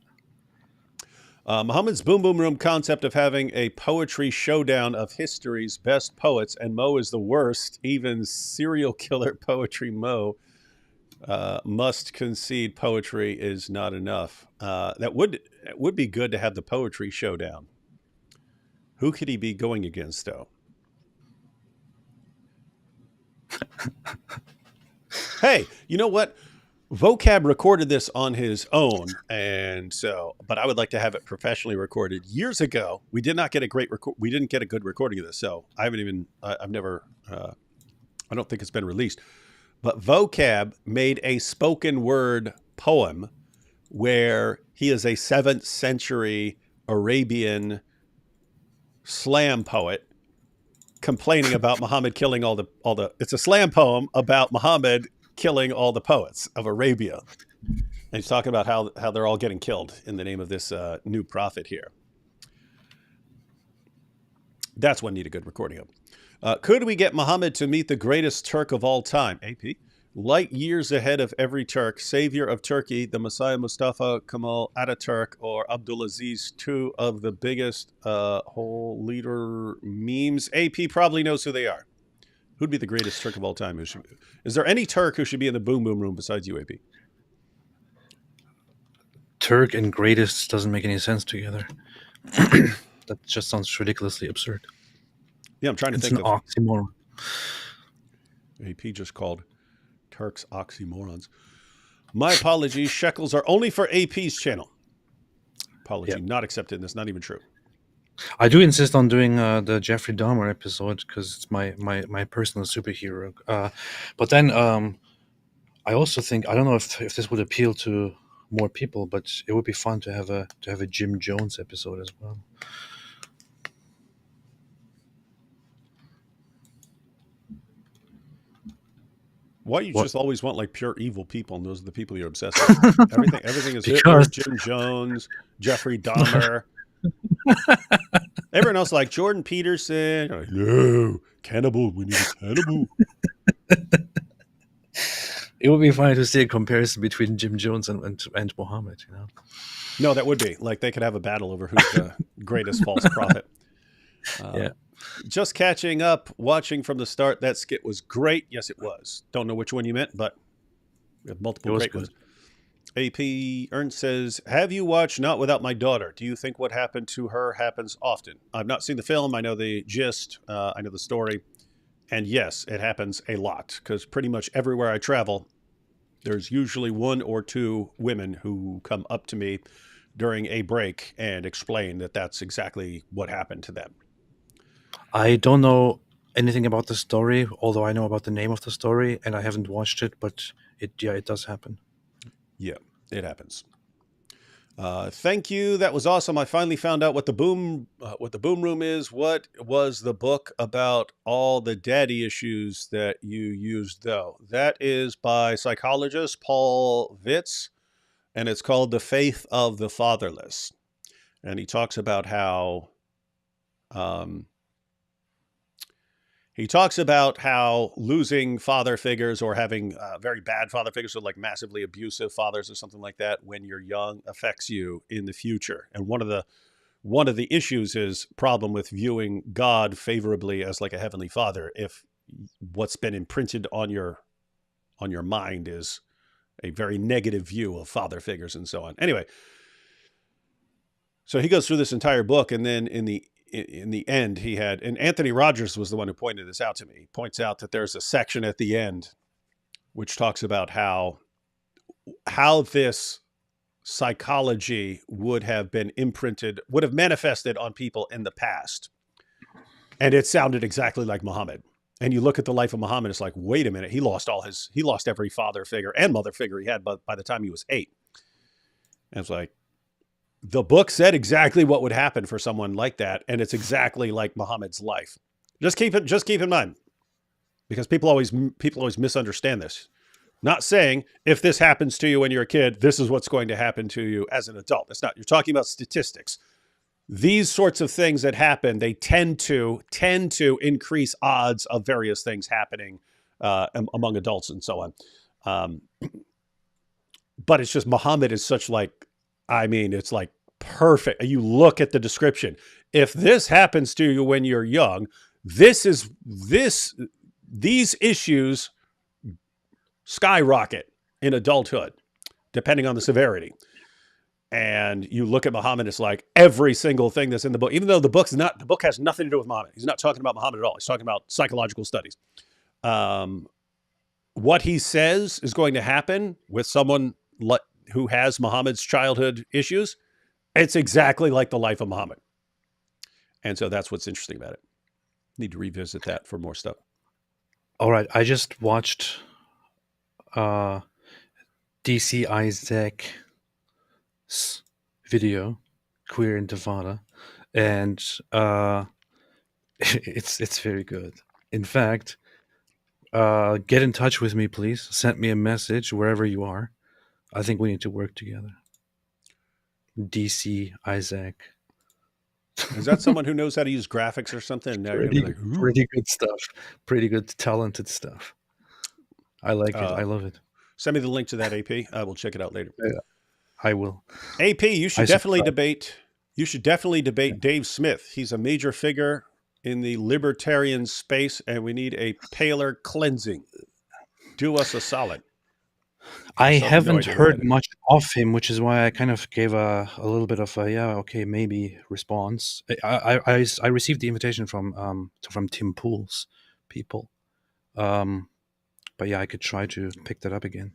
Muhammad's Boom Boom Room concept of having a poetry showdown of history's best poets, and Mo is the worst. Even serial killer poetry Mo must concede poetry is not enough. That would be good to have the poetry showdown. Who could he be going against, though? Hey, you know what? Vocab recorded this on his own, and so, but I would like to have it professionally recorded. Years ago, we did not get a we didn't get a good recording of this, so I don't think it's been released. But Vocab made a spoken word poem where he is a 7th century Arabian slam poet complaining about Muhammad killing all the it's a slam poem about Muhammad killing all the poets of Arabia. And he's talking about how they're all getting killed in the name of this new prophet here. That's one need a good recording of. Could we get Muhammad to meet the greatest Turk of all time? AP? Light years ahead of every Turk, savior of Turkey, the Messiah Mustafa Kemal Ataturk, or Abdulaziz, two of the biggest whole leader memes. AP probably knows who they are. Who'd be the greatest Turk of all time? Is there any Turk who should be in the Boom Boom Room besides you, AP? Turk and greatest doesn't make any sense together. That just sounds ridiculously absurd. Yeah, I'm trying to It's think an of. oxymoron. AP just called Turks oxymorons. My apologies. Shekels are only for AP's channel. Apology not accepted. That's not even true. I do insist on doing the Jeffrey Dahmer episode because it's my personal superhero. But then I also think I don't know if this would appeal to more people, but it would be fun to have a Jim Jones episode as well. Why you What? just always want like pure evil people, and those are the people you're obsessed with? Everything is Hitler, Because Jim Jones, Jeffrey Dahmer. Everyone else like Jordan Peterson. Like, no, cannibal. We need a cannibal. it would be fun to see a comparison between Jim Jones and Muhammad. You know. No, that would be like they could have a battle over who's the greatest false prophet. Yeah. Just catching up, watching from the start. That skit was great. Yes, it was. Don't know which one you meant, but we have multiple great ones. AP Ernst says, have you watched Not Without My Daughter? Do you think what happened to her happens often? I've not seen the film. I know the gist. I know the story. And yes, it happens a lot because pretty much everywhere I travel, there's usually one or two women who come up to me during a break and explain that that's exactly what happened to them. I don't know anything about the story, although I know about the name of the story, and I haven't watched it. But it does happen. Yeah, it happens. Thank you. That was awesome. I finally found out what the boom room is. What was the book about all the daddy issues that you used, though? That is by psychologist Paul Vitz, and it's called The Faith of the Fatherless. And he talks about how losing father figures or having very bad father figures, so like massively abusive fathers or something like that, when you're young, affects you in the future. And one of the issues is problem with viewing God favorably as like a heavenly father if what's been imprinted on your mind is a very negative view of father figures and so on. Anyway, so he goes through this entire book, and then in the end, and Anthony Rogers was the one who pointed this out to me. He points out that there's a section at the end which talks about how this psychology would have manifested on people in the past. And it sounded exactly like Muhammad. And you look at the life of Muhammad, it's like, wait a minute, he lost every father figure and mother figure he had by the time he was 8. And it's like, the book said exactly what would happen for someone like that, and it's exactly like Muhammad's life. Just keep in mind, because people always misunderstand this. Not saying if this happens to you when you're a kid, this is what's going to happen to you as an adult. That's not. You're talking about statistics. These sorts of things that happen, they tend to increase odds of various things happening among adults and so on. But it's just Muhammad is such like. I mean, it's like perfect. You look at the description. If this happens to you when you're young, these issues skyrocket in adulthood, depending on the severity. And you look at Muhammad, it's like every single thing that's in the book, even though the book has nothing to do with Muhammad. He's not talking about Muhammad at all. He's talking about psychological studies. What he says is going to happen with someone who has Muhammad's childhood issues, it's exactly like the life of Muhammad. And so that's what's interesting about it. Need to revisit that for more stuff. All right. I just watched DC Isaac's video, Queer Intifada, and it's very good. In fact, get in touch with me, please. Send me a message wherever you are. I think we need to work together. DC Isaac. Is that someone who knows how to use graphics or something? Now pretty good stuff. Pretty good, talented stuff. I like it. I love it. Send me the link to that, AP. I will check it out later. Yeah, I will. AP, you should definitely debate Dave Smith. He's a major figure in the libertarian space, and we need a paler cleansing. Do us a solid. I haven't heard much of him, which is why I kind of gave a little bit of a maybe response. I received the invitation from Tim Pool's people, but yeah, I could try to pick that up again.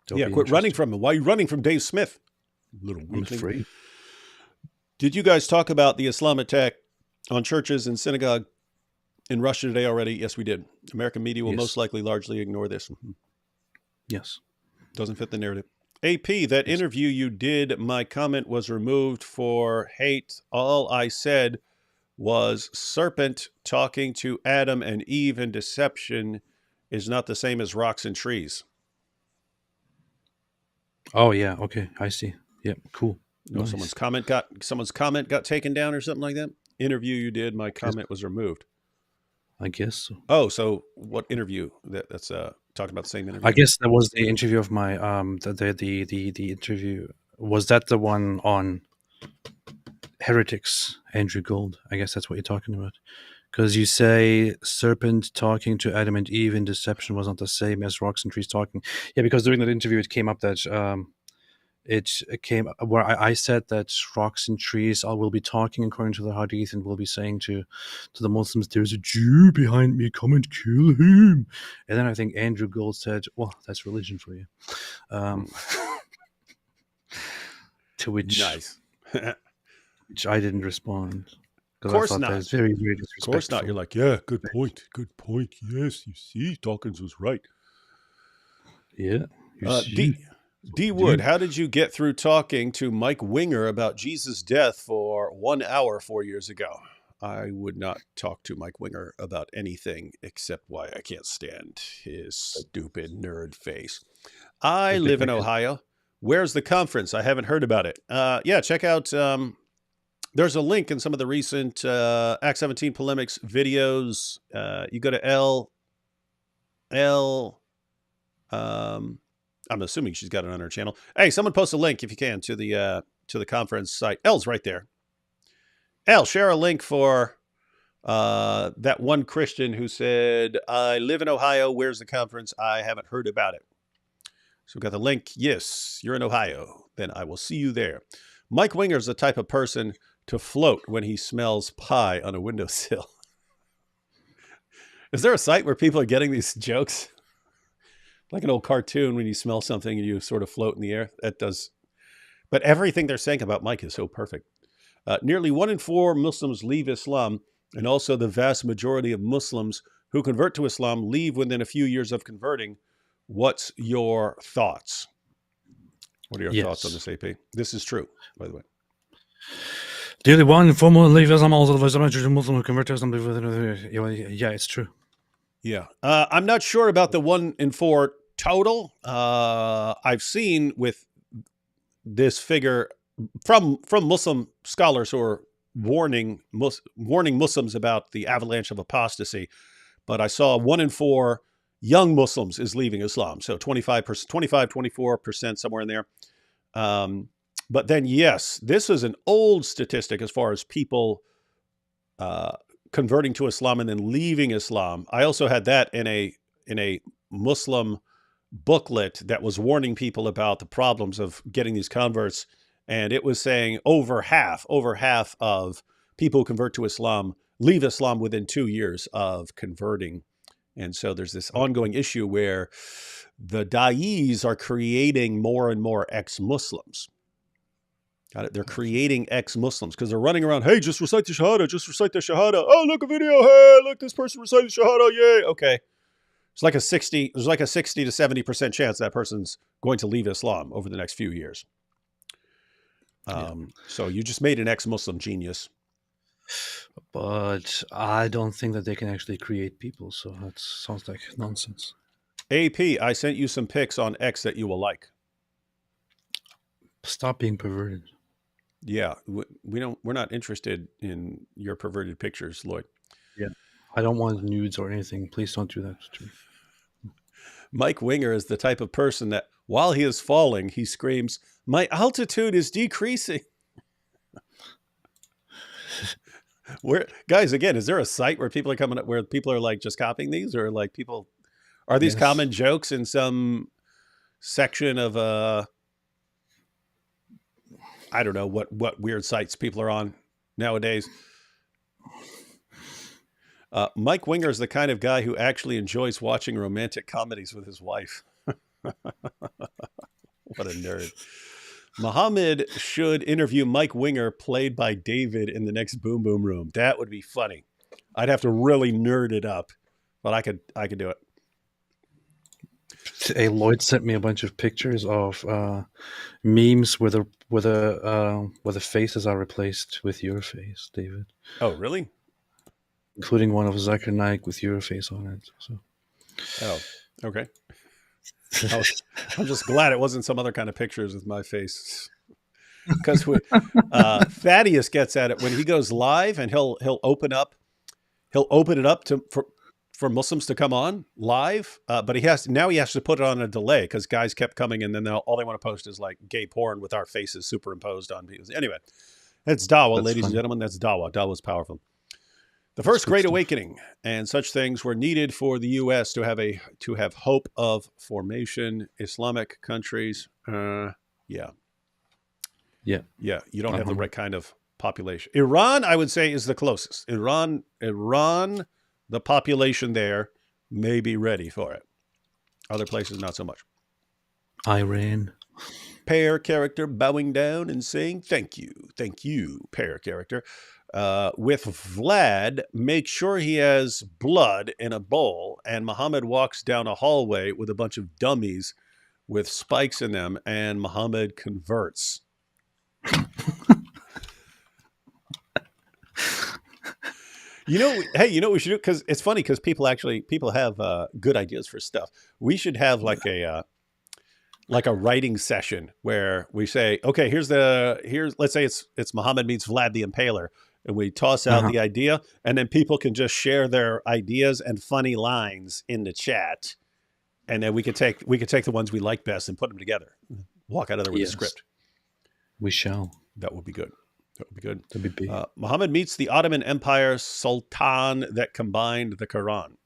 Quit running from him. Why are you running from Dave Smith? Little weakling. I'm afraid. Did you guys talk about the Islam attack on churches and synagogue in Russia today already? Yes, we did. American media will most likely largely ignore this. Yes. Doesn't fit the narrative. AP, that Yes. interview you did, my comment was removed for hate. All I said was serpent talking to Adam and Eve in deception is not the same as rocks and trees. Oh yeah. Okay. I see. Yep. Cool. No, Nice. someone's comment got taken down or something like that. Interview you did, my comment was removed. I guess so. Oh, so what interview? That's talking about the same interview. I guess that was the interview of my the interview. Was that the one on heretics, Andrew Gold? I guess that's what you're talking about. Because you say serpent talking to Adam and Eve in deception was not the same as rocks and trees talking. Yeah, because during that interview it came up that it came where I said that rocks and trees will be talking according to the hadith and will be saying to the Muslims, "There's a Jew behind me, come and kill him." And then I think Andrew Gold said, "Well, that's religion for you." To which Nice. which I didn't respond. Of course I thought not. that was very, very Of disrespectful. course not. You're like, yeah, good point. Good point. Yes, you see, Dawkins was right. Yeah. D Wood, how did you get through talking to Mike Winger about Jesus' death for 1 hour 4 years ago? I would not talk to Mike Winger about anything except why I can't stand his stupid nerd face. I live in Ohio. Where's the conference? I haven't heard about it. Yeah, check out. There's a link in some of the recent Act 17 polemics videos. You go to I'm assuming she's got it on her channel. Hey, someone post a link if you can to the conference site. L's right there. L, share a link for that one Christian who said, "I live in Ohio. Where's the conference? I haven't heard about it." So we got the link. Yes, you're in Ohio. Then I will see you there. Mike Winger is the type of person to float when he smells pie on a windowsill. Is there a site where people are getting these jokes? Like an old cartoon when you smell something and you sort of float in the air. That does. But everything they're saying about Mike is so perfect. Nearly 1 in 4 Muslims leave Islam, and also the vast majority of Muslims who convert to Islam leave within a few years of converting. What's your thoughts? What are your thoughts on this, AP? This is true, by the way. Nearly 1 in 4 Muslims leave Islam, also the vast majority of Muslims who convert to Islam. Yeah, it's true. Yeah. I'm not sure about the 1 in 4 total. I've seen with this figure from Muslim scholars who are warning Muslims about the avalanche of apostasy. But I saw 1 in 4 young Muslims is leaving Islam. So 24%, somewhere in there. But then, yes, this is an old statistic as far as people converting to Islam and then leaving Islam. I also had that in a Muslim booklet that was warning people about the problems of getting these converts. And it was saying over half of people who convert to Islam leave Islam within 2 years of converting. And so there's this ongoing issue where the da'is are creating more and more ex-Muslims. Got it? They're creating ex-Muslims because they're running around, hey, just recite the Shahada, just recite the Shahada. Oh, look a video. Hey, look, this person recited Shahada. Yay. Okay. There's like a 60 to 70% chance that person's going to leave Islam over the next few years. So you just made an ex-Muslim genius. But I don't think that they can actually create people, so that sounds like nonsense. AP, I sent you some pics on X that you will like. Stop being perverted. Yeah, we're not interested in your perverted pictures, Lloyd. Yeah, I don't want nudes or anything. Please don't do that to me. Mike Winger is the type of person that while he is falling, he screams, "My altitude is decreasing." Guys, again, is there a site where people are coming up where people are like just copying these, or like people are these common jokes in some section of I don't know what weird sites people are on nowadays. Mike Winger is the kind of guy who actually enjoys watching romantic comedies with his wife. What a nerd. Muhammad should interview Mike Winger, played by David, in the next Boom Boom Room. That would be funny. I'd have to really nerd it up, but I could do it. Lloyd sent me a bunch of pictures of memes where the faces are replaced with your face, David, Oh, really? including one of Zakir Naik with your face on it. So Oh, okay. I'm just glad it wasn't some other kind of pictures with my face. Because Thaddeus gets at it when he goes live, and he'll open it up for Muslims to come on live, but he has to put it on a delay because guys kept coming, and then all they want to post is like gay porn with our faces superimposed on people. Anyway, that's Dawa, That's ladies and funny. gentlemen. That's Dawa. Dawa's powerful. The first good Great stuff. Awakening and such things were needed for the U.S. to have hope of formation. Islamic countries, yeah. Yeah. Yeah, you don't have the right kind of population. Iran, I would say, is the closest. Iran, the population there may be ready for it. Other places, not so much. Iran. Pair character bowing down and saying, thank you, pair character. With Vlad, make sure he has blood in a bowl, and Muhammad walks down a hallway with a bunch of dummies with spikes in them, and Muhammad converts. Hey, you know what we should do? Because it's funny because people have good ideas for stuff. We should have like a writing session where we say, okay, here's let's say it's Muhammad meets Vlad the Impaler, and we toss out the idea, and then people can just share their ideas and funny lines in the chat, and then we could take the ones we like best and put them together. Walk out of there with a script. We shall. That would be good. That would be good. That'd be big. Muhammad meets the Ottoman Empire Sultan that combined the Quran.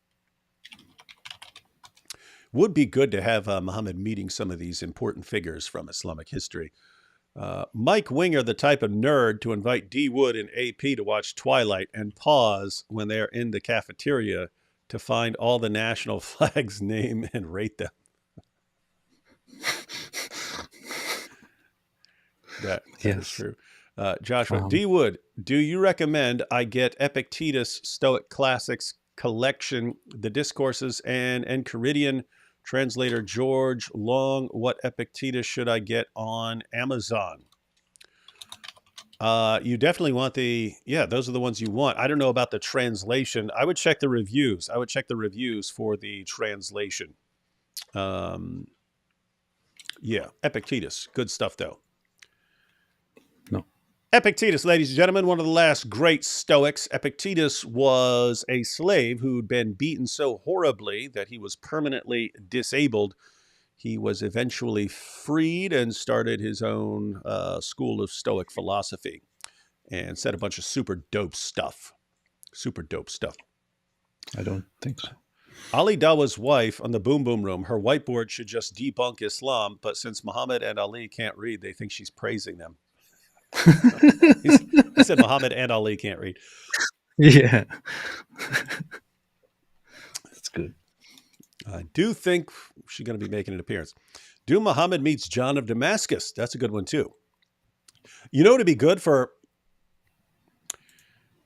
Would be good to have Muhammad meeting some of these important figures from Islamic history. Mike Winger, the type of nerd to invite D. Wood and AP to watch Twilight and pause when they're in the cafeteria to find all the national flags, name, and rate them. That is true. Joshua, D. Wood, do you recommend I get Epictetus Stoic Classics collection, the discourses, and Enchiridion? Translator George Long, what Epictetus should I get on Amazon? You definitely want those are the ones you want. I don't know about the translation. I would check the reviews. For the translation. Epictetus. Good stuff, though. No. Epictetus, ladies and gentlemen, one of the last great Stoics. Epictetus was a slave who'd been beaten so horribly that he was permanently disabled. He was eventually freed and started his own school of Stoic philosophy and said a bunch of super dope stuff. I don't think so. Ali Dawa's wife on the Boom Boom Room, her whiteboard should just debunk Islam, but since Muhammad and Ali can't read, they think she's praising them. He said Muhammad and Ali can't read. Yeah. That's good. I do think she's going to be making an appearance. Do Muhammad meets John of Damascus. That's a good one, too. You know, to be good for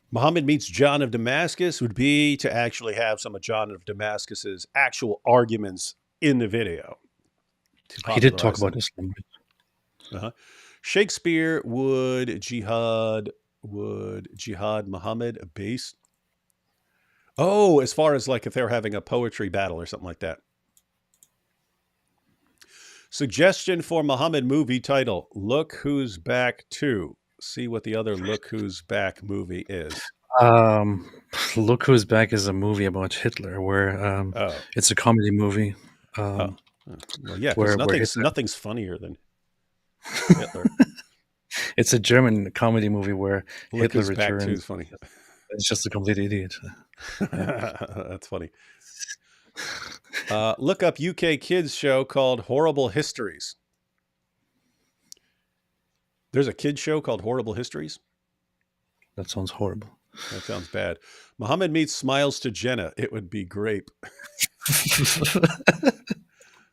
Muhammad meets John of Damascus would be to actually have some of John of Damascus's actual arguments in the video. He did talk about Islam. Shakespeare would jihad Muhammad a base. Oh, as far as like if they're having a poetry battle or something like that. Suggestion for Muhammad movie title: Look Who's Back 2. See what the other Look Who's Back movie is. Look Who's Back is a movie about Hitler where it's a comedy movie. Well, yeah, because nothing's funnier than Hitler. It's a German comedy movie where Look Hitler Who's Back 2 returns. is funny. It's just a complete idiot. That's funny. Look up UK kids show called Horrible Histories. There's a kids show called Horrible Histories? That sounds horrible. That sounds bad. Muhammad meets Smiles to Jenna. It would be grape.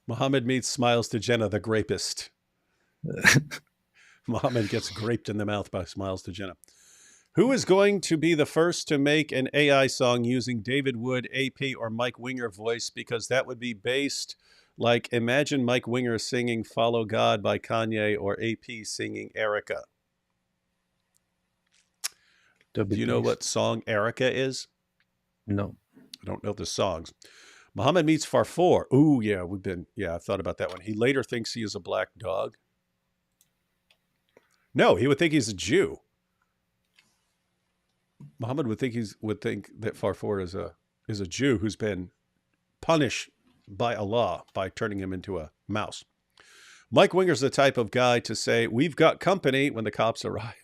Muhammad meets Smiles to Jenna, the grapist. Muhammad gets graped in the mouth by Smiles to Jenna. Who is going to be the first to make an AI song using David Wood, AP, or Mike Winger voice? Because that would be based Like, imagine Mike Winger singing Follow God by Kanye or AP singing Erica. Do you know what song Erica is? No. I don't know the songs. Muhammad meets Farfour. Ooh, yeah, I thought about that one. He later thinks he is a black dog. No, he would think he's a Jew. Muhammad would think that Farfour is a Jew who's been punished by Allah by turning him into a mouse. Mike Winger's the type of guy to say, "We've got company" when the cops arrive.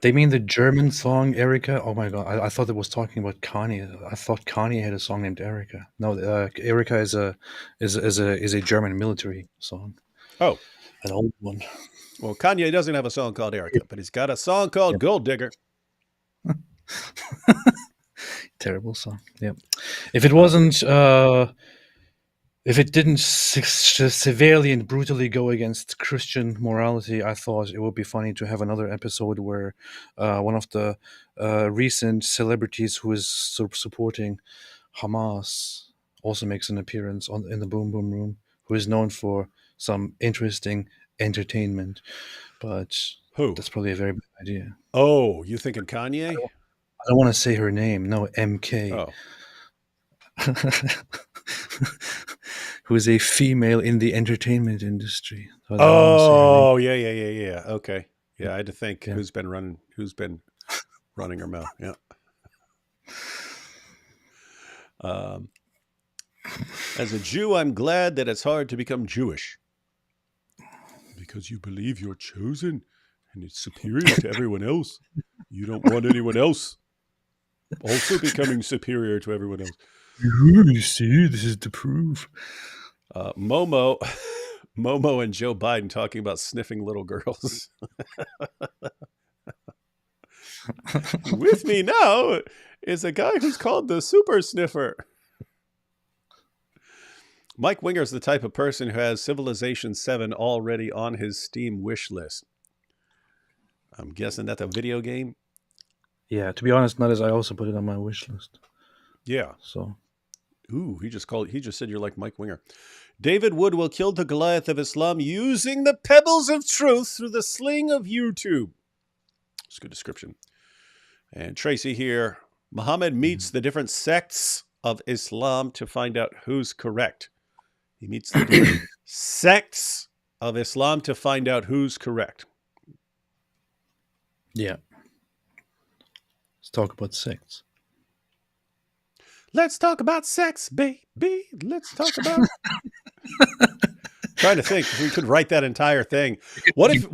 They mean the German song Erica? Oh my god! I thought it was talking about Kanye. I thought Kanye had a song named Erica. No, Erica is a German military song. Oh, an old one. Well, Kanye doesn't have a song called Erica, but he's got a song called Gold Digger. Terrible song. Yeah. If it wasn't, if it didn't severely and brutally go against Christian morality, I thought it would be funny to have another episode where one of the recent celebrities who is supporting Hamas also makes an appearance in the Boom Boom Room, who is known for some interesting entertainment. But who? That's probably a very bad idea. Oh, you thinking Kanye? I don't want to say her name. No, MK. Oh. Who is a female in the entertainment industry. So oh, yeah. Okay. Yeah, I had to think who's been running her mouth. Yeah. As a Jew, I'm glad that it's hard to become Jewish. Because you believe you're chosen and it's superior to everyone else. You don't want anyone else also becoming superior to everyone else. You see, this is the proof. Momo and Joe Biden talking about sniffing little girls. With me now is a guy who's called the Super Sniffer. Mike Winger is the type of person who has Civilization 7 already on his Steam wish list. I'm guessing that's a video game. Yeah, to be honest, not as I also put it on my wish list. Yeah. So. Ooh, he just said you're like Mike Winger. David Wood will kill the Goliath of Islam using the pebbles of truth through the sling of YouTube. It's a good description. And Tracy here, Muhammad meets the different sects of Islam to find out who's correct. He meets the different sects of Islam to find out who's correct. Yeah. Let's talk about sects. Let's talk about sex, baby. Let's talk about. Trying to think if we could write that entire thing. What if?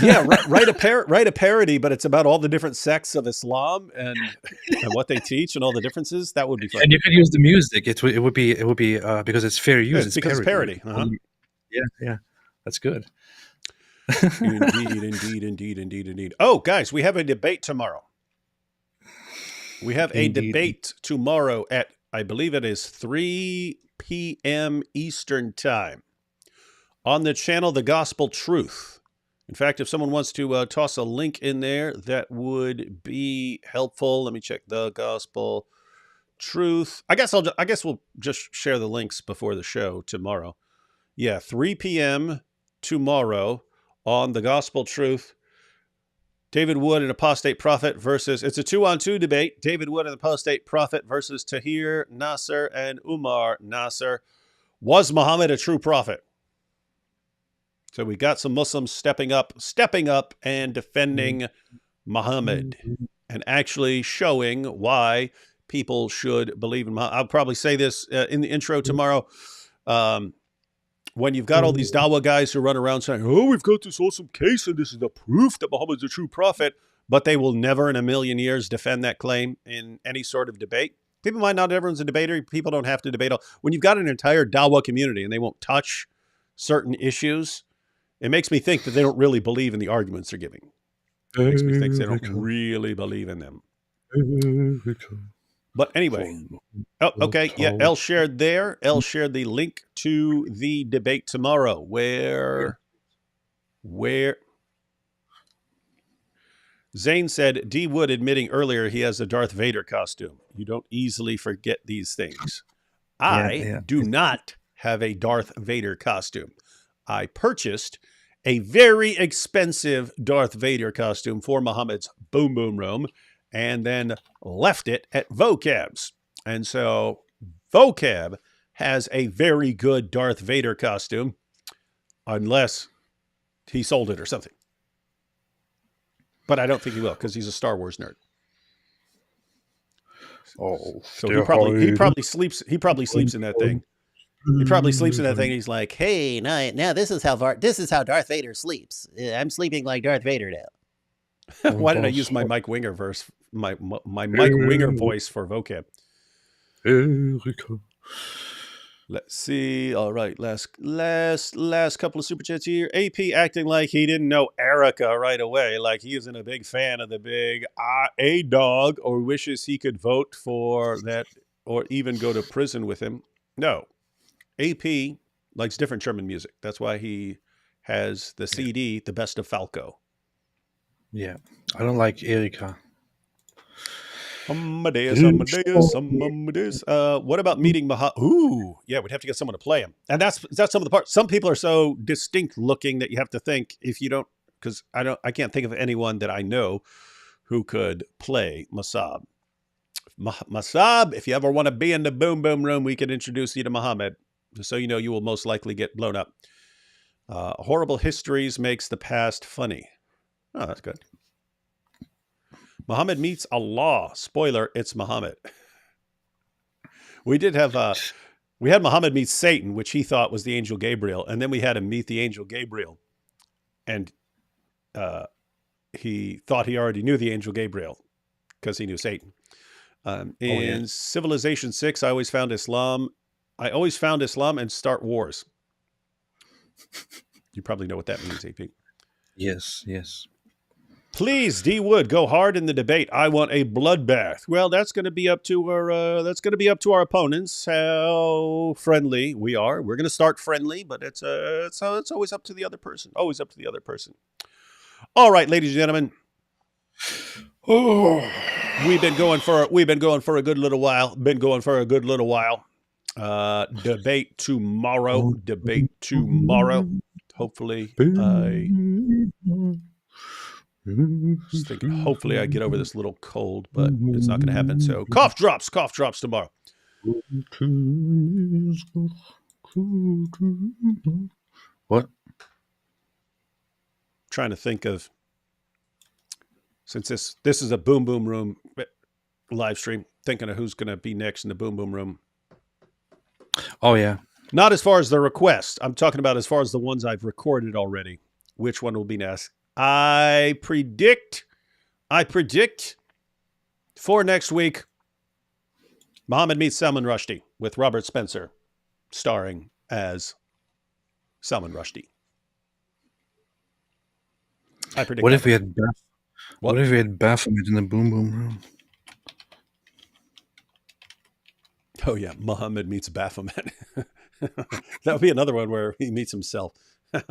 Yeah, write a parody, but it's about all the different sects of Islam and what they teach and all the differences. That would be fun. And you could use the music. It would be because it's fair use. It's because parody. It's parody. Uh-huh. Yeah, that's good. Indeed. Oh, guys, we have a debate tomorrow. We have a debate tomorrow at, I believe it is 3 p.m. Eastern Time on the channel The Gospel Truth. In fact, if someone wants to toss a link in there, that would be helpful. Let me check The Gospel Truth. I guess we'll just share the links before the show tomorrow. Yeah, 3 p.m. tomorrow on The Gospel Truth. David Wood, an apostate prophet versus, it's a 2-on-2 debate. David Wood, an apostate prophet versus Tahir Nasser and Umar Nasser. Was Muhammad a true prophet? So we got some Muslims stepping up and defending Muhammad and actually showing why people should believe in Muhammad. I'll probably say this in the intro tomorrow. When you've got all these Dawa guys who run around saying, oh, we've got this awesome case and this is the proof that Muhammad's a true prophet, but they will never in a million years defend that claim in any sort of debate. Keep in mind, not everyone's a debater. People don't have to debate. When you've got an entire Dawa community and they won't touch certain issues, it makes me think that they don't really believe in the arguments they're giving. It makes me think they don't really believe in them. But anyway, oh, okay, yeah, Elle shared there. Elle shared the link to the debate tomorrow. Where? Zane said, D. Wood admitting earlier he has a Darth Vader costume. You don't easily forget these things. I do not have a Darth Vader costume. I purchased a very expensive Darth Vader costume for Muhammad's Boom Boom Room and then left it at Vocab's. And so Vocab has a very good Darth Vader costume, unless he sold it or something. But I don't think he will, because he's a Star Wars nerd. Oh, so he probably sleeps in that thing. He probably sleeps in that thing. He's like, hey, now this is how Darth Vader sleeps. I'm sleeping like Darth Vader now. why did I use my Mike Winger verse, my Mike Winger voice for Vocab? Erica. Let's see. All right, last couple of super chats here. AP acting like he didn't know Erica right away, like he isn't a big fan of the big A dog, or wishes he could vote for that, or even go to prison with him. No, AP likes different German music. That's why he has the CD, The Best of Falco. Yeah, I don't like Erica. Amadeus. What about meeting Muhammad? Ooh, yeah, we'd have to get someone to play him. And that's some of the parts. Some people are so distinct looking that you have to think, if you don't, because I can't think of anyone that I know who could play Masab. Masab, if you ever want to be in the Boom Boom Room, we can introduce you to Muhammad, just so you know you will most likely get blown up. Horrible histories makes the past funny. Oh, that's good. Muhammad meets Allah. Spoiler, it's Muhammad. We had Muhammad meet Satan, which he thought was the angel Gabriel. And then we had him meet the angel Gabriel. And he thought he already knew the angel Gabriel because he knew Satan. In Civilization 6, I always found Islam and start wars. You probably know what that means, AP. Yes. Please, D. Wood, go hard in the debate. I want a bloodbath. Well, that's going to be up to our opponents. How friendly we are. We're going to start friendly, but it's always up to the other person. Always up to the other person. All right, ladies and gentlemen. Oh, We've been going for a good little while. Debate tomorrow. Hopefully, just thinking, hopefully I get over this little cold, but it's not going to happen. So cough drops tomorrow. what? Trying to think of, since this is a Boom Boom Room live stream, thinking of who's going to be next in the Boom Boom Room. Oh yeah. Not as far as the request. I'm talking about as far as the ones I've recorded already. Which one will be next? I predict for next week, Muhammad meets Salman Rushdie with Robert Spencer starring as Salman Rushdie. I predict. What if we had Baphomet in the Boom Boom Room? Oh yeah, Muhammad meets Baphomet. That would be another one where he meets himself. That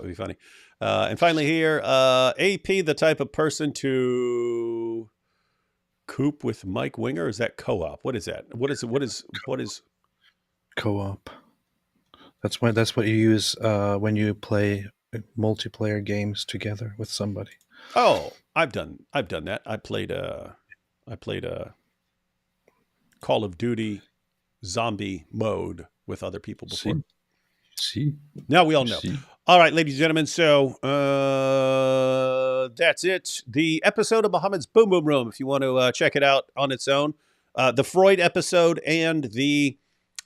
would be funny. And finally here, AP, the type of person to coop with Mike Winger? Is that co-op? What is that? What is Co-op. That's what you use when you play multiplayer games together with somebody. Oh, I've done that. I played Call of Duty zombie mode with other people before. See? Now we all know. All right, ladies and gentlemen. So that's it. The episode of Muhammad's Boom Boom Room, if you want to check it out on its own. The Freud episode and the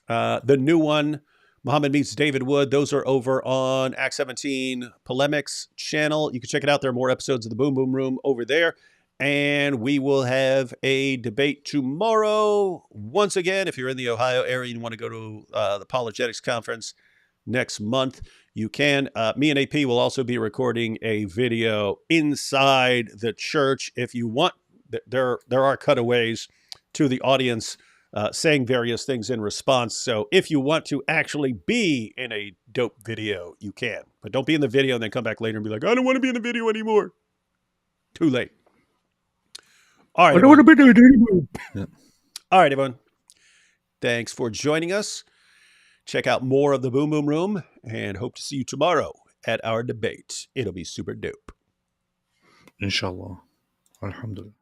new one, Muhammad Meets David Wood. Those are over on Act 17 Polemics channel. You can check it out. There are more episodes of the Boom Boom Room over there. And we will have a debate tomorrow. Once again, if you're in the Ohio area and you want to go to the Apologetics Conference next month, you can. Me and AP will also be recording a video inside the church. If you want, there are cutaways to the audience saying various things in response. So if you want to actually be in a dope video, you can. But don't be in the video and then come back later and be like, I don't want to be in the video anymore. Too late. All right. Everyone. be doing it anymore. All right, everyone. Thanks for joining us. Check out more of the Boom Boom Room and hope to see you tomorrow at our debate. It'll be super dope. Inshallah. Alhamdulillah.